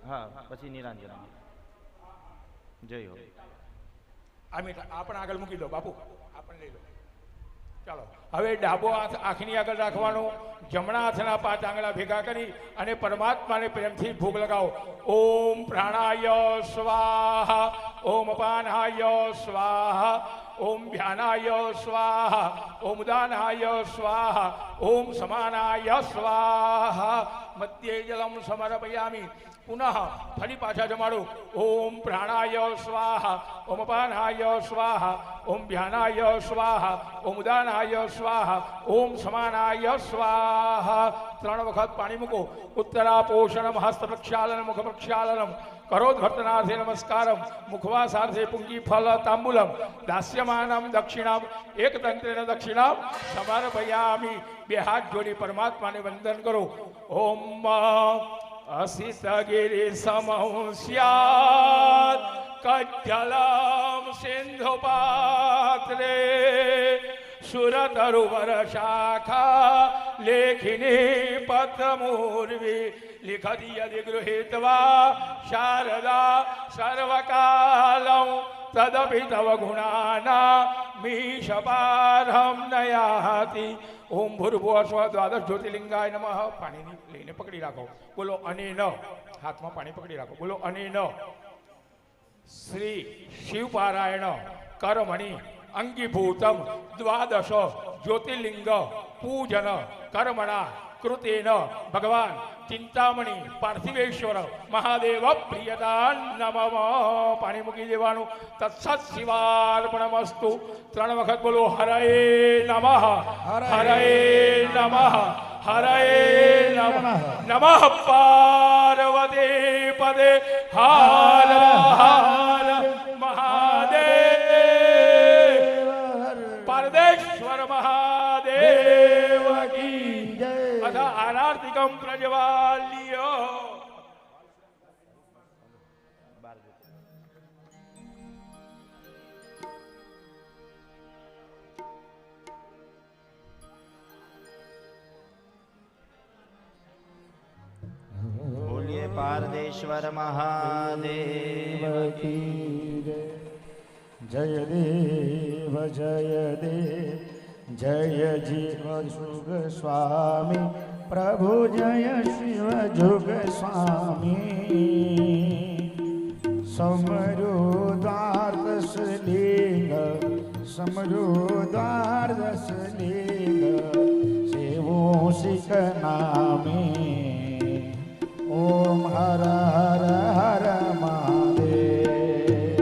હા, પછી નિરાંજન જય હો. આ મીઠા આ પણ આગળ મૂકી દો બાપુ. આ પણ લઈ લો. ચાલો હવે ડાબો હાથ આંખની આગળ રાખવાનો. જમણા હાથના 5 આંગળા ભેગા કરી અને પરમાત્માને પ્રેમથી ભોગ લગાવો. ઓમ પ્રાણાય સ્વાહા. ઓમ અપાનાય સ્વાહા. ઓમ ધ્યાનાય સ્વાહા, ઓમ દાનાય સ્વાહા, ઓમ સમાનાય સ્વાહા. મધ્યે જલમ સમર્પયામિ. પુનઃ ફરી પાછા જમાડો. ઓમ પ્રાણાય સ્વાહા, ઓમ અપાનાય સ્વાહા, ઓમ ધ્યાનાય સ્વાહા, ઓમ ઉદાનાય સ્વાહા, ઓમ સમાનાય સ્વાહા. 3 વખત પાણી મૂકો. ઉત્તરાપોષણમ, હસ્ત પ્રક્ષાલનમ, મુખ પ્રક્ષાલનમ, કરોદ્ઘર્તનાર્થે નમસ્કારમ, મુખવાસાર્થે પુંગી ફલ તાંબુલમ, દાસ્યમાનમ દક્ષિણામ, એક તંત્રેણ દક્ષિણામ સમર્પયામિ. 2 હાથ જોડી પરમાત્માને વંદન કરો. ઓમ અસિતગિરિ સમં સ્યાત કજ્જલમ સિંધુપાત્રે સુરતરુવર શાખા લેખિની પત્રમૂર્વી લિખતિ યદિ ગૃહીત્વા શારદા સર્વકાલં તદપિ તવ ગુણાના મીશપારહમ નયાતિ. ઓમ ભૂર્ભુવઃ સ્વઃ દ્વાદશ જ્યોતિર્લિંગાય નમઃ. પાણીની લઈને પકડી રાખો. બોલો અને ન. હાથમાં પાણી પકડી રાખો. બોલો અને ન. શ્રી શિવપારાયણ કર્મણિ અંગીભૂતમ દ્વાદશ જ્યોતિર્લિંગ પૂજન કર્મણા કૃતેન ભગવાન ચિંતામણી પાર્થિવેશ્વર મહાદેવ પ્રિયતા નમઃ. પાણી મૂકી દેવાનું. તત્સત શિવાર્પણમસ્તુ. 3 વખત બોલો. હરએ નમઃ, હરએ નમઃ, હરએ નમઃ. નમઃ પાર્વતી પદે. હર હર મહાદેવ. પારદેશ્વર મહાદેવ કી જય. અથ આરાર્તિકમ પ્રજ્વાલ્ય. બોલીએ પારદેશ્વર મહાદેવ કી જય. જય દેવ જય દેવ જય જીવ સુગ સ્વામી પ્રભુ જય શિવ જુગ સ્વામી. સમરો દ્વાર દસ લિંગ, સમરો દ્વાર દસ લિંગ, સેવો શિખ નામી. ઓમ હર હર હર મહાદેવ.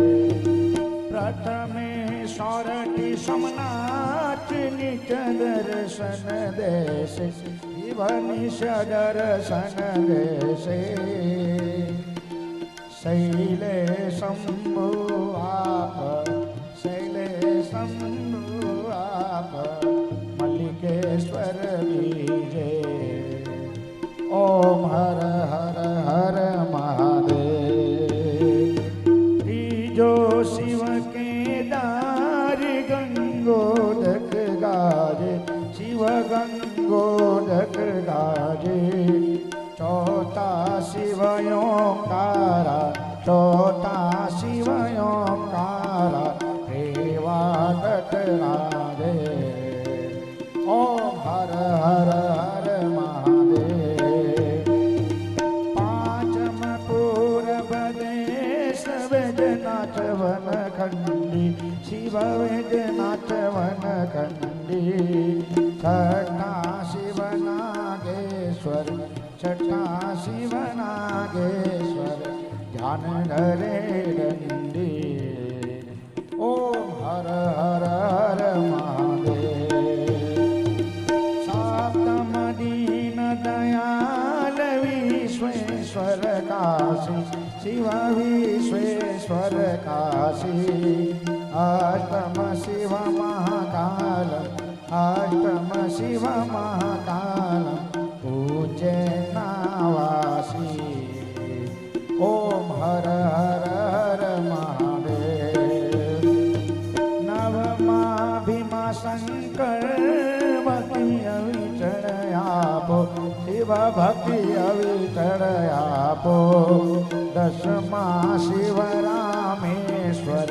પ્રથમે સોરઠી સોમનાથ નિત દર્શન દેશે, શિવનિશ દર્શન દેશે. શૈલે શંભુ આપ, શૈલે શંભુ આપ, મલ્લિકેશ્વર બીજે. ઓમ હર હર હર મહાદેવ. ત્રીજો શિવ કેદાર ગંગોદક ગાજે, શિવ ગંગોદક ગાજે. ચોથા શિવયોકારા, ચોથા શિવયોકારા, રેવા ટકરાજે. ઓમ હર હર હર મહાદેવ. પાંચમ પૂર્વદેશ વેદનાથ વનખંડી, શિવ વેદનાથ વનખંડી. છઠ્ઠા શિવ નાગેશ્વર, છઠ્ઠા શિવ નાગેશ્વર, ધ્યાન ધરે દંડી. ઓમ હર હર હર મહાદેવ. સાતમ દીન દયાલ વિશ્વેશ્વર કાશી, શિવ વિશ્વેશ્વર કાશી. અષ્ટમ શિવ મહાકાલ, અષ્ટમ શિવ મહાકાલ, ઉજ્જૈનાવાસી. ઓમ હર હર હર મહાદેવ. નવમા ભીમા શંકર ભક્તિ અવિચળ આપો, શિવ ભક્તિ અવિચળ આપો. દસમા શિવ રામેશ્વર,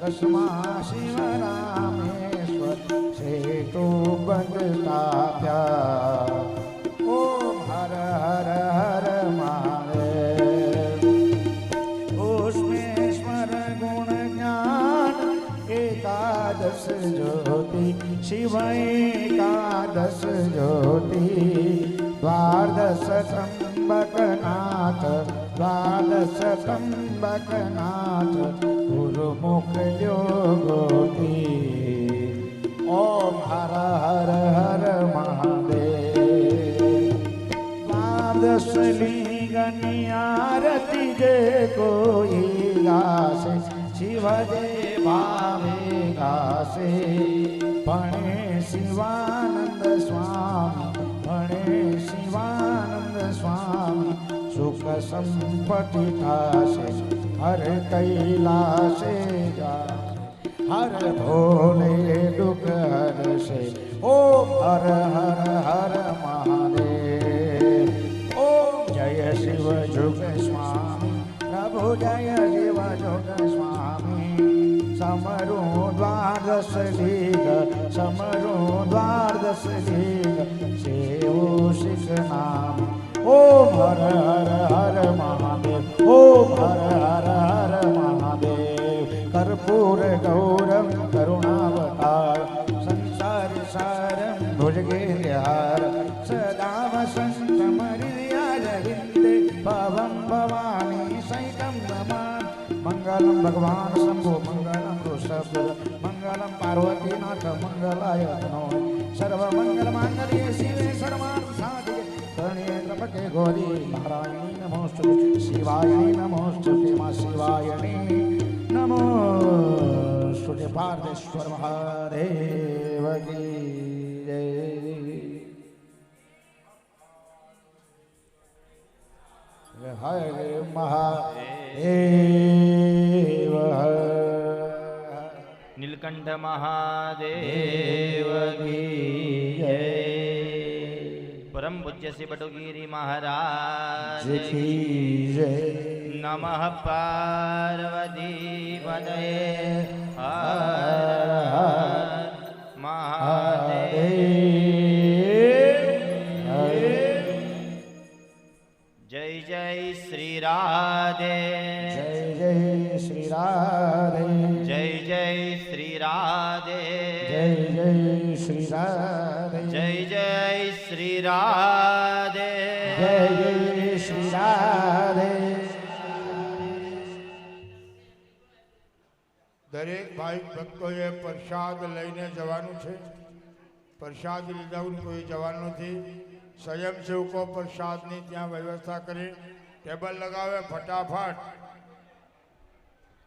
દસમા શિવ રામેશ્વર, સેતુ બંધ સ્થાપ્યા. ઓમ હર હર હર મહાદેવ. ઉષ્મેશ્વર ગુણ જ્ઞાન એકાદશી ज्योति शिव एकादश ज्योति द्वादश त्र्यंबकनाथ द्वादश त्र्यंबकनाथ गुरुमुख योगोति ओम हर हर हर महादेव द्वादश लिंगनि आरती जे कोई गासे शिव जे भावे गासे भणे शिवानंद स्वामी भणे शिवानंद स्वामी सुख संपत्ति थासे हर कैलासे जा हर भोले दुख हर से ओम हर हर हर महादेव ओम जय शिव जुग स्वामी प्रभु जय शिव जुग स्वामी समरू द्वादश लीग समरू द्वादश लीग सेवो शिख नाम ओम हर हर हर महादेव ओम हर हर हर महादेव कर्पूर गौरम करुणावतार संसार सारम भुजगेन्द्रहार सदा वसन्तमरियाजविन्दे भवं भवानी सहितं नमामि मंगलम भगवान शंभो मंगलम ऋषभ मंगलम पार्वतीनाथ मंगलाय तनो सर्वमंगलमांगल्ये शिवे सर्वार्थ साधिके शरण्ये त्र्यंबके गौरी नारायणी नमोस्तुते शिवाय नमोस्तुते मा शिवायणे नमोस्तुते पार्वतीश्वर महादेव की जय हरे महादेव નીલકંઠ મહાદેવ કી જય પરમ પૂજ્ય શ્રી બટુગીરી મહારાજ की जय નમઃ પાર્વતી પદયે હર હર મહાદેવ જય જય શ્રી રાધે जय जय श्री राधे જય જય શ્રી રાધે जय जय श्री राधे જય જય શ્રી રાધે जय जय श्री राधे દરેક ભાઈ ભક્તોએ પ્રસાદ લઈને જવાનું છે. પ્રસાદ લીધા વગર કોઈ જવાનું નથી. સ્વયંસેવકો પ્રસાદની ત્યાં વ્યવસ્થા કરે, ટેબલ લગાવે ફટાફટ.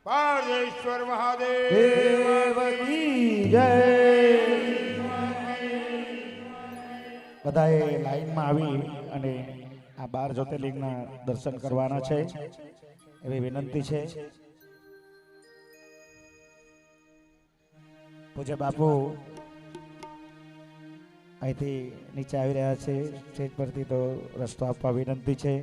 પાર્વતીશ્વર મહાદેવ देव की जय બધાએ લાઈનમાં આવી અને આ 12 જ્યોતિર્લિંગના દર્શન કરવાના છે એવી વિનંતી છે. પૂજ્ય બાપુ અહીંથી નીચે આવી રહ્યા છે સ્ટેજ પરથી, તો રસ્તો આપવા વિનંતી છે.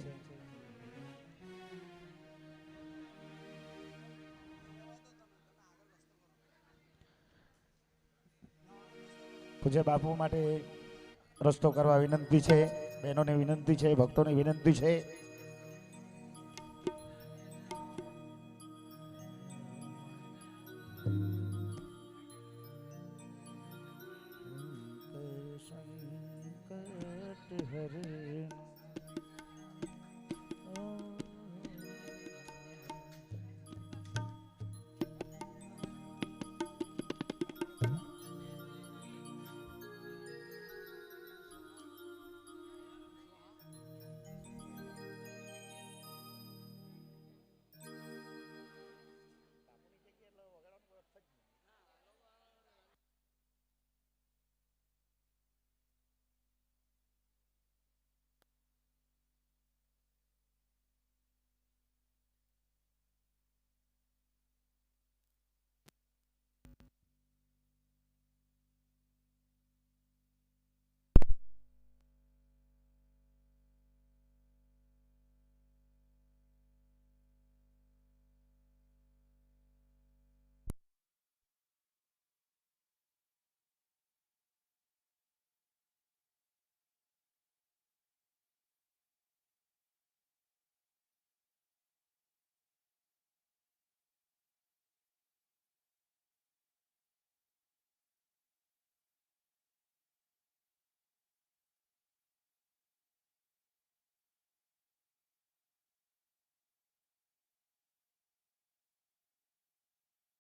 પૂજ્ય બાપુ માટે રસ્તો કરવા વિનંતી છે. બહેનોને વિનંતી છે, ભક્તોને વિનંતી છે. સંકટ હરે